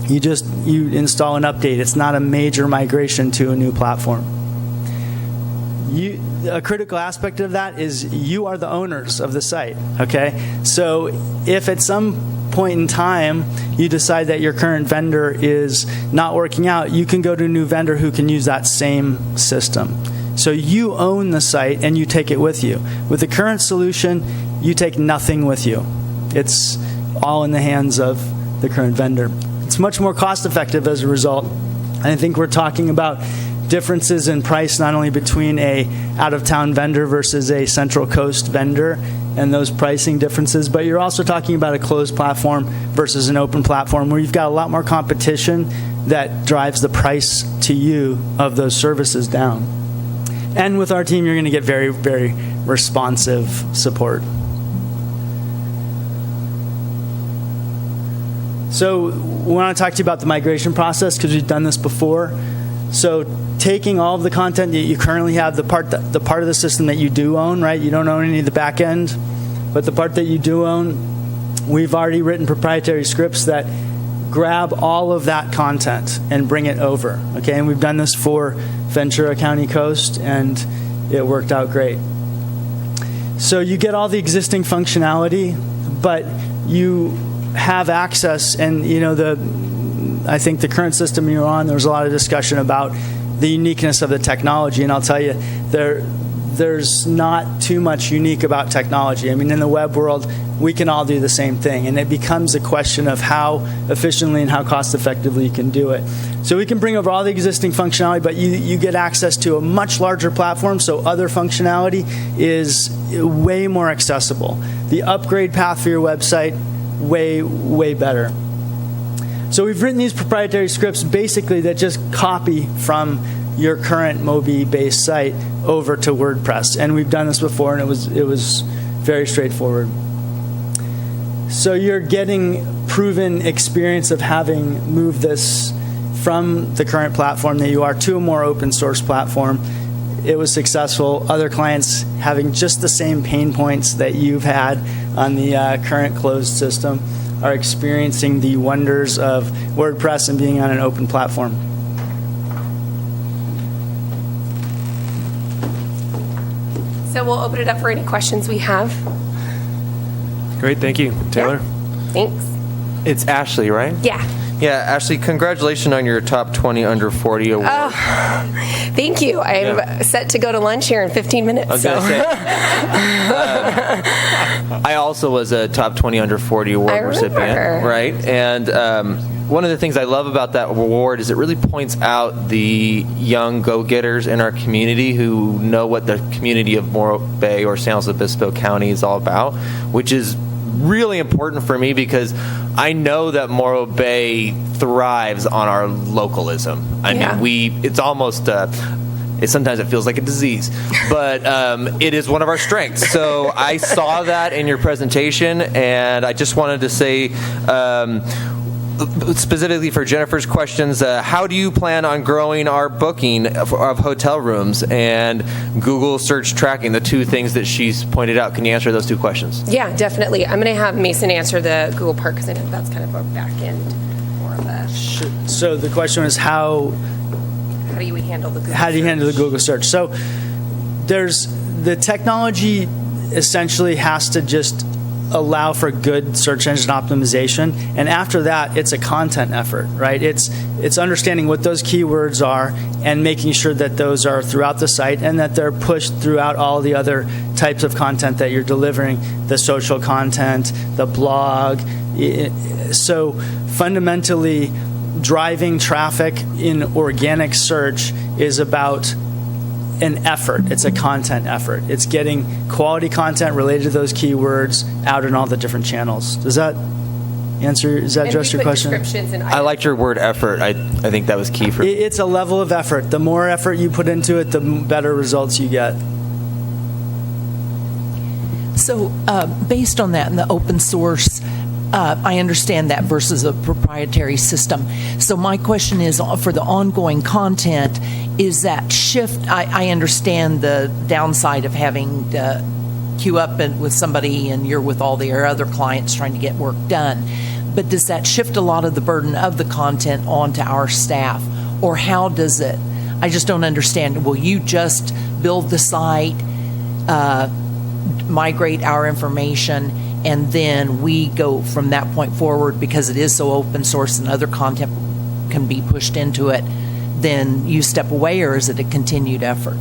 Speaker 15: You install an update. It's not a major migration to a new platform. A critical aspect of that is you are the owners of the site, okay? So if at some point in time you decide that your current vendor is not working out, you can go to a new vendor who can use that same system. So you own the site and you take it with you. With the current solution, you take nothing with you. It's all in the hands of the current vendor. It's much more cost effective as a result. And I think we're talking about differences in price not only between a out-of-town vendor versus a Central Coast vendor and those pricing differences, but you're also talking about a closed platform versus an open platform where you've got a lot more competition that drives the price to you of those services down. And with our team, you're going to get very, very responsive support. So we want to talk to you about the migration process because we've done this before. So taking all of the content that you currently have, the part of the system that you do own, right? You don't own any of the back end, but the part that you do own, we've already written proprietary scripts that grab all of that content and bring it over. Okay, and we've done this for Ventura County Coast, and it worked out great. So you get all the existing functionality, but you have access, and I think the current system you're on, there was a lot of discussion about the uniqueness of the technology, and I'll tell you, there's not too much unique about technology. I mean, in the web world, we can all do the same thing, and it becomes a question of how efficiently and how cost effectively you can do it. So we can bring over all the existing functionality, but you get access to a much larger platform, so other functionality is way more accessible. The upgrade path for your website, way, way better. So we've written these proprietary scripts basically that just copy from your current Mobi-based site over to WordPress. And we've done this before, and it was very straightforward. So you're getting proven experience of having moved this from the current platform that you are to a more open source platform. It was successful. Other clients having just the same pain points that you've had on the current closed system are experiencing the wonders of WordPress and being on an open platform.
Speaker 13: So we'll open it up for any questions we have.
Speaker 3: Great, thank you. Taylor?
Speaker 13: Yeah. Thanks.
Speaker 5: It's Ashley, right?
Speaker 13: Yeah.
Speaker 5: Yeah, Ashley, congratulations on your top 20 under 40 award.
Speaker 13: Thank you. I'm set to go to lunch here in 15 minutes.
Speaker 5: I was gonna say, I also was a top 20 under 40 award recipient, right? And one of the things I love about that award is it really points out the young go-getters in our community who know what the community of Morro Bay or San Luis Obispo County is all about, which is really important for me because I know that Morro Bay thrives on our localism. I mean, it's almost Sometimes it feels like a disease, but it is one of our strengths. So I saw that in your presentation, and I just wanted to say, specifically for Jennifer's questions, how do you plan on growing our booking of hotel rooms and Google search tracking, the two things that she's pointed out? Can you answer those two questions?
Speaker 13: Yeah, definitely. I'm going to have Mason answer the Google part because I think that's kind of a back end more of a.
Speaker 15: So the question was how
Speaker 13: do we handle the Google
Speaker 15: how do you handle the Google search? So there's the technology essentially has to just allow for good search engine optimization, and after that it's a content effort, right? It's understanding what those keywords are and making sure that those are throughout the site and that they're pushed throughout all the other types of content that you're delivering, the social content, the blog. So fundamentally, driving traffic in organic search is about an effort. It's a content effort. It's getting quality content related to those keywords out in all the different channels. Does that address your question?
Speaker 5: I liked your word effort. I think that was key for me.
Speaker 15: It's a level of effort. The more effort you put into it, the better results you get.
Speaker 4: So based on that and the open source, I understand that versus a proprietary system. So my question is, for the ongoing content, is that shift? I understand the downside of having to queue up with somebody and you're with all your other clients trying to get work done. But does that shift a lot of the burden of the content onto our staff? Or how does it? I just don't understand. Will you just build the site, migrate our information, and then we go from that point forward because it is so open source and other content can be pushed into it, then you step away, or is it a continued effort?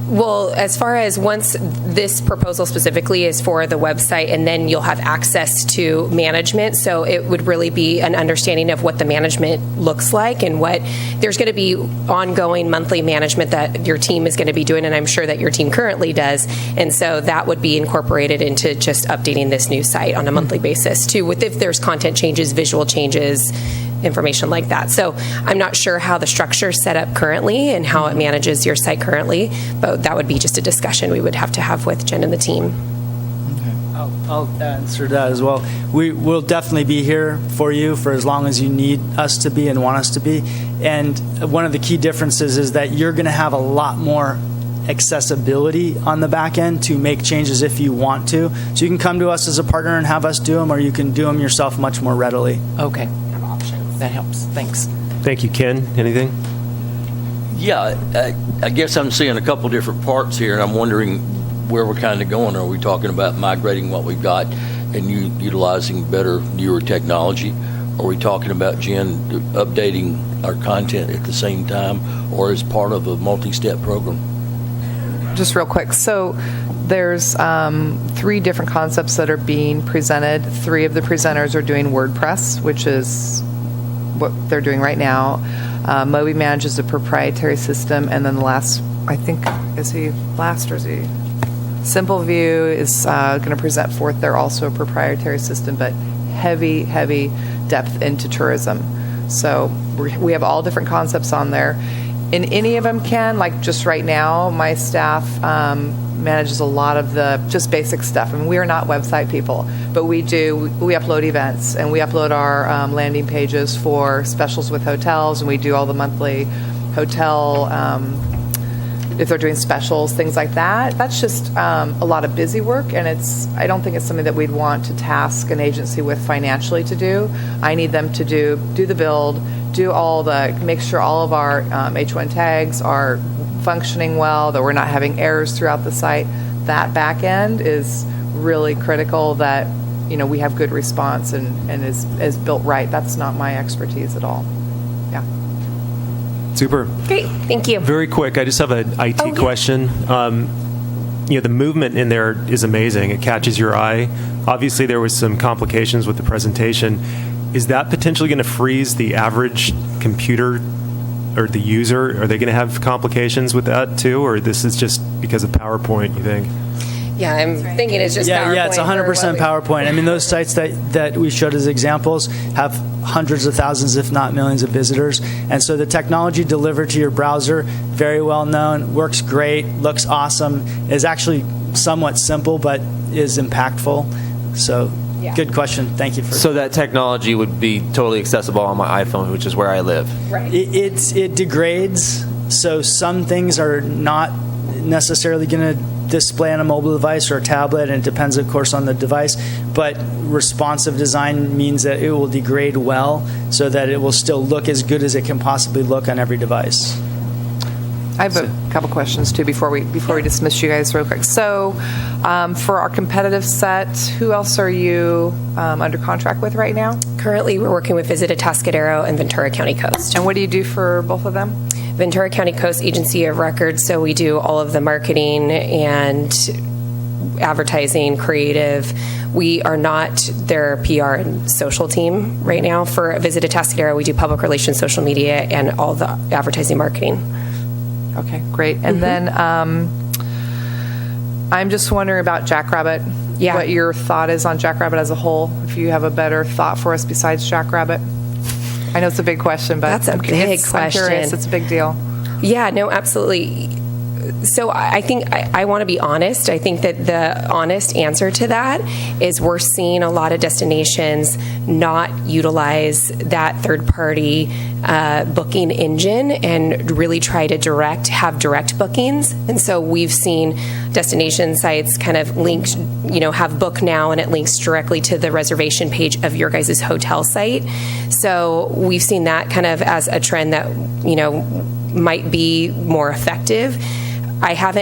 Speaker 13: Well, as far as once this proposal specifically is for the website, and then you'll have access to management, so it would really be an understanding of what the management looks like and what there's going to be ongoing monthly management that your team is going to be doing, and I'm sure that your team currently does, and so that would be incorporated into just updating this new site on a monthly basis too, with if there's content changes, visual changes, information like that. So I'm not sure how the structure is set up currently and how it manages your site currently, but that would be just a discussion we would have to have with Jen and the team.
Speaker 15: I'll answer that as well. We will definitely be here for you for as long as you need us to be and want us to be. And one of the key differences is that you're going to have a lot more accessibility on the back end to make changes if you want to. So you can come to us as a partner and have us do them, or you can do them yourself much more readily.
Speaker 4: Okay. That helps. Thanks.
Speaker 3: Thank you, Ken. Anything?
Speaker 2: Yeah, I guess I'm seeing a couple different parts here, and I'm wondering where we're kind of going. Are we talking about migrating what we've got and utilizing better, newer technology? Are we talking about, Jen, updating our content at the same time, or as part of a multi-step program?
Speaker 1: Just real quick. So there's 3 different concepts that are being presented. 3 of the presenters are doing WordPress, which is what they're doing right now. Moby manages a proprietary system, and then the last, I think, is he last or is he? Simple View is going to present forth. They're also a proprietary system, but heavy depth into tourism. So we have all different concepts on there. In any of them, Ken, like just right now, my staff manages a lot of the just basic stuff. I mean, we are not website people, but we upload events, and we upload our landing pages for specials with hotels, and we do all the monthly hotel, if they're doing specials, things like that. That's just a lot of busy work, and I don't think it's something that we'd want to task an agency with financially to do. I need them to do the build, make sure all of our H1 tags are functioning well, that we're not having errors throughout the site. That back end is really critical, that we have good response and is built right. That's not my expertise at all. Yeah.
Speaker 3: Super.
Speaker 13: Great. Thank you.
Speaker 3: Very quick, I just have an IT question. The movement in there is amazing. It catches your eye. Obviously, there was some complications with the presentation. Is that potentially going to freeze the average computer or the user? Are they going to have complications with that too, or this is just because of PowerPoint, you think?
Speaker 13: Yeah, I'm thinking it's just PowerPoint.
Speaker 15: Yeah, it's 100% PowerPoint. I mean, those sites that we showed as examples have hundreds of thousands, if not millions of visitors. And so the technology delivered to your browser, very well known, works great, looks awesome, is actually somewhat simple, but is impactful. So good question. Thank you for
Speaker 5: So that technology would be totally accessible on my iPhone, which is where I live.
Speaker 13: Right.
Speaker 15: It degrades, so some things are not necessarily going to display on a mobile device or a tablet, and it depends, of course, on the device. But responsive design means that it will degrade well so that it will still look as good as it can possibly look on every device.
Speaker 1: I have a couple questions too before we dismiss you guys real quick. So, for our competitive set, who else are you under contract with right now?
Speaker 13: Currently, we're working with Visit Atascadero and Ventura County Coast.
Speaker 1: And what do you do for both of them?
Speaker 13: Ventura County Coast Agency of Record, so we do all of the marketing and advertising, creative. We are not their PR and social team right now. For Visit Atascadero, we do public relations, social media, and all the advertising marketing.
Speaker 1: Okay, great. And then I'm just wondering about Jackrabbit.
Speaker 13: Yeah.
Speaker 1: What your thought is on Jackrabbit as a whole, if you have a better thought for us besides Jackrabbit. I know it's a big question, but
Speaker 13: That's a big question.
Speaker 1: I'm curious. It's a big deal.
Speaker 13: Yeah, no, absolutely. So I think I want to be honest. I think that the honest answer to that is we're seeing a lot of destinations not utilize that third-party booking engine and really try to have direct bookings. And so we've seen destination sites kind of linked, have Book Now, and it links directly to the reservation page of your guys' hotel site. So we've seen that kind of as a trend that, might be more effective. I have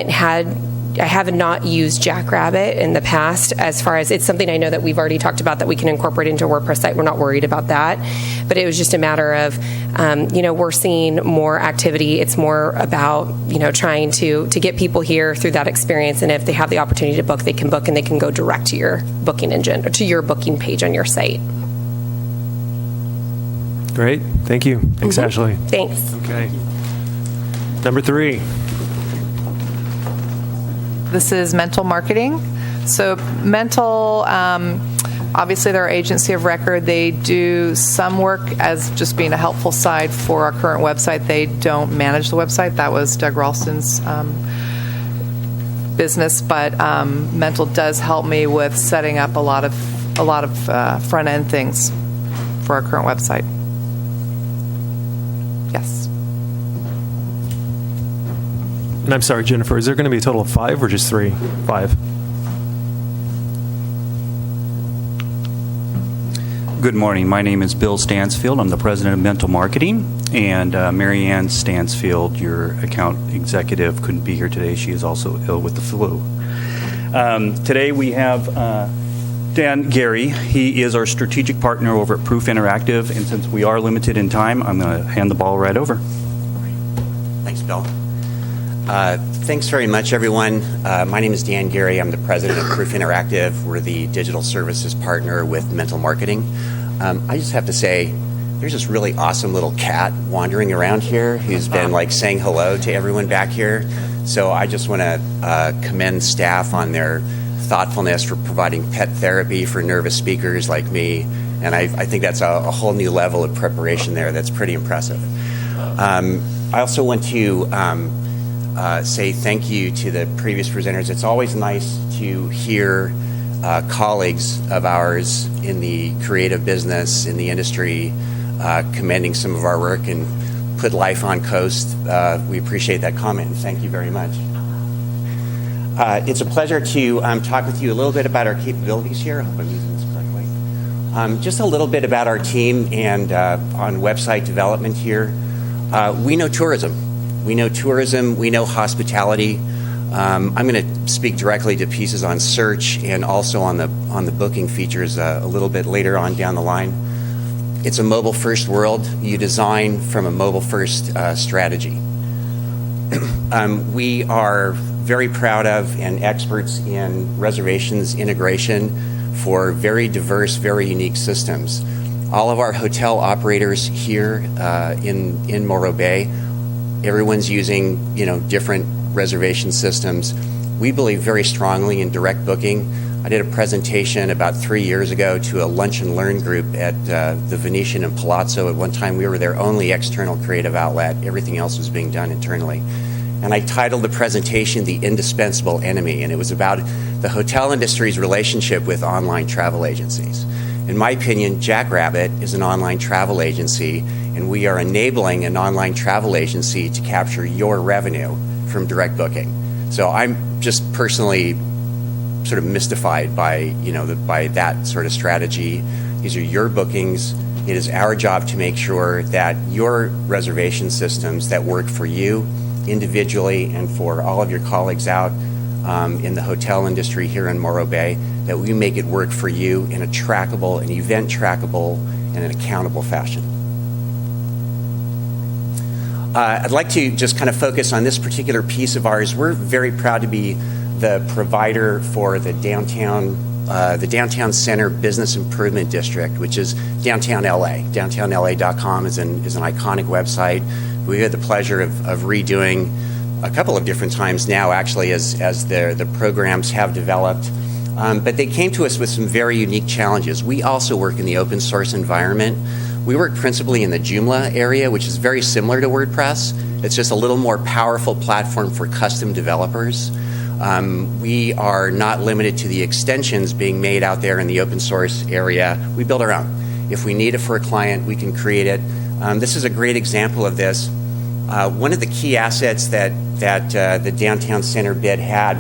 Speaker 13: not used Jackrabbit in the past, as far as it's something I know that we've already talked about that we can incorporate into a WordPress site. We're not worried about that. But it was just a matter of, we're seeing more activity. It's more about, trying to get people here through that experience. And if they have the opportunity to book, they can book, and they can go direct to your booking engine or to your booking page on your site.
Speaker 3: Great. Thank you. Thanks, Ashley.
Speaker 13: Thanks.
Speaker 3: Okay. Number 3.
Speaker 1: This is Mental Marketing. So Mental, obviously they're our agency of record. They do some work as just being a helpful side for our current website. They don't manage the website. That was Doug Ralston's business, but Mental does help me with setting up a lot of front end things for our current website. Yes.
Speaker 3: And I'm sorry, Jennifer, is there going to be a total of 5 or just 3? 5.
Speaker 16: Good morning. My name is Bill Stansfield. I'm the president of Mental Marketing. And Mary Ann Stansfield, your account executive, couldn't be here today. She is also ill with the flu. Today we have Dan Gary. He is our strategic partner over at Proof Interactive. And since we are limited in time, I'm going to hand the ball right over.
Speaker 17: Thanks, Bill. Thanks very much, everyone. My name is Dan Gary. I'm the president of Proof Interactive. We're the digital services partner with Mental Marketing. I just have to say, there's this really awesome little cat wandering around here who's been saying hello to everyone back here. So I just want to commend staff on their thoughtfulness for providing pet therapy for nervous speakers like me. And I think that's a whole new level of preparation there that's pretty impressive. I also want to say thank you to the previous presenters. It's always nice to hear colleagues of ours in the creative business, in the industry, commending some of our work and put life on coast. We appreciate that comment. Thank you very much. It's a pleasure to talk with you a little bit about our capabilities here. I hope I'm using this correctly. Just a little bit about our team and on website development here. We know tourism. We know tourism. We know hospitality. I'm going to speak directly to pieces on search and also on the booking features a little bit later on down the line. It's a mobile-first world. You design from a mobile-first strategy. We are very proud of and experts in reservations integration for very diverse, very unique systems. All of our hotel operators here in Morro Bay, everyone's using different reservation systems. We believe very strongly in direct booking. I did a presentation about 3 years ago to a lunch and learn group at the Venetian in Palazzo. At one time, we were their only external creative outlet. Everything else was being done internally. And I titled the presentation The Indispensable Enemy, and it was about the hotel industry's relationship with online travel agencies. In my opinion, Jackrabbit is an online travel agency, and we are enabling an online travel agency to capture your revenue from direct booking. So I'm just personally sort of mystified by, by that sort of strategy. These are your bookings. It is our job to make sure that your reservation systems that work for you individually and for all of your colleagues out in the hotel industry here in Morro Bay, that we make it work for you in a trackable, an event trackable, and an accountable fashion. I'd like to just kind of focus on this particular piece of ours. We're very proud to be the provider for the downtown center business improvement district, which is downtown LA. DowntownLA.com is an iconic website. We had the pleasure of redoing a couple of different times now, actually, as the programs have developed. But they came to us with some very unique challenges. We also work in the open source environment. We work principally in the Joomla area, which is very similar to WordPress. It's just a little more powerful platform for custom developers. We are not limited to the extensions being made out there in the open source area. We build our own. If we need it for a client, we can create it. This is a great example of this. One of the key assets that the downtown center bid had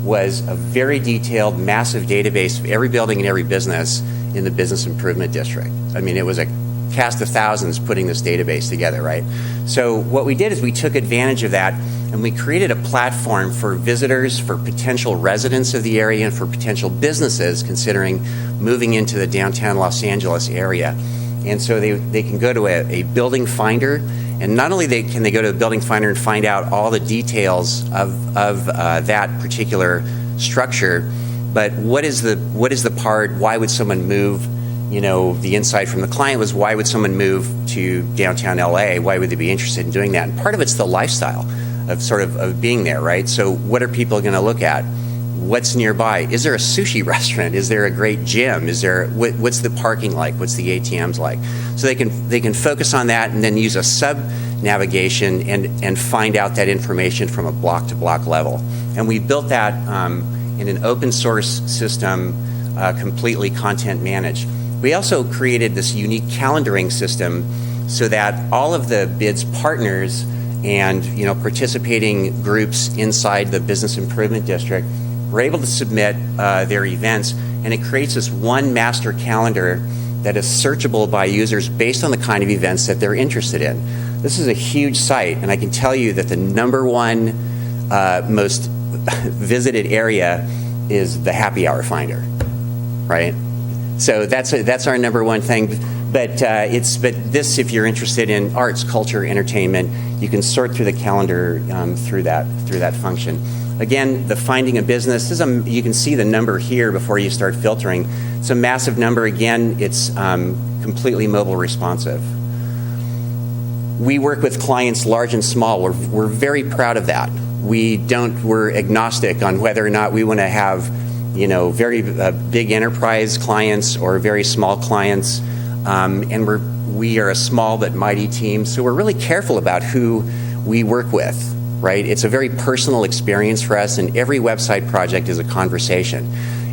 Speaker 17: was a very detailed, massive database of every building and every business in the business improvement district. I mean, it was a cast of thousands putting this database together, right? So what we did is we took advantage of that and we created a platform for visitors, for potential residents of the area, and for potential businesses considering moving into the downtown Los Angeles area. And so they can go to a building finder, and not only can they go to a building finder and find out all the details of that particular structure, but what is the part, why would someone move? The insight from the client was, why would someone move to downtown LA? Why would they be interested in doing that? And part of it's the lifestyle of being there, right? So what are people going to look at? What's nearby? Is there a sushi restaurant? Is there a great gym? What's the parking like? What's the ATMs like? So they can focus on that and then use a sub navigation and find out that information from a block to block level. And we built that in an open source system, completely content managed. We also created this unique calendaring system so that all of the bid's partners and participating groups inside the business improvement district were able to submit their events, and it creates this one master calendar that is searchable by users based on the kind of events that they're interested in. This is a huge site, and I can tell you that the number one most visited area is the happy hour finder, right? So that's our number one thing. But this, if you're interested in arts, culture, entertainment, you can sort through the calendar through that function. Again, the finding a business, you can see the number here before you start filtering. It's a massive number. Again, it's completely mobile responsive. We work with clients large and small. We're very proud of that. We're agnostic on whether or not we want to have very big enterprise clients or very small clients. And we are a small but mighty team, so we're really careful about who we work with, right? It's a very personal experience for us, and every website project is a conversation.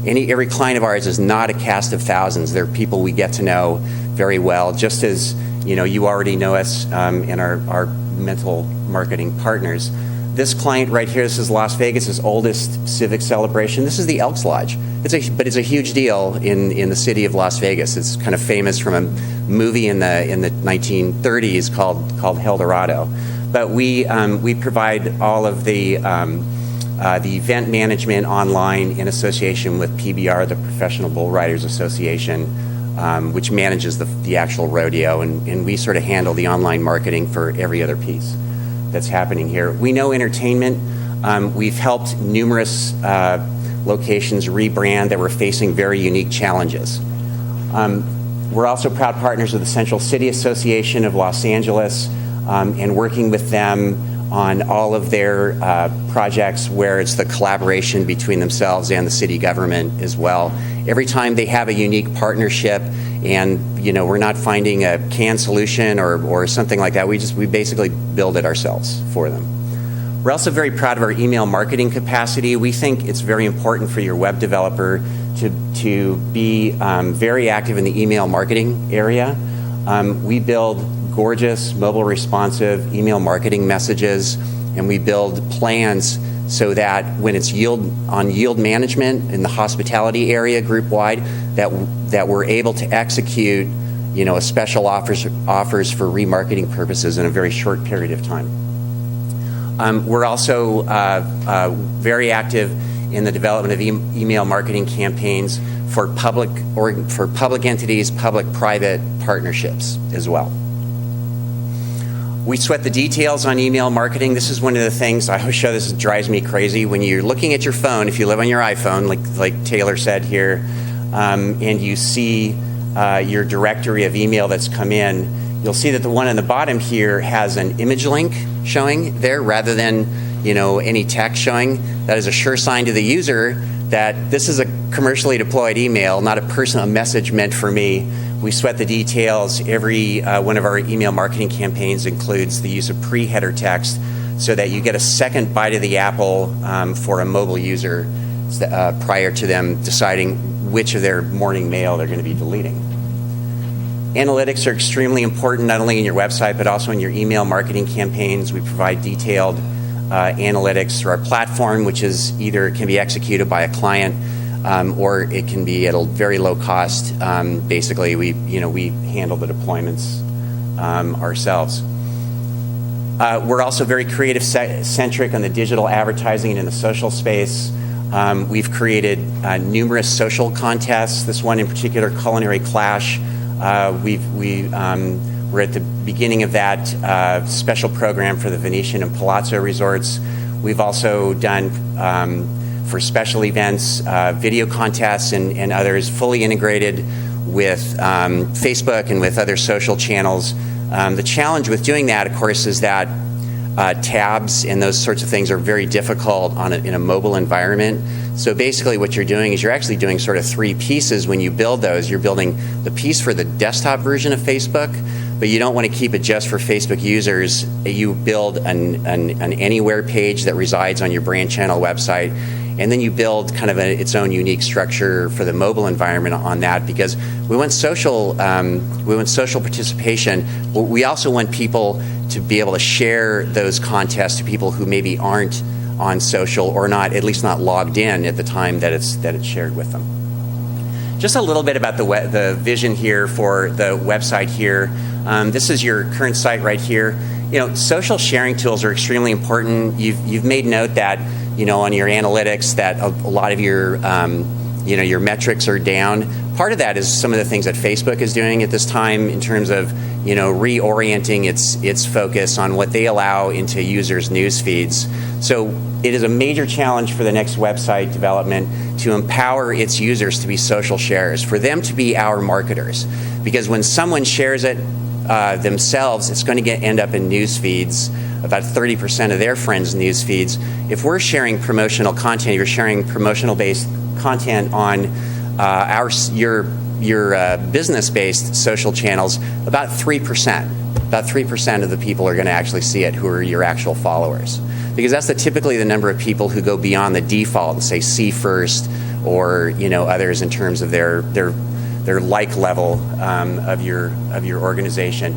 Speaker 17: Every client of ours is not a cast of thousands. They're people we get to know very well, just as you already know us and our mental marketing partners. This client right here, this is Las Vegas' oldest civic celebration. This is the Elks Lodge. But it's a huge deal in the city of Las Vegas. It's kind of famous from a movie in the 1930s called El Dorado. But we provide all of the event management online in association with PBR, the Professional Bull Riders Association, which manages the actual rodeo, and we sort of handle the online marketing for every other piece that's happening here. We know entertainment. We've helped numerous locations rebrand that were facing very unique challenges. We're also proud partners of the Central City Association of Los Angeles and working with them on all of their projects where it's the collaboration between themselves and the city government as well. Every time they have a unique partnership and, you know, we're not finding a canned solution or something like that, we basically build it ourselves for them. We're also very proud of our email marketing capacity. We think it's very important for your web developer to be very active in the email marketing area. We build gorgeous, mobile responsive email marketing messages, and we build plans so that when it's yield management in the hospitality area group wide, that we're able to execute, you know, a special offers for remarketing purposes in a very short period of time. We're also very active in the development of email marketing campaigns for public entities, public-private partnerships as well. We sweat the details on email marketing. This is one of the things I always show. This drives me crazy when you're looking at your phone. If you live on your iPhone, like Taylor said here, and you see your directory of email that's come in, you'll see that the one on the bottom here has an image link showing there rather than, you know, any text showing. That is a sure sign to the user that this is a commercially deployed email, not a message meant for me. We sweat the details. Every one of our email marketing campaigns includes the use of pre-header text so that you get a second bite of the apple for a mobile user prior to them deciding which of their morning mail they're going to be deleting. Analytics are extremely important, not only in your website, but also in your email marketing campaigns. We provide detailed analytics through our platform, which is either can be executed by a client or it can be at a very low cost. Basically, we handle the deployments ourselves. We're also very creative centric on the digital advertising and in the social space. We've created numerous social contests. This one in particular, Culinary Clash. We're at the beginning of that special program for the Venetian and Palazzo resorts. We've also done for special events, video contests and others, fully integrated with Facebook and with other social channels. The challenge with doing that, of course, is that tabs and those sorts of things are very difficult in a mobile environment. So basically what you're doing is you're actually doing sort of three pieces when you build those. You're building the piece for the desktop version of Facebook, but you don't want to keep it just for Facebook users. You build an anywhere page that resides on your brand channel website, and then you build kind of its own unique structure for the mobile environment on that, because we want social participation. We also want people to be able to share those contests to people who maybe aren't on social or at least not logged in at the time that it's shared with them. Just a little bit about the vision here for the website here. This is your current site right here. You know, social sharing tools are extremely important. You've made note that, you know, on your analytics that a lot of your your metrics are down. Part of that is some of the things that Facebook is doing at this time in terms of, you know, reorienting its focus on what they allow into users' news feeds. So it is a major challenge for the next website development to empower its users to be social sharers, for them to be our marketers. Because when someone shares it themselves, it's going to end up in news feeds, about 30% of their friends' news feeds. If we're sharing promotional content, you're sharing promotional-based content on your business-based social channels, about 3%. About 3% of the people are going to actually see it who are your actual followers. Because that's typically the number of people who go beyond the default and say see first or, you know, others in terms of their like level of your organization.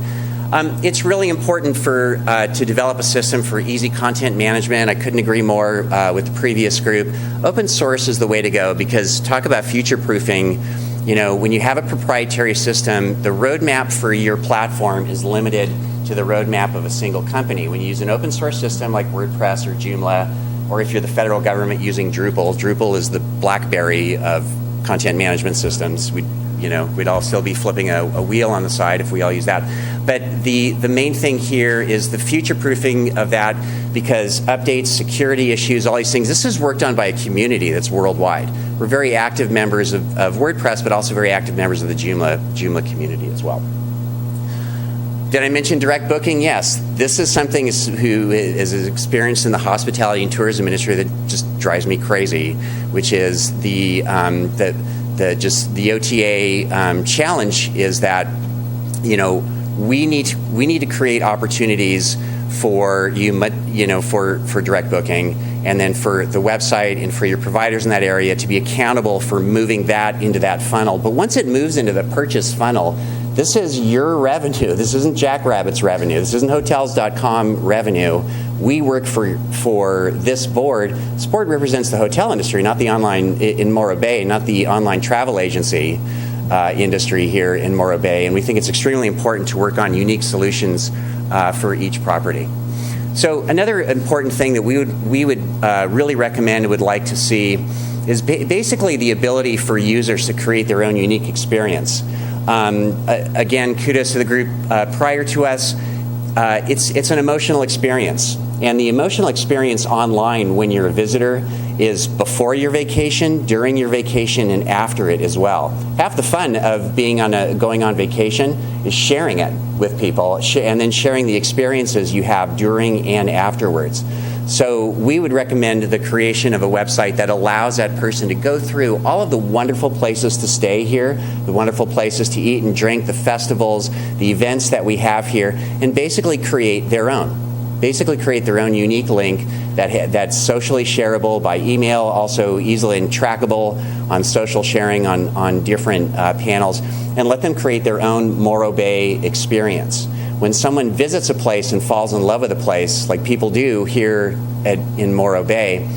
Speaker 17: It's really important to develop a system for easy content management. I couldn't agree more with the previous group. Open source is the way to go, because talk about future-proofing. You know, when you have a proprietary system, the roadmap for your platform is limited to the roadmap of a single company. When you use an open source system like WordPress or Joomla, or if you're the federal government using Drupal is the BlackBerry of content management systems. We'd all still be flipping a wheel on the side if we all use that. But the main thing here is the future-proofing of that, because updates, security issues, all these things, this is worked on by a community that's worldwide. We're very active members of WordPress, but also very active members of the Joomla community as well. Did I mention direct booking? Yes. This is something who is experienced in the hospitality and tourism industry that just drives me crazy, which is the OTA challenge is that, we need to create opportunities for for direct booking, and then for the website and for your providers in that area to be accountable for moving that into that funnel. But once it moves into the purchase funnel, this is your revenue. This isn't Jackrabbit's revenue. This isn't Hotels.com revenue. We work for this board. This board represents the hotel industry, not the online in Morro Bay, not the online travel agency industry here in Morro Bay. And we think it's extremely important to work on unique solutions for each property. So another important thing that we would really recommend and would like to see is basically the ability for users to create their own unique experience. Again, kudos to the group prior to us. It's an emotional experience. And the emotional experience online when you're a visitor is before your vacation, during your vacation, and after it as well. Half the fun of going on vacation is sharing it with people and then sharing the experiences you have during and afterwards. So we would recommend the creation of a website that allows that person to go through all of the wonderful places to stay here, the wonderful places to eat and drink, the festivals, the events that we have here, and basically create their own. Basically create their own unique link that's socially shareable by email, also easily and trackable on social sharing on different panels, and let them create their own Morro Bay experience. When someone visits a place and falls in love with a place, like people do here in Morro Bay,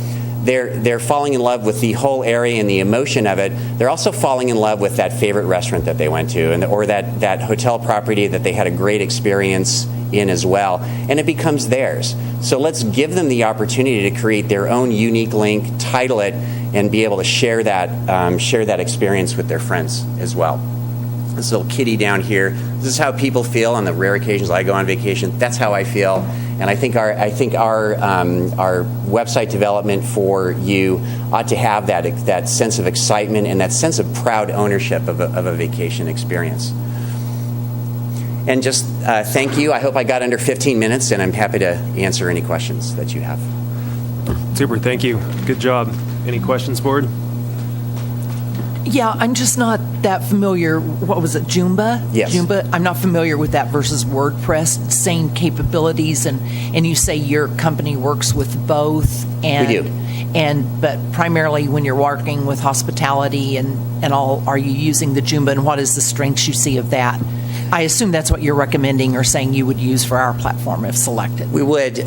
Speaker 17: they're falling in love with the whole area and the emotion of it. They're also falling in love with that favorite restaurant that they went to, or that hotel property that they had a great experience in as well, and it becomes theirs. So let's give them the opportunity to create their own unique link, title it, and be able to share that experience with their friends as well. This little kitty down here, this is how people feel on the rare occasions I go on vacation. That's how I feel, and I think our website development for you ought to have that sense of excitement and that sense of proud ownership of a vacation experience. And just thank you. I hope I got under 15 minutes, and I'm happy to answer any questions that you have.
Speaker 3: Super, thank you. Good job. Any questions, board?
Speaker 4: Yeah, I'm just not that familiar. What was it, Joomla?
Speaker 17: Yes.
Speaker 4: Joomla. I'm not familiar with that versus WordPress. Same capabilities, and you say your company works with both. And,
Speaker 17: we do.
Speaker 4: But primarily when you're working with hospitality and all, are you using the Joomla, and what is the strengths you see of that? I assume that's what you're recommending or saying you would use for our platform if selected.
Speaker 17: We would,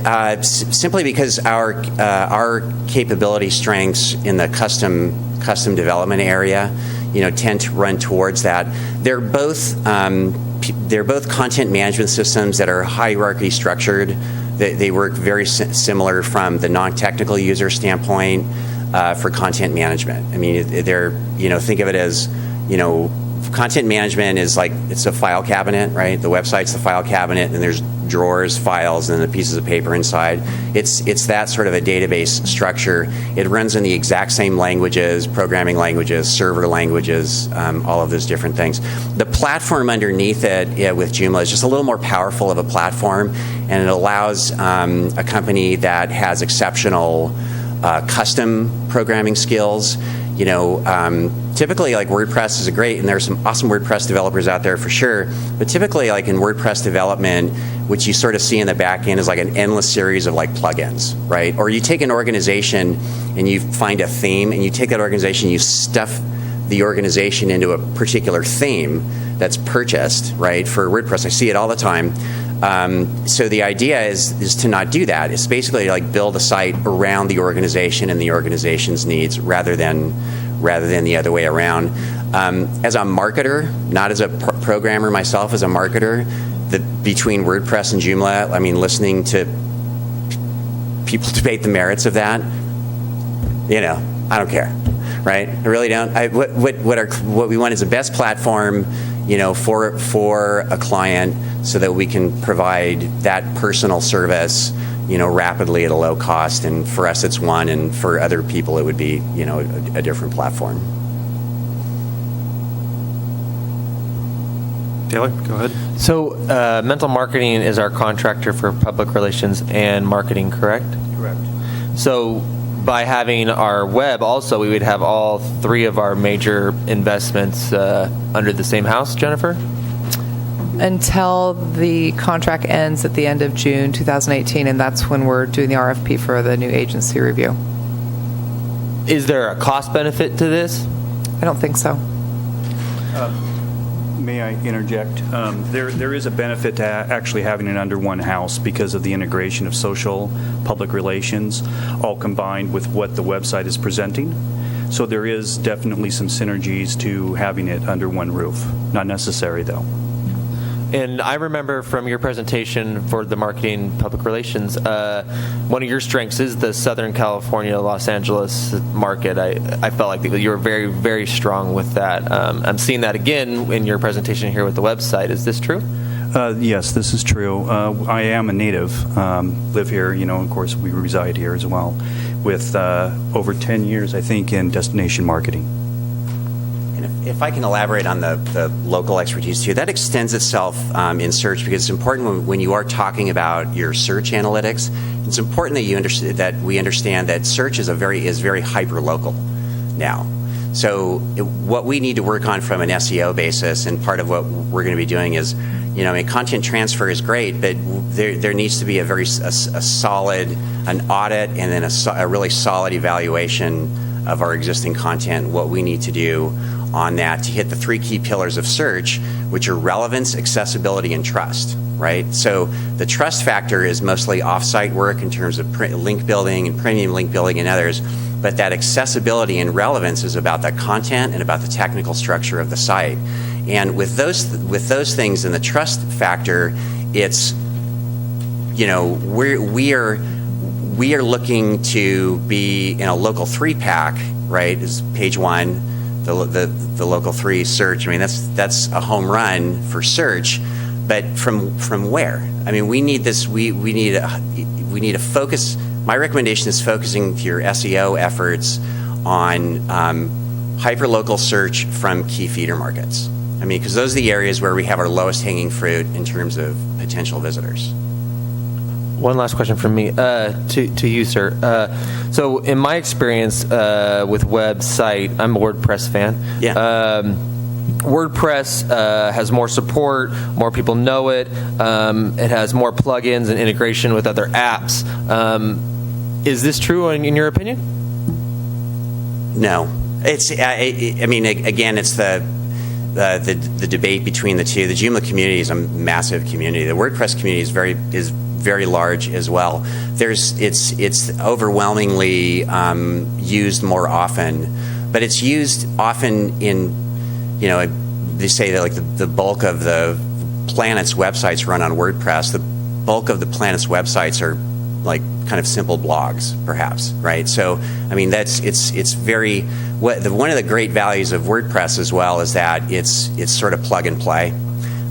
Speaker 17: simply because our capability strengths in the custom development area, tend to run towards that. They're both content management systems that are hierarchy structured. They work very similar from the non-technical user standpoint for content management. I mean, think of it as, content management is like, it's a file cabinet, right? The website's the file cabinet, and there's drawers, files, and the pieces of paper inside. It's that sort of a database structure. It runs in the exact same languages, programming languages, server languages, all of those different things. The platform underneath it with Joomla is just a little more powerful of a platform, and it allows a company that has exceptional custom programming skills. Typically, like WordPress is great, and there's some awesome WordPress developers out there for sure. But typically, like in WordPress development, which you sort of see in the back end is like an endless series of like plugins, right? Or you take an organization and you find a theme, and you take that organization, you stuff the organization into a particular theme that's purchased, right? For WordPress, I see it all the time. So the idea is to not do that. It's basically like build a site around the organization and the organization's needs rather than the other way around. As a marketer, not as a programmer myself, as a marketer, between WordPress and Joomla, I mean, listening to people debate the merits of that, I don't care, right? I really don't. What we want is the best platform, for a client, so that we can provide that personal service, rapidly at a low cost. And for us, it's one, and for other people, it would be, a different platform.
Speaker 3: Taylor, go ahead.
Speaker 5: So, Mental Marketing is our contractor for public relations and marketing, correct?
Speaker 16: Correct.
Speaker 5: So, by having our web, also, we would have all three of our major investments under the same house, Jennifer?
Speaker 1: Until the contract ends at the end of June 2018, and that's when we're doing the RFP for the new agency review.
Speaker 5: Is there a cost benefit to this?
Speaker 1: I don't think so.
Speaker 16: May I interject? There is a benefit to actually having it under one house because of the integration of social, public relations, all combined with what the website is presenting. So there is definitely some synergies to having it under one roof. Not necessary, though.
Speaker 5: And I remember from your presentation for the marketing public relations, one of your strengths is the Southern California, Los Angeles market. I felt like you were very, very strong with that. I'm seeing that again in your presentation here with the website. Is this true?
Speaker 16: Yes, this is true. I am a native, live here, of course we reside here as well, with over 10 years, I think, in destination marketing.
Speaker 17: And if I can elaborate on the local expertise too, that extends itself in search because it's important when you are talking about your search analytics. It's important that we understand that search is very hyper local now. So what we need to work on from an SEO basis, and part of what we're going to be doing is, content transfer is great, but there needs to be a solid audit and then a really solid evaluation of our existing content, what we need to do on that to hit the three key pillars of search, which are relevance, accessibility, and trust, right? So the trust factor is mostly off-site work in terms of link building and premium link building and others, but that accessibility and relevance is about the content and about the technical structure of the site. And with those things and the trust factor, it's, we are looking to be in a local 3-pack, right? Is page 1. The local 3 search. I mean, that's a home run for search, but from where? I mean, we need this. We need a focus. My recommendation is focusing your SEO efforts on hyperlocal search from key feeder markets. I mean, because those are the areas where we have our lowest hanging fruit in terms of potential visitors.
Speaker 5: One last question from me to you, sir. So in my experience with website, I'm a WordPress fan.
Speaker 17: Yeah.
Speaker 5: WordPress has more support, more people know it. It has more plugins and integration with other apps. Is this true in your opinion?
Speaker 17: No. It's. I mean, again, it's the debate between the two. The Joomla community is a massive community. The WordPress community is very large as well. It's overwhelmingly used more often, but it's used often in, they say that like the bulk of the planet's websites run on WordPress. The bulk of the planet's websites are like kind of simple blogs, perhaps, right? So, I mean, it's very one of the great values of WordPress as well is that it's sort of plug and play,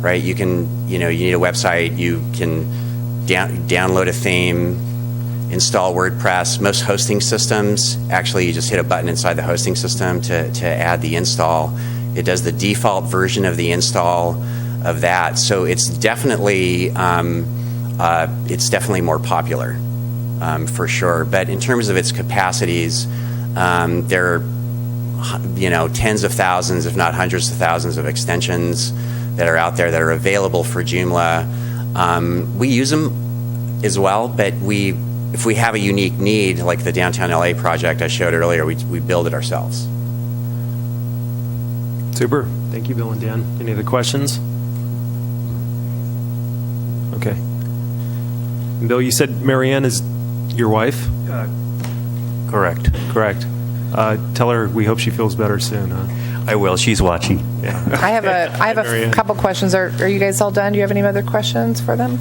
Speaker 17: right? You can, you need a website, you can download a theme, install WordPress. Most hosting systems, actually, you just hit a button inside the hosting system to add the install. It does the default version of the install of that. So it's definitely more popular, for sure. But in terms of its capacities, there are tens of thousands, if not hundreds of thousands, of extensions that are out there that are available for Joomla. We use them as well, but if we have a unique need, like the downtown LA project I showed earlier, we build it ourselves.
Speaker 3: Super. Thank you, Bill and Dan. Any other questions? Okay. And Bill, you said Marianne is your wife?
Speaker 16: Correct.
Speaker 3: Correct. Tell her we hope she feels better soon, huh?
Speaker 16: I will. She's watching.
Speaker 3: Yeah.
Speaker 1: I have a couple questions. Are you guys all done? Do you have any other questions for them?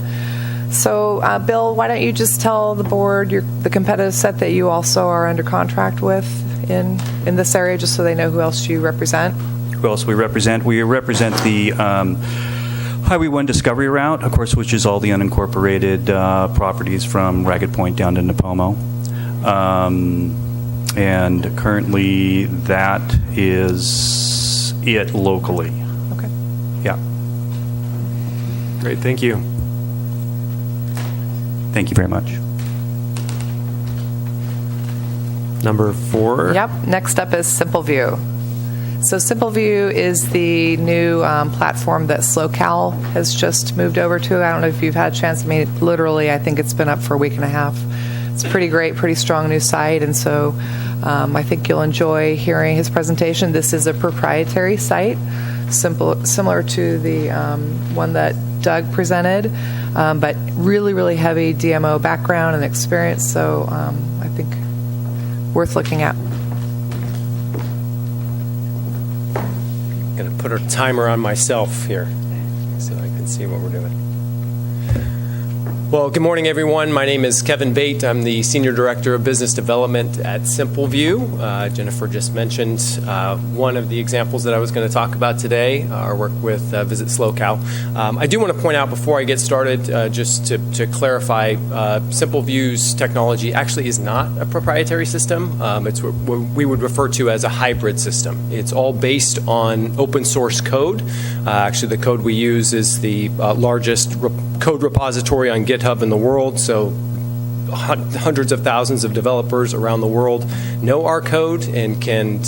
Speaker 1: So, Bill, why don't you just tell the board the competitive set that you also are under contract with in this area, just so they know who else you represent?
Speaker 16: Who else we represent? We represent the Highway 1 Discovery Route, of course, which is all the unincorporated properties from Ragged Point down to Napomo. And currently, that is it locally.
Speaker 1: Okay.
Speaker 16: Yeah.
Speaker 3: Great, thank you.
Speaker 16: Thank you very much.
Speaker 3: Number 4.
Speaker 1: Yep. Next up is SimpleView. So SimpleView is the new platform that SlowCal has just moved over to. I don't know if you've had a chance. I mean, literally, I think it's been up for a week and a half. It's pretty great, pretty strong new site, and so I think you'll enjoy hearing his presentation. This is a proprietary site, similar to the one that Doug presented, but really, really heavy DMO background and experience, so I think worth looking at.
Speaker 18: I'm going to put a timer on myself here so I can see what we're doing. Well, good morning, everyone. My name is Kevin Bate. I'm the Senior Director of Business Development at SimpleView. Jennifer just mentioned one of the examples that I was going to talk about today, our work with Visit SlowCal. I do want to point out before I get started, just to clarify, SimpleView's technology actually is not a proprietary system. It's what we would refer to as a hybrid system. It's all based on open source code. Actually, the code we use is the largest code repository on GitHub in the world, so hundreds of thousands of developers around the world know our code and can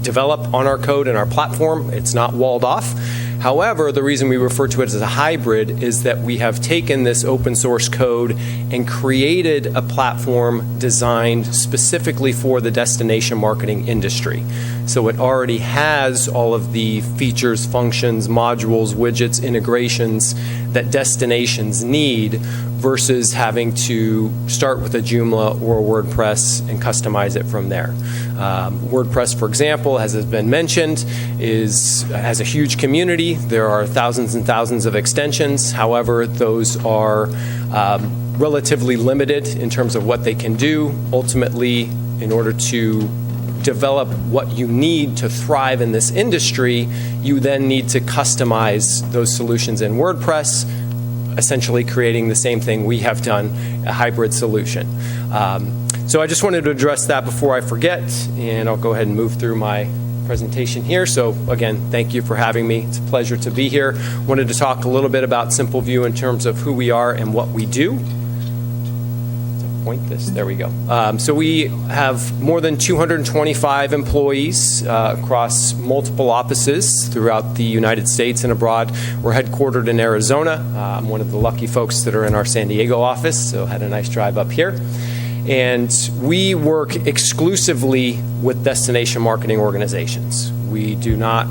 Speaker 18: develop on our code and our platform. It's not walled off. However, the reason we refer to it as a hybrid is that we have taken this open source code and created a platform designed specifically for the destination marketing industry. So it already has all of the features, functions, modules, widgets, integrations that destinations need versus having to start with a Joomla or a WordPress and customize it from there. WordPress, for example, as has been mentioned, has a huge community. There are thousands and thousands of extensions. However, those are relatively limited in terms of what they can do. Ultimately, in order to develop what you need to thrive in this industry, you then need to customize those solutions in WordPress, essentially creating the same thing we have done, a hybrid solution. So I just wanted to address that before I forget, and I'll go ahead and move through my presentation here. So again, thank you for having me. It's a pleasure to be here. Wanted to talk a little bit about SimpleView in terms of who we are and what we do. Point this. There we go. So we have more than 225 employees across multiple offices throughout the United States and abroad. We're headquartered in Arizona. I'm one of the lucky folks that are in our San Diego office, so had a nice drive up here. And we work exclusively with destination marketing organizations. We do not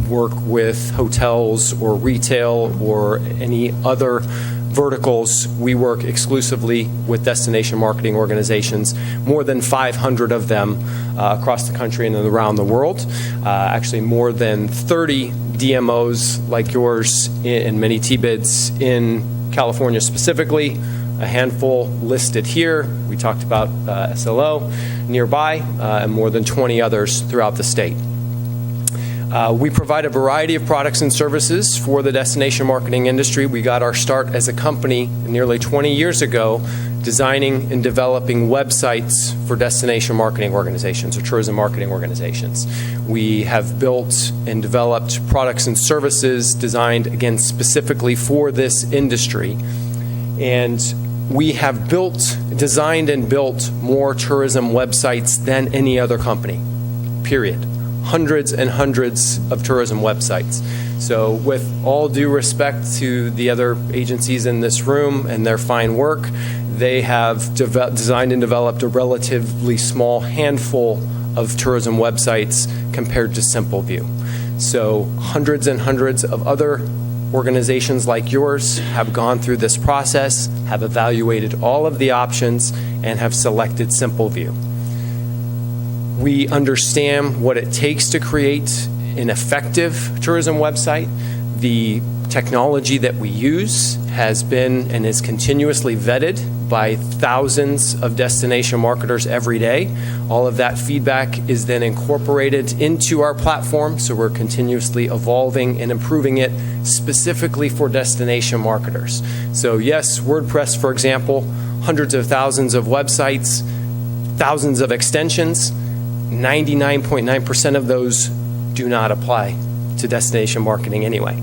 Speaker 18: work with hotels or retail or any other verticals. We work exclusively with destination marketing organizations, more than 500 of them across the country and around the world. Actually, more than 30 DMOs like yours and many TBIDs in California specifically, a handful listed here. We talked about SLO nearby, and more than 20 others throughout the state. We provide a variety of products and services for the destination marketing industry. We got our start as a company nearly 20 years ago, designing and developing websites for destination marketing organizations or tourism marketing organizations. We have built and developed products and services designed, again, specifically for this industry. And we have designed and built more tourism websites than any other company, period. Hundreds and hundreds of tourism websites. So with all due respect to the other agencies in this room and their fine work, they have designed and developed a relatively small handful of tourism websites compared to SimpleView. So hundreds and hundreds of other organizations like yours have gone through this process, have evaluated all of the options, and have selected SimpleView. We understand what it takes to create an effective tourism website. The technology that we use has been and is continuously vetted by thousands of destination marketers every day. All of that feedback is then incorporated into our platform, so we're continuously evolving and improving it specifically for destination marketers. So yes, WordPress, for example, hundreds of thousands of websites, thousands of extensions. 99.9% of those do not apply to destination marketing anyway.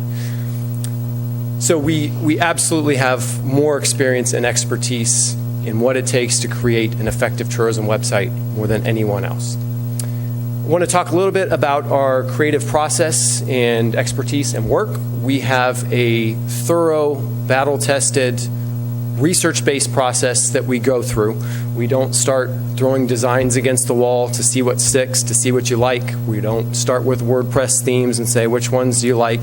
Speaker 18: So we absolutely have more experience and expertise in what it takes to create an effective tourism website more than anyone else. I want to talk a little bit about our creative process and expertise and work. We have a thorough, battle-tested, research-based process that we go through. We don't start throwing designs against the wall to see what sticks, to see what you like. We don't start with WordPress themes and say, which ones do you like?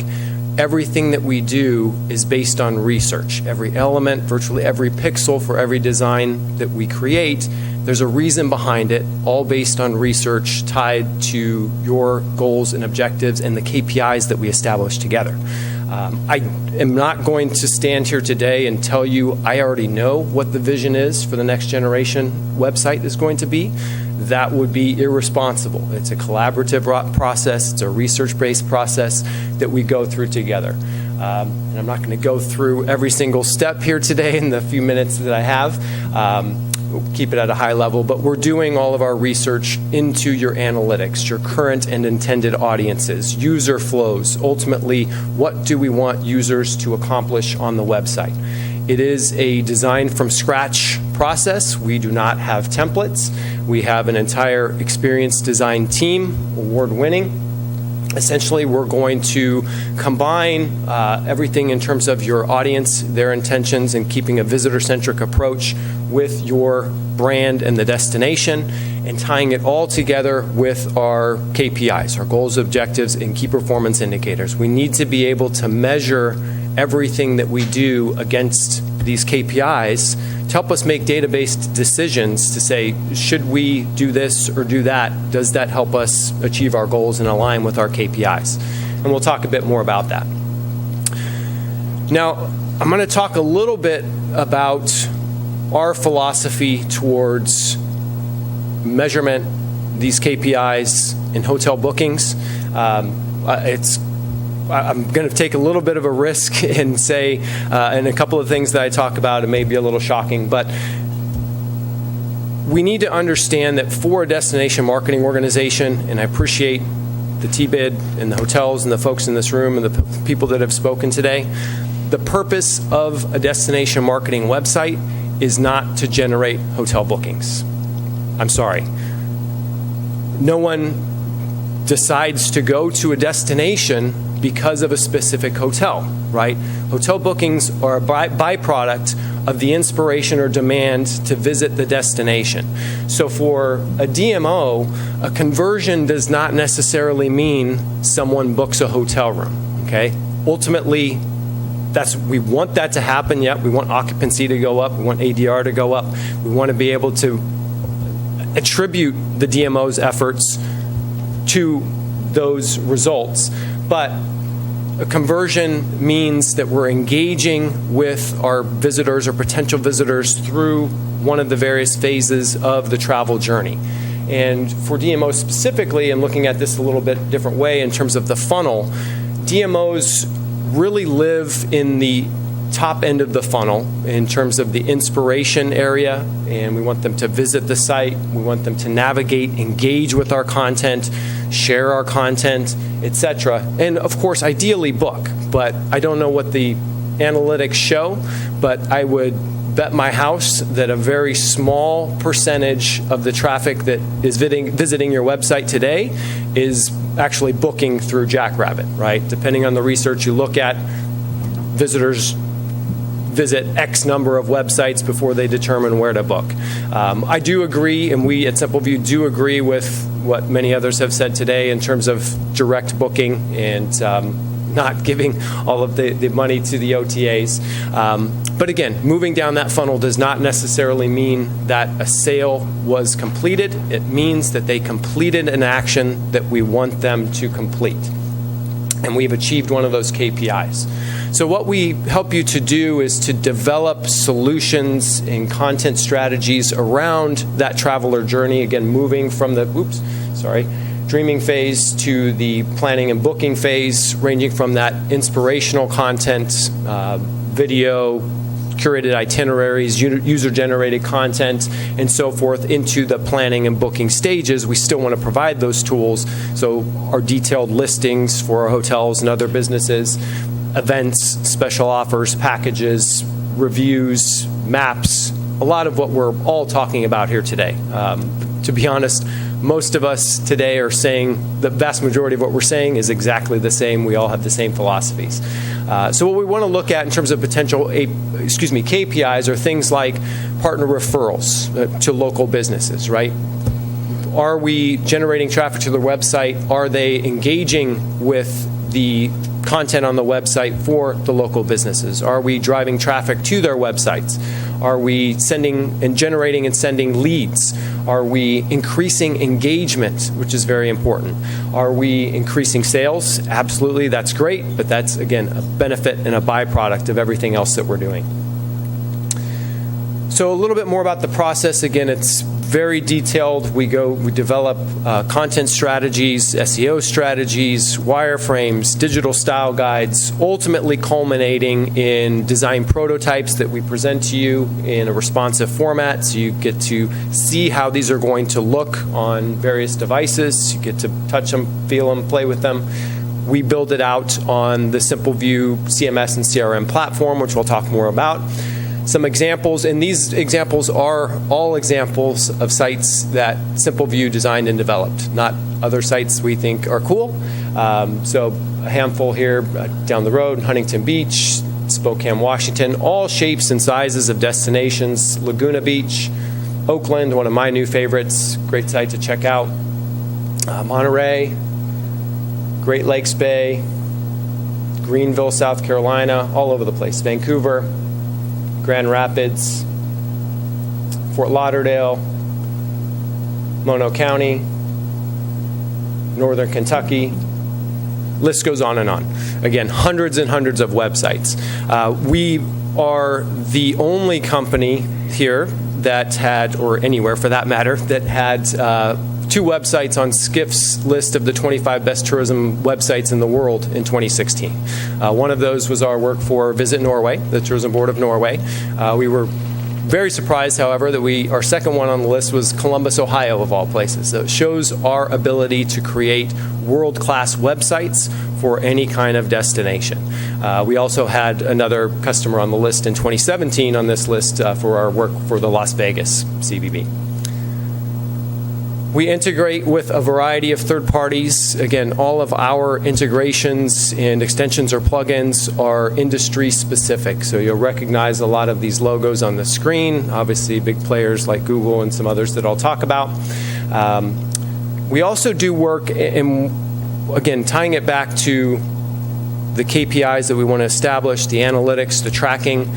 Speaker 18: Everything that we do is based on research. Every element, virtually every pixel for every design that we create, there's a reason behind it, all based on research tied to your goals and objectives and the KPIs that we establish together. I am not going to stand here today and tell you I already know what the vision is for the next generation website is going to be. That would be irresponsible. It's a collaborative process. It's a research-based process that we go through together. And I'm not going to go through every single step here today in the few minutes that I have. We'll keep it at a high level, but we're doing all of our research into your analytics, your current and intended audiences, user flows. Ultimately, what do we want users to accomplish on the website? It is a design from scratch process. We do not have templates. We have an entire experienced design team, award-winning. Essentially, we're going to combine everything in terms of your audience, their intentions, and keeping a visitor-centric approach with your brand and the destination, and tying it all together with our KPIs, our goals, objectives, and key performance indicators. We need to be able to measure everything that we do against these KPIs to help us make data-based decisions to say, should we do this or do that? Does that help us achieve our goals and align with our KPIs? And we'll talk a bit more about that. Now, I'm going to talk a little bit about our philosophy towards measurement, these KPIs in hotel bookings. I'm going to take a little bit of a risk and say, and a couple of things that I talk about, it may be a little shocking, but we need to understand that for a destination marketing organization, and I appreciate the TBID and the hotels and the folks in this room and the people that have spoken today, the purpose of a destination marketing website is not to generate hotel bookings. I'm sorry. No one decides to go to a destination because of a specific hotel, right? Hotel bookings are a byproduct of the inspiration or demand to visit the destination. So for a DMO, a conversion does not necessarily mean someone books a hotel room, okay? Ultimately, we want that to happen, yet. We want occupancy to go up. We want ADR to go up. We want to be able to attribute the DMO's efforts to those results. But a conversion means that we're engaging with our visitors or potential visitors through one of the various phases of the travel journey. And for DMOs specifically, and looking at this a little bit different way in terms of the funnel, DMOs really live in the top end of the funnel in terms of the inspiration area, and we want them to visit the site. We want them to navigate, engage with our content, share our content, etc. And of course, ideally book, but I don't know what the analytics show, but I would bet my house that a very small percentage of the traffic that is visiting your website today is actually booking through Jackrabbit, right? Depending on the research you look at, visitors visit X number of websites before they determine where to book. I do agree, and we at SimpleView do agree with what many others have said today in terms of direct booking and not giving all of the money to the OTAs. But again, moving down that funnel does not necessarily mean that a sale was completed. It means that they completed an action that we want them to complete. And we've achieved one of those KPIs. So what we help you to do is to develop solutions and content strategies around that traveler journey, again, moving from the dreaming phase to the planning and booking phase, ranging from that inspirational content, video, curated itineraries, user-generated content, and so forth, into the planning and booking stages. We still want to provide those tools, so our detailed listings for our hotels and other businesses, events, special offers, packages, reviews, maps, a lot of what we're all talking about here today. To be honest, most of us today are saying the vast majority of what we're saying is exactly the same. We all have the same philosophies. So what we want to look at in terms of potential KPIs are things like partner referrals to local businesses, right? Are we generating traffic to their website? Are they engaging with the content on the website for the local businesses? Are we driving traffic to their websites? Are we sending and generating and sending leads? Are we increasing engagement, which is very important? Are we increasing sales? Absolutely, that's great, but that's, again, a benefit and a byproduct of everything else that we're doing. So a little bit more about the process. Again, it's very detailed. We develop content strategies, SEO strategies, wireframes, digital style guides, ultimately culminating in design prototypes that we present to you in a responsive format. So you get to see how these are going to look on various devices. You get to touch them, feel them, play with them. We build it out on the SimpleView CMS and CRM platform, which we'll talk more about. Some examples, and these examples are all examples of sites that SimpleView designed and developed, not other sites we think are cool. So a handful here down the road, Huntington Beach, Spokane, Washington, all shapes and sizes of destinations. Laguna Beach, Oakland, one of my new favorites, great site to check out. Monterey, Great Lakes Bay, Greenville, South Carolina, all over the place. Vancouver, Grand Rapids, Fort Lauderdale, Mono County, Northern Kentucky. List goes on and on. Again, hundreds and hundreds of websites. We are the only company here that had, or anywhere for that matter, that had 2 websites on Skift's list of the 25 best tourism websites in the world in 2016. One of those was our work for Visit Norway, the Tourism Board of Norway. We were very surprised, however, that our second one on the list was Columbus, Ohio, of all places. So it shows our ability to create world-class websites for any kind of destination. We also had another customer on the list in 2017 on this list for our work for the Las Vegas CBB. We integrate with a variety of third parties. Again, all of our integrations and extensions or plugins are industry specific. So you'll recognize a lot of these logos on the screen. Obviously, big players like Google and some others that I'll talk about. We also do work in, again, tying it back to the KPIs that we want to establish, the analytics, the tracking.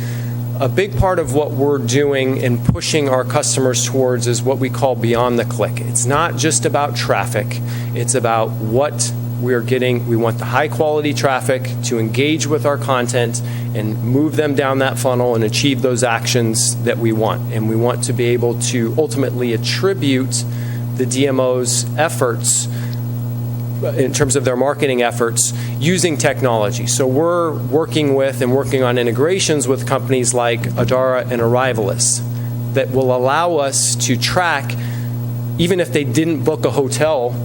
Speaker 18: A big part of what we're doing and pushing our customers towards is what we call beyond the click. It's not just about traffic. It's about what we're getting. We want the high quality traffic to engage with our content and move them down that funnel and achieve those actions that we want. And we want to be able to ultimately attribute the DMO's efforts in terms of their marketing efforts using technology. So we're working on integrations with companies like Adara and Arrivalist that will allow us to track, even if they didn't book a hotel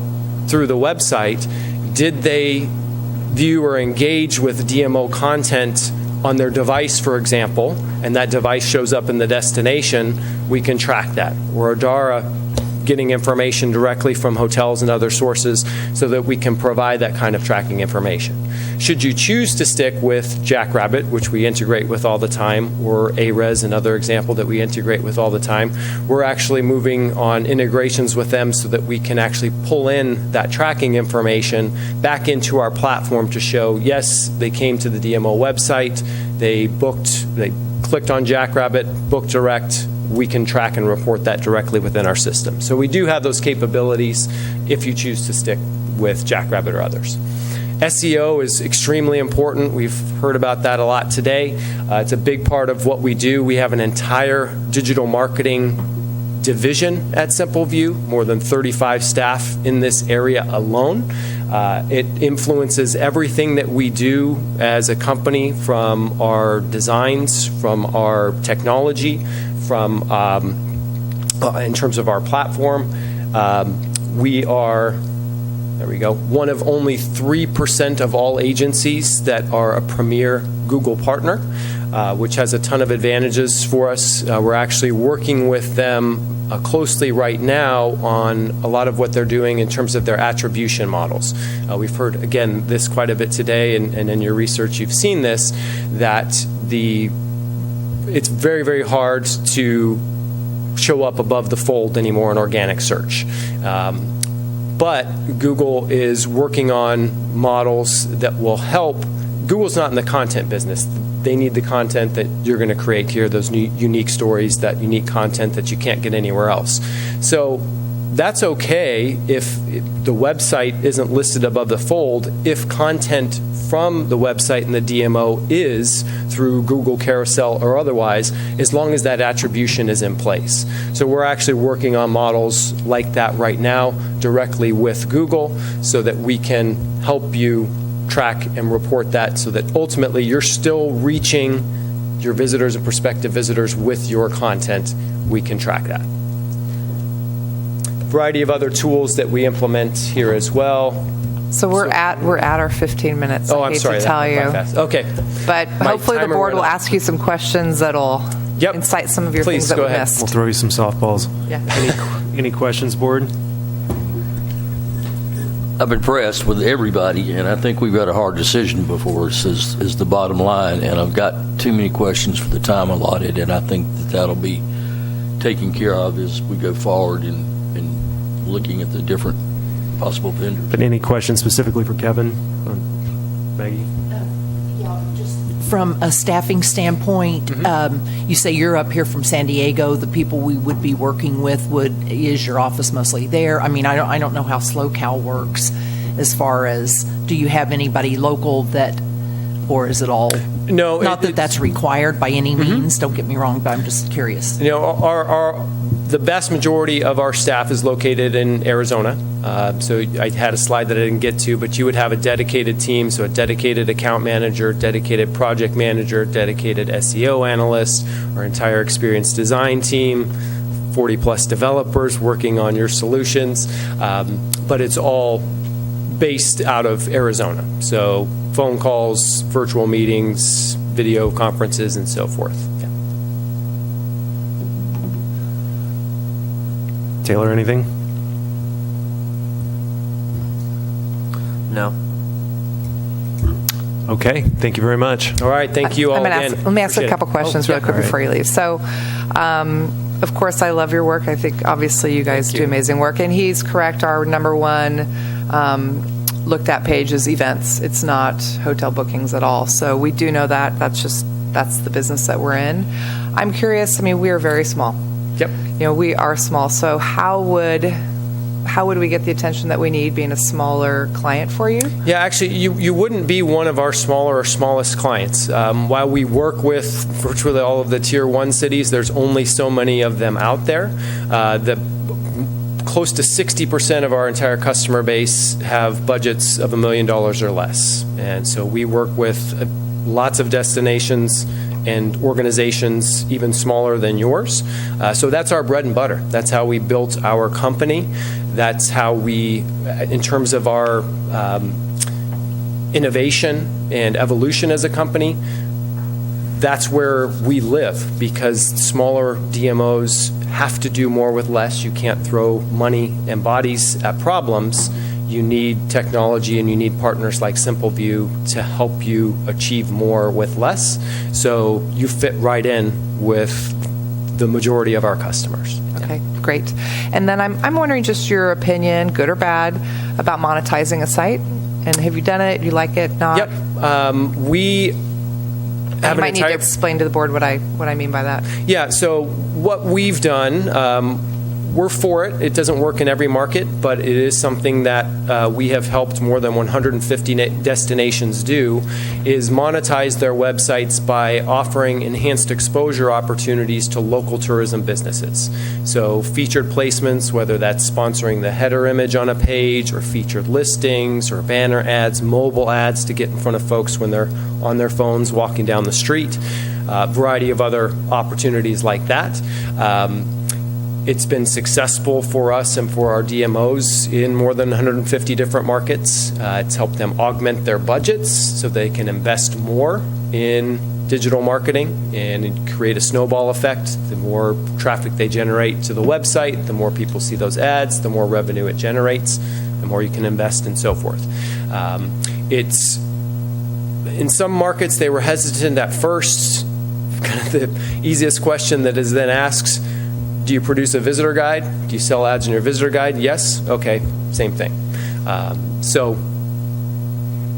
Speaker 18: through the website, did they view or engage with DMO content on their device, for example, and that device shows up in the destination, we can track that. Or Adara getting information directly from hotels and other sources so that we can provide that kind of tracking information. Should you choose to stick with Jackrabbit, which we integrate with all the time, or Arez, another example that we integrate with all the time, we're actually moving on integrations with them so that we can actually pull in that tracking information back into our platform to show, yes, they came to the DMO website, they clicked on Jackrabbit, booked direct. We can track and report that directly within our system. So we do have those capabilities if you choose to stick with Jackrabbit or others. SEO is extremely important. We've heard about that a lot today. It's a big part of what we do. We have an entire digital marketing division at SimpleView, more than 35 staff in this area alone. It influences everything that we do as a company, from our designs, from our technology, from in terms of our platform. We are, There we go. One of only 3% of all agencies that are a premier Google partner, which has a ton of advantages for us. We're actually working with them closely right now on a lot of what they're doing in terms of their attribution models. We've heard, again, this quite a bit today, and in your research you've seen this, that it's very, very hard to show up above the fold anymore in organic search. But Google is working on models that will help. Google's not in the content business. They need the content that you're going to create here, those unique stories, that unique content that you can't get anywhere else. So that's okay if the website isn't listed above the fold, if content from the website and the DMO is through Google Carousel or otherwise, as long as that attribution is in place. So we're actually working on models like that right now directly with Google so that we can help you track and report that, so that ultimately you're still reaching your visitors and prospective visitors with your content. We can track that. Variety of other tools that we implement here as well.
Speaker 1: So we're at our 15 minutes.
Speaker 18: Oh,
Speaker 1: I
Speaker 18: I'm
Speaker 1: hate
Speaker 18: sorry.
Speaker 1: to tell you.
Speaker 18: Okay.
Speaker 1: But hopefully the board will ask you some questions that'll incite some of your things that we missed.
Speaker 3: We'll throw you some softballs.
Speaker 1: Yeah.
Speaker 3: Any questions, board?
Speaker 2: I'm impressed with everybody, and I think we've got a hard decision before us is the bottom line, and I've got too many questions for the time allotted, and I think that'll be taken care of as we go forward in looking at the different possible vendors.
Speaker 3: But any questions specifically for Kevin? Maggie?
Speaker 4: From a staffing standpoint, you say you're up here from San Diego. The people we would be working with is your office mostly there? I mean, I don't know how SlowCal works as far as, do you have anybody local that, or is it all?
Speaker 18: No,
Speaker 4: not that that's required by any means. Don't get me wrong, but I'm just curious.
Speaker 18: You know, the vast majority of our staff is located in Arizona. So I had a slide that I didn't get to, but you would have a dedicated team, so a dedicated account manager, dedicated project manager, dedicated SEO analyst, our entire experience design team, 40-plus developers working on your solutions. But it's all based out of Arizona. So phone calls, virtual meetings, video conferences, and so forth. Yeah.
Speaker 3: Taylor, anything?
Speaker 5: No.
Speaker 3: Okay, thank you very much.
Speaker 18: All right, thank you all again.
Speaker 1: Let me ask a couple questions really quick before you leave. So, of course, I love your work. I think, obviously, you guys do amazing work. And he's correct. Our number one looked at page is events. It's not hotel bookings at all. So we do know that. That's the business that we're in. I'm curious. I mean, we are very small.
Speaker 18: Yep.
Speaker 1: You know, we are small. So how would we get the attention that we need being a smaller client for you?
Speaker 18: Yeah, actually, you wouldn't be one of our smaller or smallest clients. While we work with virtually all of the Tier 1 cities, there's only so many of them out there. Close to 60% of our entire customer base have budgets of $1 million or less. And so we work with lots of destinations and organizations even smaller than yours. So that's our bread and butter. That's how we built our company. That's how we, in terms of our innovation and evolution as a company, that's where we live, because smaller DMOs have to do more with less. You can't throw money and bodies at problems. You need technology, and you need partners like SimpleView to help you achieve more with less. So you fit right in with the majority of our customers.
Speaker 1: Okay, great. And then I'm wondering just your opinion, good or bad, about monetizing a site. And have you done it? Do you like it? Not?
Speaker 18: Yep. We have
Speaker 1: you might need to explain to the board what I mean by that.
Speaker 18: Yeah, so what we've done, we're for it. It doesn't work in every market, but it is something that we have helped more than 150 destinations do, is monetize their websites by offering enhanced exposure opportunities to local tourism businesses. So featured placements, whether that's sponsoring the header image on a page, or featured listings, or banner ads, mobile ads to get in front of folks when they're on their phones walking down the street, variety of other opportunities like that. It's been successful for us and for our DMOs in more than 150 different markets. It's helped them augment their budgets so they can invest more in digital marketing and create a snowball effect. The more traffic they generate to the website, the more people see those ads, the more revenue it generates, the more you can invest and so forth. It's in some markets they were hesitant at first. Kind of the easiest question that is then asked, do you produce a visitor guide? Do you sell ads in your visitor guide? Yes? Okay, same thing. So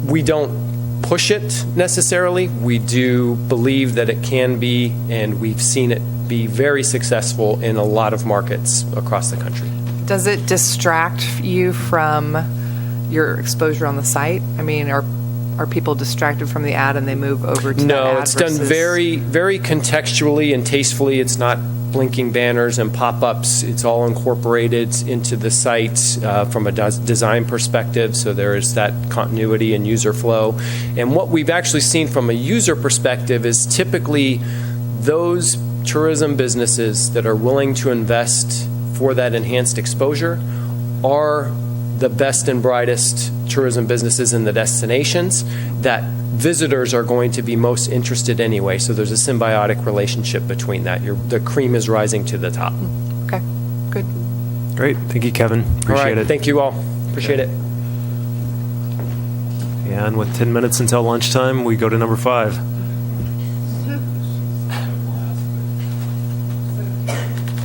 Speaker 18: we don't push it necessarily. We do believe that it can be, and we've seen it be very successful in a lot of markets across the country.
Speaker 1: Does it distract you from your exposure on the site? I mean, are people distracted from the ad and they move over to the ad?
Speaker 18: No, it's done very, very contextually and tastefully. It's not blinking banners and pop-ups. It's all incorporated into the site from a design perspective, so there is that continuity and user flow. And what we've actually seen from a user perspective is typically those tourism businesses that are willing to invest for that enhanced exposure are the best and brightest tourism businesses in the destinations that visitors are going to be most interested anyway. So there's a symbiotic relationship between that. The cream is rising to the top.
Speaker 1: Okay, good.
Speaker 3: Great. Thank you, Kevin. Appreciate it.
Speaker 18: Thank you all. Appreciate it.
Speaker 3: And with 10 minutes until lunchtime, we go to number 5.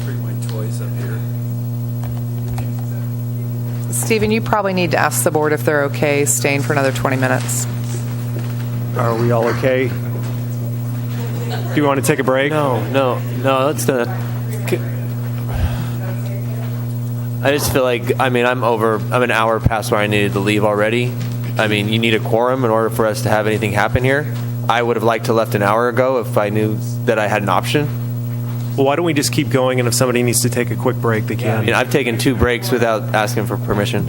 Speaker 19: Bring my toys up here.
Speaker 1: Stephen, you probably need to ask the board if they're okay staying for another 20 minutes.
Speaker 3: Are we all okay? Do you want to take a break?
Speaker 5: No, let's do it. I just feel like, I'm an hour past where I needed to leave already. I mean, you need a quorum in order for us to have anything happen here. I would have liked to left an hour ago if I knew that I had an option.
Speaker 3: Well, why don't we just keep going, and if somebody needs to take a quick break, they can.
Speaker 5: I mean, I've taken 2 breaks without asking for permission.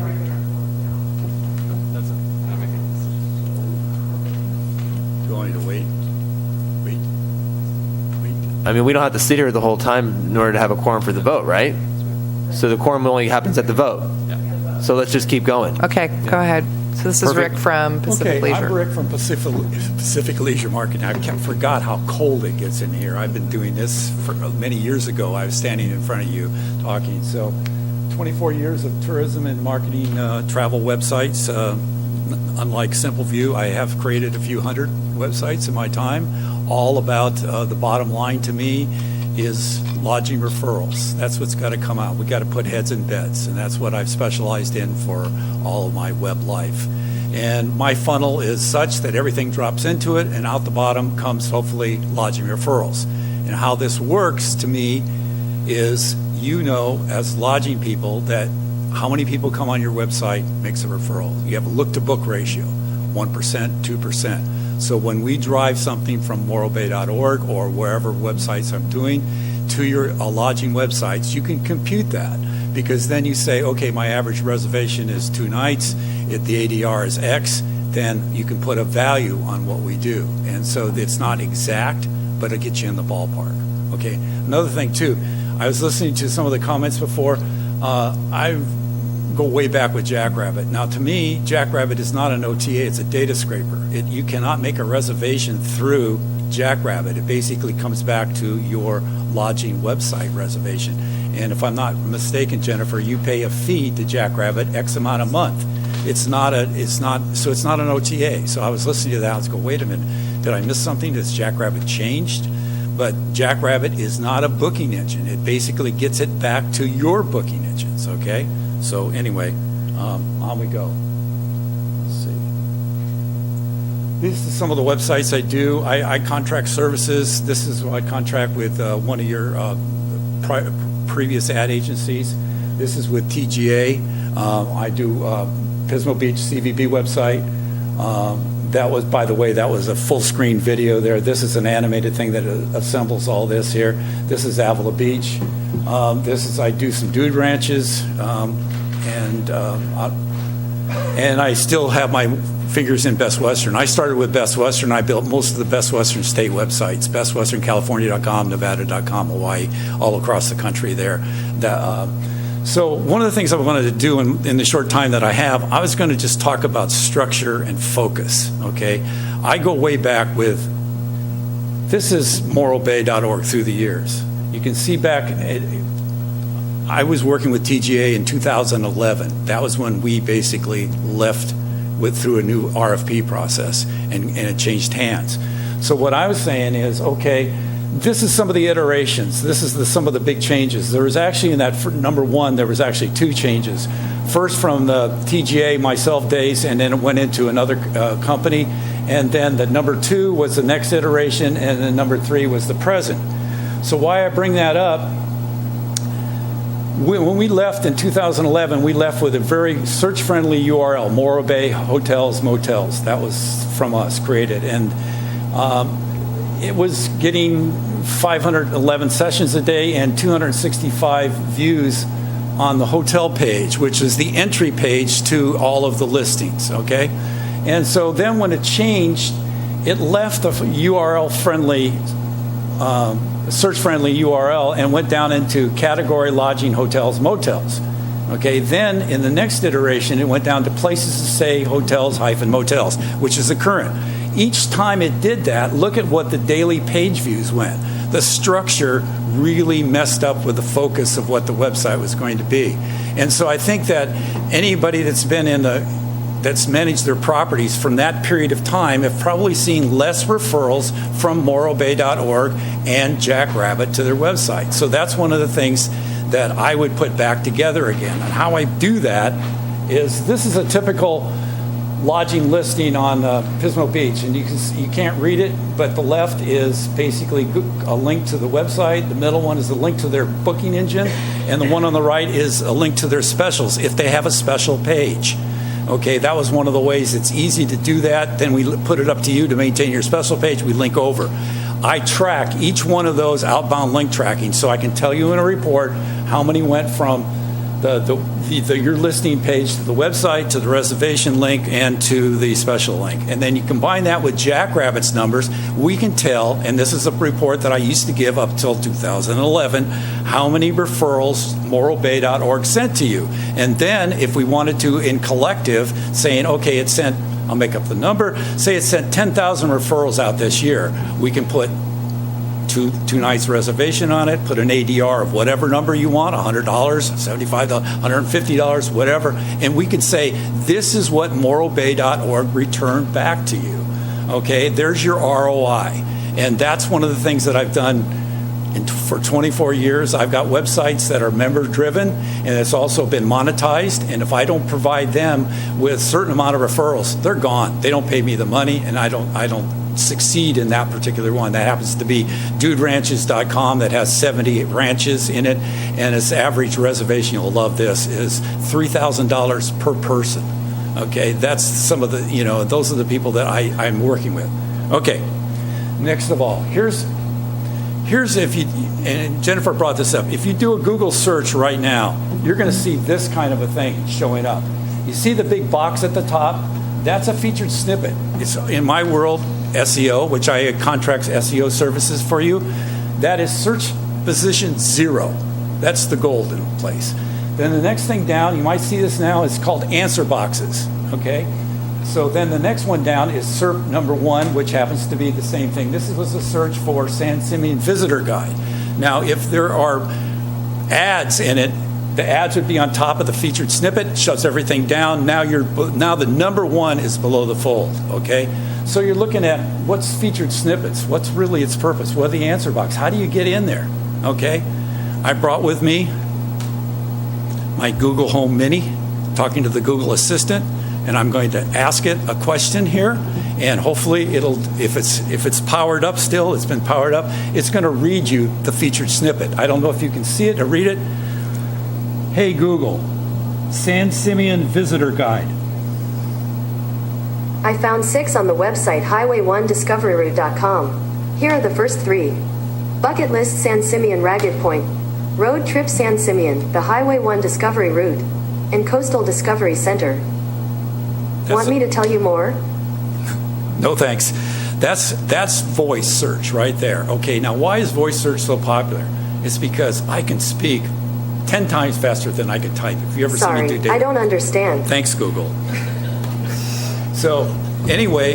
Speaker 19: Going to wait.
Speaker 5: I mean, we don't have to sit here the whole time in order to have a quorum for the vote, right? So the quorum only happens at the vote. So let's just keep going.
Speaker 1: Okay, go ahead. So this is Rick from Pacific Leisure.
Speaker 19: I'm Rick from Pacific Leisure Marketing. I forgot how cold it gets in here. I've been doing this for many years ago. I was standing in front of you talking. So 24 years of tourism and marketing travel websites. Unlike Simple View, I have created a few hundred websites in my time. All about the bottom line to me is lodging referrals. That's what's got to come out. We got to put heads in beds, and that's what I've specialized in for all of my web life. And my funnel is such that everything drops into it, and out the bottom comes hopefully lodging referrals. And how this works to me is, as lodging people, that how many people come on your website makes a referral. You have a look-to-book ratio, 1%, 2%. So when we drive something from morrowbay.org or wherever websites I'm doing to your lodging websites, you can compute that, because then you say, okay, my average reservation is 2 nights, if the ADR is X, then you can put a value on what we do. And so it's not exact, but it gets you in the ballpark. Okay. Another thing too, I was listening to some of the comments before. I go way back with Jackrabbit. Now, to me, Jackrabbit is not an OTA, it's a data scraper. You cannot make a reservation through Jackrabbit. It basically comes back to your lodging website reservation. And if I'm not mistaken, Jennifer, you pay a fee to Jackrabbit X amount a month. It's not an OTA. So I was listening to that, I was going, wait a minute, did I miss something? Has Jackrabbit changed? But Jackrabbit is not a booking engine. It basically gets it back to your booking engines, okay? So anyway, on we go. Let's see. These are some of the websites I do. I contract services. This is what I contract with one of your previous ad agencies. This is with TGA. I do Pismo Beach CVB website. That was, by the way, that was a full screen video there. This is an animated thing that assembles all this here. This is Avila Beach. I do some dude ranches, and and I still have my fingers in Best Western. I started with Best Western. I built most of the Best Western state websites, bestwesterncalifornia.com, nevada.com, Hawaii, all across the country there. So one of the things I wanted to do in the short time that I have, I was going to just talk about structure and focus, okay? I go way back with, this is morrowbay.org through the years. You can see back, I was working with TGA in 2011. That was when we basically left through a new RFP process, and it changed hands. So what I was saying is, okay, this is some of the iterations. This is some of the big changes. There was actually in that number one, there was actually two changes. First from the TGA, myself days, and then it went into another company. And then the number two was the next iteration, and then number three was the present. So why I bring that up, when we left in 2011, we left with a very search-friendly URL, Morro Bay Hotels, Motels. That was from us, created. And it was getting 511 sessions a day and 265 views on the hotel page, which is the entry page to all of the listings, okay? And so then when it changed, it left the URL-friendly, search-friendly URL and went down into category lodging, hotels, motels. Okay, then in the next iteration, it went down to places to stay, hotels-motels, which is the current. Each time it did that, look at what the daily page views went. The structure really messed up with the focus of what the website was going to be. And so I think that anybody that's been that's managed their properties from that period of time have probably seen less referrals from morrowbay.org and Jackrabbit to their website. So that's one of the things that I would put back together again. And how I do that is, this is a typical lodging listing on Pismo Beach, and you can't read it, but the left is basically a link to the website, the middle one is a link to their booking engine, and the one on the right is a link to their specials if they have a special page. Okay, that was one of the ways it's easy to do that. Then we put it up to you to maintain your special page. We link over. I track each one of those outbound link tracking, so I can tell you in a report how many went from your listing page to the website, to the reservation link, and to the special link. And then you combine that with Jackrabbit's numbers, we can tell, and this is a report that I used to give up till 2011, how many referrals morrowbay.org sent to you. And then if we wanted to, in collective, saying, okay, it sent, I'll make up the number, say it sent 10,000 referrals out this year, we can put two nights reservation on it, put an ADR of whatever number you want, $100, $75, $150, whatever, and we can say, this is what morrowbay.org returned back to you. Okay, there's your ROI. And that's one of the things that I've done for 24 years. I've got websites that are member-driven, and it's also been monetized, and if I don't provide them with a certain amount of referrals, they're gone. They don't pay me the money, and I don't succeed in that particular one. That happens to be duderanches.com that has 70 ranches in it, and its average reservation, you'll love this, is $3,000 per person. Okay, that's some of the, those are the people that I'm working with. Okay, next of all, here's if you, and Jennifer brought this up, if you do a Google search right now, you're going to see this kind of a thing showing up. You see the big box at the top? That's a featured snippet. It's, in my world, SEO, which I contract SEO services for you, that is search position 0. That's the golden place. Then the next thing down, you might see this now, it's called answer boxes, okay? So then the next one down is SERP number 1, which happens to be the same thing. This was a search for San Simeon Visitor Guide. Now, if there are ads in it, the ads would be on top of the featured snippet, shuts everything down. Now the number 1 is below the fold, okay? So you're looking at what's featured snippets, what's really its purpose, what are the answer box, how do you get in there, okay? I brought with me my Google Home Mini, talking to the Google Assistant, and I'm going to ask it a question here, and hopefully it'll, if it's powered up still, it's been powered up, it's going to read you the featured snippet. I don't know if you can see it or read it. Hey Google, San Simeon Visitor Guide.
Speaker 20: I found 6 on the website highway1discoveryroute.com. Here are the first 3. Bucket list San Simeon Ragged Point, road trip San Simeon, the Highway 1 Discovery Route, and Coastal Discovery Center. Want me to tell you more?
Speaker 19: No, thanks. That's voice search right there. Okay, now why is voice search so popular? It's because I can speak 10 times faster than I can type. If you ever see me do data.
Speaker 20: I don't understand.
Speaker 19: Thanks, Google. So anyway,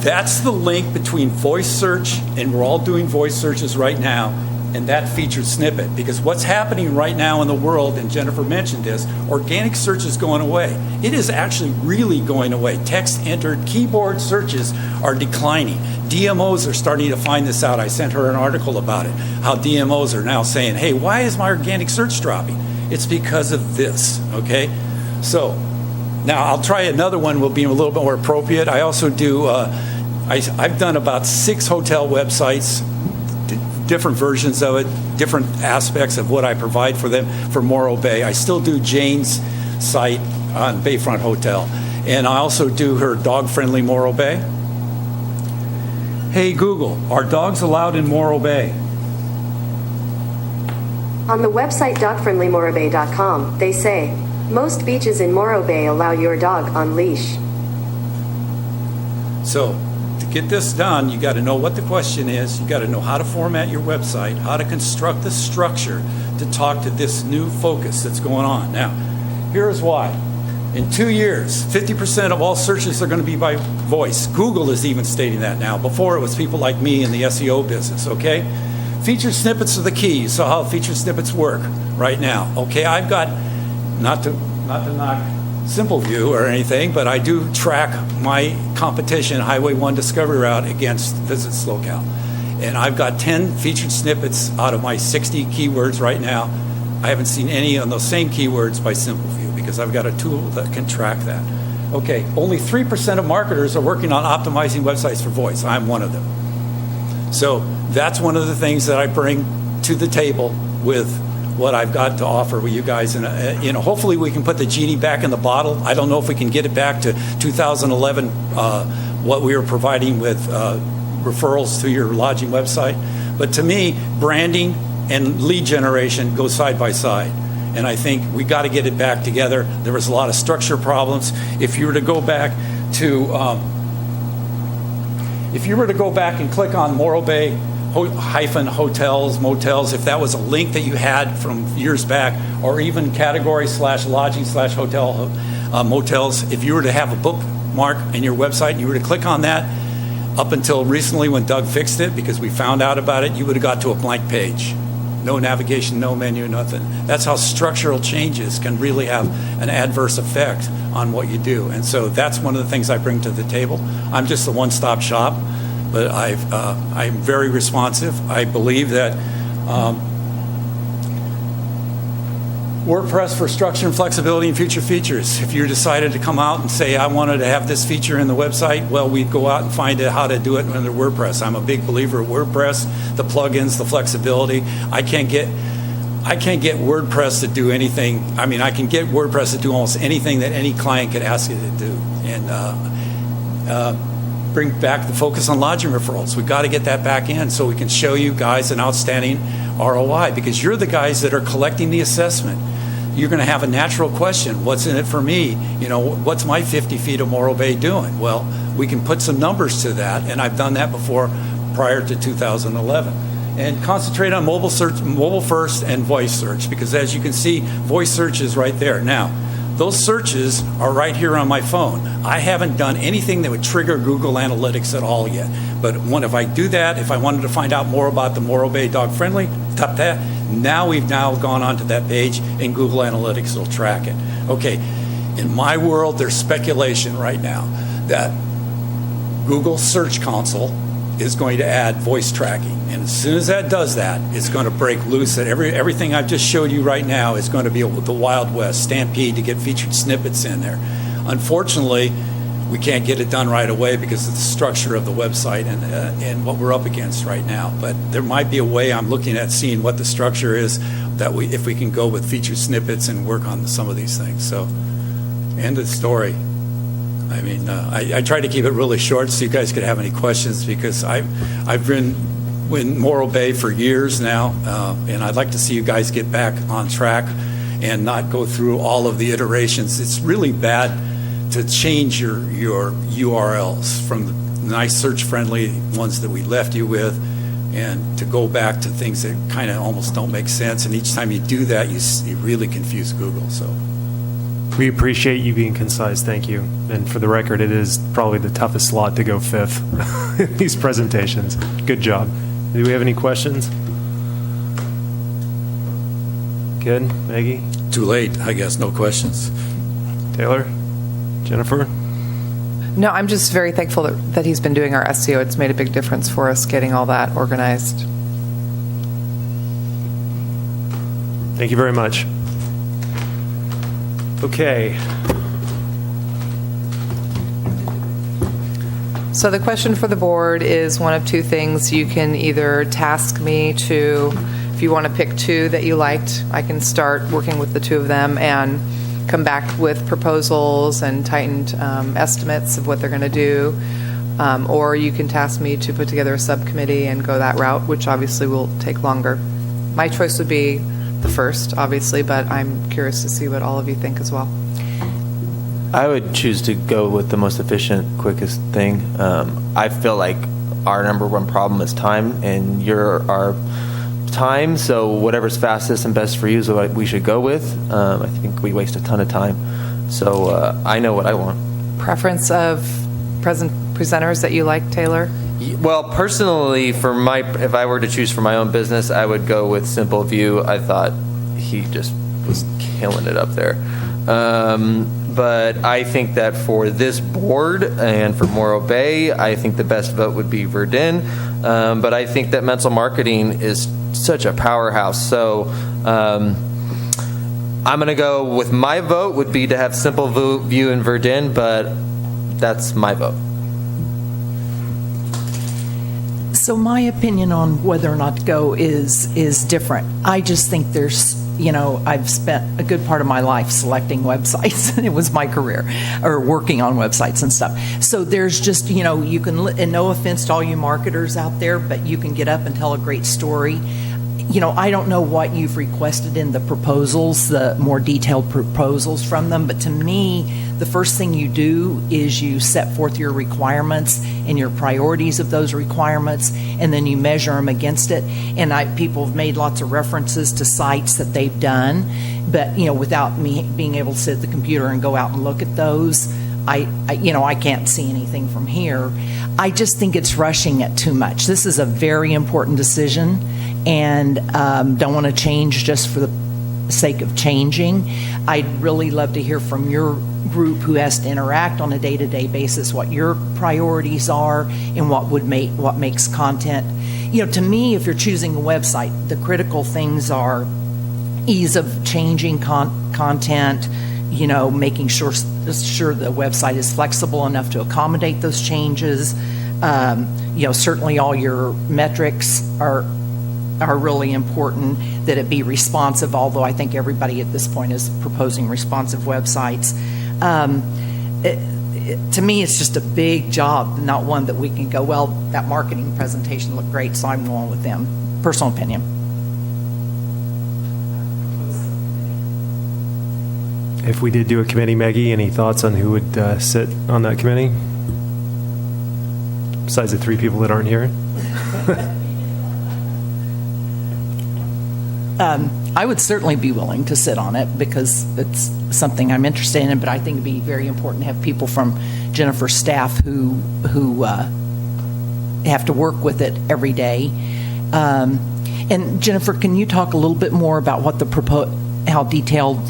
Speaker 19: that's the link between voice search, and we're all doing voice searches right now, and that featured snippet. Because what's happening right now in the world, and Jennifer mentioned this, organic search is going away. It is actually really going away. Text entered, keyboard searches are declining. DMOs are starting to find this out. I sent her an article about it, how DMOs are now saying, hey, why is my organic search dropping? It's because of this, okay? So now I'll try another one, will be a little bit more appropriate. I also do, I've done about 6 hotel websites, different versions of it, different aspects of what I provide for them for Morro Bay. I still do Jane's site on Bayfront Hotel. And I also do her dog-friendly Morro Bay. Hey, Google, are dogs allowed in Morro Bay?
Speaker 20: On the website dogfriendlymorrobay.com, they say, most beaches in Morro Bay allow your dog on leash.
Speaker 19: So to get this done, you got to know what the question is. You got to know how to format your website, how to construct the structure to talk to this new focus that's going on. Now, here's why. In 2 years, 50% of all searches are going to be by voice. Google is even stating that now. Before, it was people like me in the SEO business, okay? Featured snippets are the key. You saw how featured snippets work right now. Okay, I've got, not to knock Simple View or anything, but I do track my competition, Highway 1 Discovery Route, against Visits Locale. And I've got 10 featured snippets out of my 60 keywords right now. I haven't seen any on those same keywords by Simple View because I've got a tool that can track that. Okay, only 3% of marketers are working on optimizing websites for voice. I'm one of them. So that's one of the things that I bring to the table with what I've got to offer with you guys. And hopefully we can put the genie back in the bottle. I don't know if we can get it back to 2011, what we were providing with referrals to your lodging website. But to me, branding and lead generation go side by side. And I think we got to get it back together. There was a lot of structure problems. If you were to go back and click on Morro Bay hyphen hotels, motels, if that was a link that you had from years back, or even category / lodging / hotel motels, if you were to have a bookmark in your website and you were to click on that, up until recently when Doug fixed it, because we found out about it, you would have got to a blank page. No navigation, no menu, nothing. That's how structural changes can really have an adverse effect on what you do. And so that's one of the things I bring to the table. I'm just a one-stop shop, but I'm very responsive. I believe that WordPress for structure and flexibility and future features. If you decided to come out and say, I wanted to have this feature in the website, well, we'd go out and find out how to do it under WordPress. I'm a big believer of WordPress, the plugins, the flexibility. I can't get WordPress to do anything. I mean, I can get WordPress to do almost anything that any client could ask it to do. And bring back the focus on lodging referrals. We've got to get that back in so we can show you guys an outstanding ROI, because you're the guys that are collecting the assessment. You're going to have a natural question. What's in it for me? What's my 50 feet of Morro Bay doing? Well, we can put some numbers to that, and I've done that before prior to 2011. And concentrate on mobile search, mobile first, and voice search, because as you can see, voice search is right there. Now, those searches are right here on my phone. I haven't done anything that would trigger Google Analytics at all yet. But if I do that, if I wanted to find out more about the Morro Bay Dog Friendly, tap that. Now we've gone onto that page, and Google Analytics will track it. Okay, in my world, there's speculation right now that Google Search Console is going to add voice tracking. And as soon as that does that, it's going to break loose. That everything I've just showed you right now is going to be the Wild West stampede to get featured snippets in there. Unfortunately, we can't get it done right away because of the structure of the website and what we're up against right now. But there might be a way. I'm looking at seeing what the structure is that if we can go with featured snippets and work on some of these things. So, end of story. I mean, I try to keep it really short so you guys could have any questions, because I've been in Morro Bay for years now, and I'd like to see you guys get back on track and not go through all of the iterations. It's really bad to change your URLs from the nice search-friendly ones that we left you with, and to go back to things that kind of almost don't make sense. And each time you do that, you really confuse Google. So
Speaker 3: We appreciate you being concise. Thank you. And for the record, it is probably the toughest slot to go fifth in these presentations. Good job. Do we have any questions? Good. Maggie?
Speaker 19: Too late, I guess. No questions.
Speaker 3: Taylor? Jennifer?
Speaker 1: No, I'm just very thankful that he's been doing our SEO. It's made a big difference for us getting all that organized.
Speaker 3: Thank you very much. Okay.
Speaker 1: So the question for the board is one of two things. You can either task me to, if you want to pick two that you liked, I can start working with the two of them and come back with proposals and tightened estimates of what they're going to do. Or you can task me to put together a subcommittee and go that route, which obviously will take longer. My choice would be the first, obviously, but I'm curious to see what all of you think as well.
Speaker 5: I would choose to go with the most efficient, quickest thing. I feel like our number one problem is time, and you're our time, so whatever's fastest and best for you is what we should go with. I think we waste a ton of time, so I know what I want.
Speaker 1: Preference of presenters that you like, Taylor?
Speaker 5: Well, personally, if I were to choose for my own business, I would go with Simple View. I thought he just was killing it up there. But I think that for this board and for Morro Bay, I think the best vote would be Verdun. But I think that mental marketing is such a powerhouse. So I'm going to go with my vote would be to have Simple View and Verdun, but that's my vote.
Speaker 4: So my opinion on whether or not to go is different. I just think there's, I've spent a good part of my life selecting websites. It was my career, or working on websites and stuff. So there's just, you can, and no offense to all you marketers out there, but you can get up and tell a great story. I don't know what you've requested in the proposals, the more detailed proposals from them, but to me, the first thing you do is you set forth your requirements and your priorities of those requirements, and then you measure them against it. And people have made lots of references to sites that they've done, but without me being able to sit at the computer and go out and look at those, I can't see anything from here. I just think it's rushing it too much. This is a very important decision, and don't want to change just for the sake of changing. I'd really love to hear from your group who has to interact on a day-to-day basis what your priorities are and what makes content. To me, if you're choosing a website, the critical things are ease of changing content, making sure the website is flexible enough to accommodate those changes. Certainly all your metrics are really important, that it be responsive, although I think everybody at this point is proposing responsive websites. To me, it's just a big job, not one that we can go, well, that marketing presentation looked great, so I'm going with them. Personal opinion.
Speaker 3: If we did do a committee, Maggie, any thoughts on who would sit on that committee? Besides the three people that aren't here?
Speaker 4: I would certainly be willing to sit on it because it's something I'm interested in, but I think it'd be very important to have people from Jennifer's staff who have to work with it every day. And Jennifer, can you talk a little bit more about what how detailed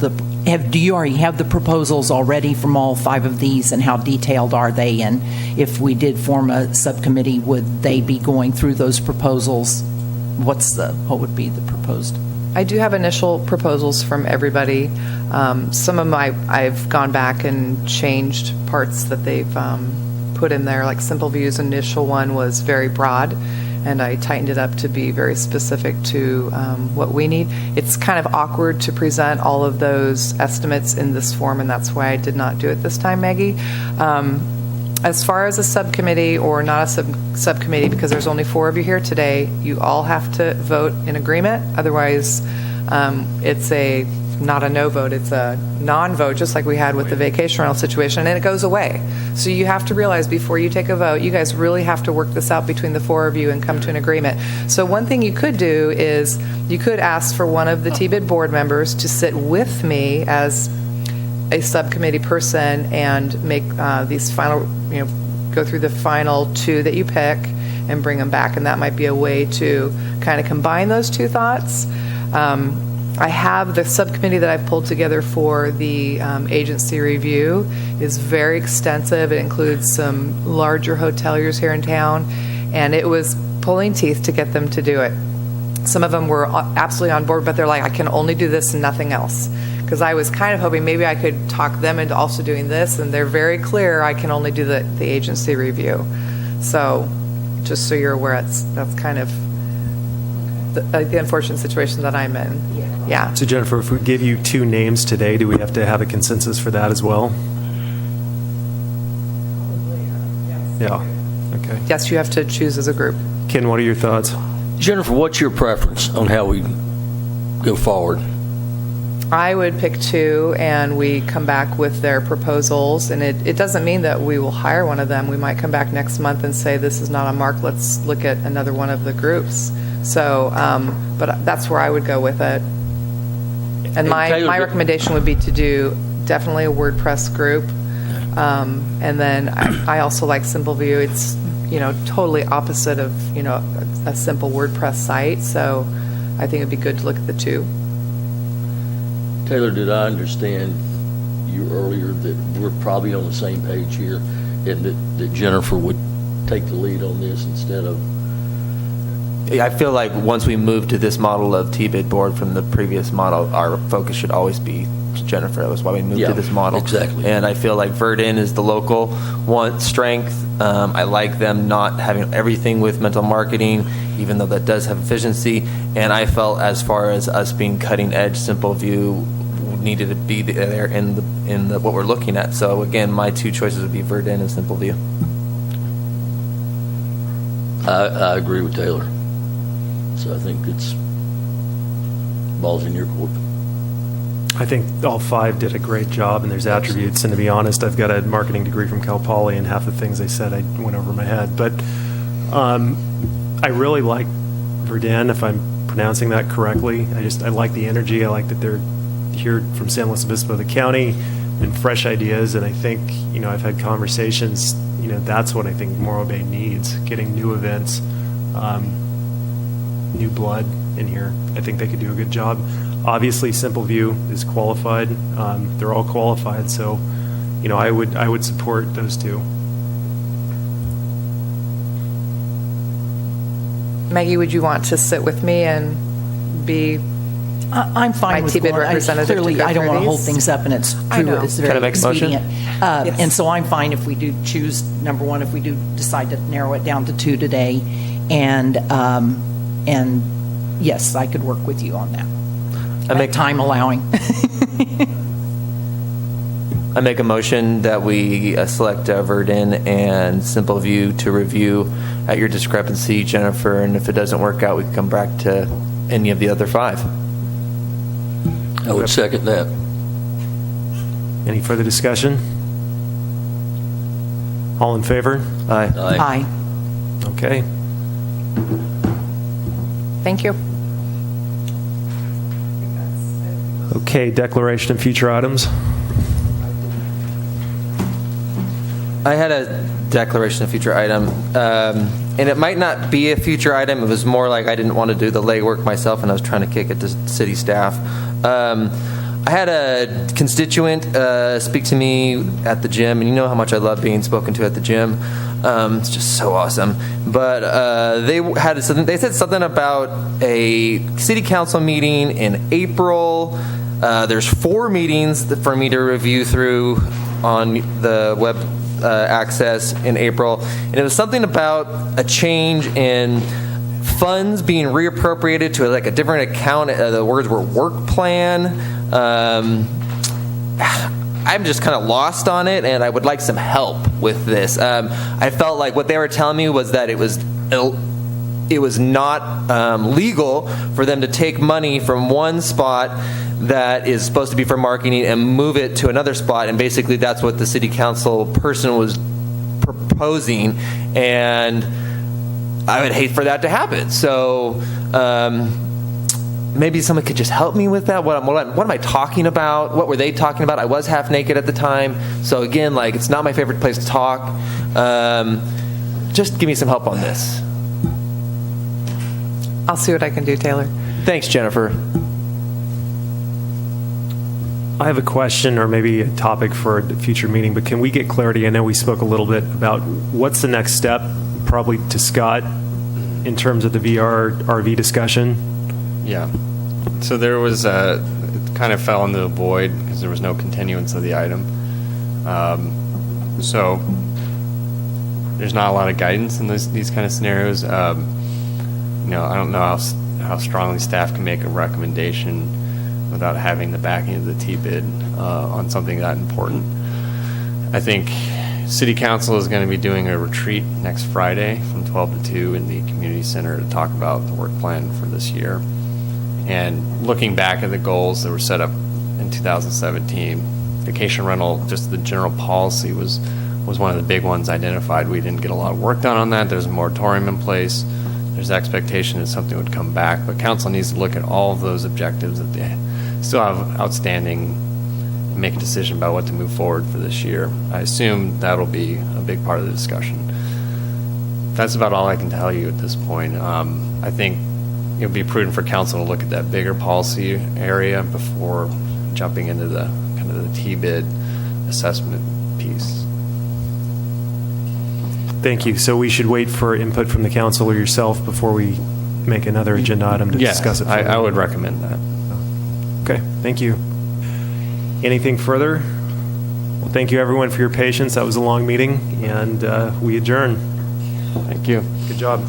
Speaker 4: do you already have the proposals already from all 5 of these, and how detailed are they? And if we did form a subcommittee, would they be going through those proposals? What would be the proposed?
Speaker 1: I do have initial proposals from everybody. Some of them I've gone back and changed parts that they've put in there. Like Simple View's initial one was very broad, and I tightened it up to be very specific to what we need. It's kind of awkward to present all of those estimates in this form, and that's why I did not do it this time, Maggie. As far as a subcommittee or not a subcommittee, because there's only 4 of you here today, you all have to vote in agreement. Otherwise, it's a not a no vote, it's a non-vote, just like we had with the vacation rental situation, and it goes away. So you have to realize before you take a vote, you guys really have to work this out between the four of you and come to an agreement. So one thing you could do is you could ask for one of the TBID board members to sit with me as a subcommittee person and make these final, go through the final two that you pick and bring them back. And that might be a way to kind of combine those two thoughts. I have the subcommittee that I've pulled together for the agency review is very extensive. It includes some larger hoteliers here in town, and it was pulling teeth to get them to do it. Some of them were absolutely on board, but they're like, I can only do this and nothing else. Because I was kind of hoping maybe I could talk them into also doing this, and they're very clear I can only do the agency review. So just so you're aware, that's kind of the unfortunate situation that I'm in. Yeah.
Speaker 3: So Jennifer, if we give you two names today, do we have to have a consensus for that as well? Yeah. Okay.
Speaker 1: Yes, you have to choose as a group.
Speaker 3: Ken, what are your thoughts?
Speaker 2: Jennifer, what's your preference on how we go forward?
Speaker 1: I would pick two, and we come back with their proposals. And it doesn't mean that we will hire one of them. We might come back next month and say, this is not a mark, let's look at another one of the groups. So, but that's where I would go with it. And my recommendation would be to do definitely a WordPress group. And then I also like Simple View. It's, totally opposite of, a simple WordPress site. So I think it'd be good to look at the two.
Speaker 2: Taylor, did I understand you earlier that we're probably on the same page here and that Jennifer would take the lead on this instead of...
Speaker 5: I feel like once we move to this model of TBID board from the previous model, our focus should always be Jennifer. That was why we moved to this model.
Speaker 2: Exactly.
Speaker 5: And I feel like Verdin is the local strength. I like them not having everything with mental marketing, even though that does have efficiency. And I felt as far as us being cutting edge, Simple View needed to be there in the what we're looking at. So again, my two choices would be Verdin and Simple View.
Speaker 2: I agree with Taylor. So I think it's balls in your court.
Speaker 3: I think all five did a great job, and there's attributes. And to be honest, I've got a marketing degree from Cal Poly, and half the things they said I went over my head. But I really like Verdin, if I'm pronouncing that correctly. I like the energy. I like that they're here from San Luis Obispo, the county, and fresh ideas. And I think, I've had conversations, that's what I think Morro Bay needs, getting new events, new blood in here. I think they could do a good job. Obviously, Simple View is qualified. They're all qualified, so I would support those two.
Speaker 1: Maggie, would you want to sit with me and be
Speaker 4: I'm fine
Speaker 1: my
Speaker 4: with
Speaker 1: TBID
Speaker 4: going.
Speaker 1: representative?
Speaker 4: Clearly, I don't want to hold
Speaker 1: these?
Speaker 4: things up, and it's true.
Speaker 1: I know.
Speaker 4: It's very
Speaker 5: Can I make a motion?
Speaker 4: expedient.
Speaker 1: Yes.
Speaker 4: And so I'm fine if we do choose number one, if we do decide to narrow it down to two today, and yes, I could work with you on that. Time allowing.
Speaker 5: I make a motion that we select Verdin and Simple View to review at your discrepancy, Jennifer, and if it doesn't work out, we can come back to any of the other five.
Speaker 2: I would second that.
Speaker 3: Any further discussion? All in favor?
Speaker 5: Aye.
Speaker 4: Aye.
Speaker 3: Okay.
Speaker 1: Thank you.
Speaker 3: Okay, declaration of future items.
Speaker 5: I had a declaration of future item, and it might not be a future item. It was more like I didn't want to do the legwork myself, and I was trying to kick it to city staff. I had a constituent speak to me at the gym, and you know how much I love being spoken to at the gym. It's just so awesome. But they said something about a city council meeting in April. There's 4 meetings for me to review through on the web access in April, and it was something about a change in funds being reappropriated to like a different account. The words were work plan. I'm just kind of lost on it, and I would like some help with this. I felt like what they were telling me was that it was not legal for them to take money from one spot that is supposed to be for marketing and move it to another spot, and basically that's what the city council person was proposing, and I would hate for that to happen. So maybe someone could just help me with that. What am I talking about? What were they talking about? I was half naked at the time. So again, like, it's not my favorite place to talk. Just give me some help on this.
Speaker 1: I'll see what I can do, Taylor.
Speaker 5: Thanks, Jennifer.
Speaker 3: I have a question or maybe a topic for a future meeting, but can we get clarity? I know we spoke a little bit about what's the next step, probably to Scott, in terms of the VR RV discussion.
Speaker 9: Yeah. So there was it kind of fell into the void because there was no continuance of the item. So there's not a lot of guidance in these kind of scenarios. I don't know how strongly staff can make a recommendation without having the backing of the T-bid on something that important. I think City Council is going to be doing a retreat next Friday from 12 to 2 in the community center to talk about the work plan for this year. And looking back at the goals that were set up in 2017, vacation rental, just the general policy was one of the big ones identified. We didn't get a lot of work done on that. There's a moratorium in place. There's expectation that something would come back, but council needs to look at all of those objectives that they still have outstanding and make a decision about what to move forward for this year. I assume that'll be a big part of the discussion. That's about all I can tell you at this point. I think it would be prudent for council to look at that bigger policy area before jumping into the kind of the T-bid assessment piece.
Speaker 3: Thank you. So we should wait for input from the council or yourself before we make another agenda item to discuss it further?
Speaker 9: I would recommend that.
Speaker 3: Okay, thank you. Anything further? Well, thank you everyone for your patience. That was a long meeting, and we adjourn.
Speaker 9: Thank you.
Speaker 3: Good job.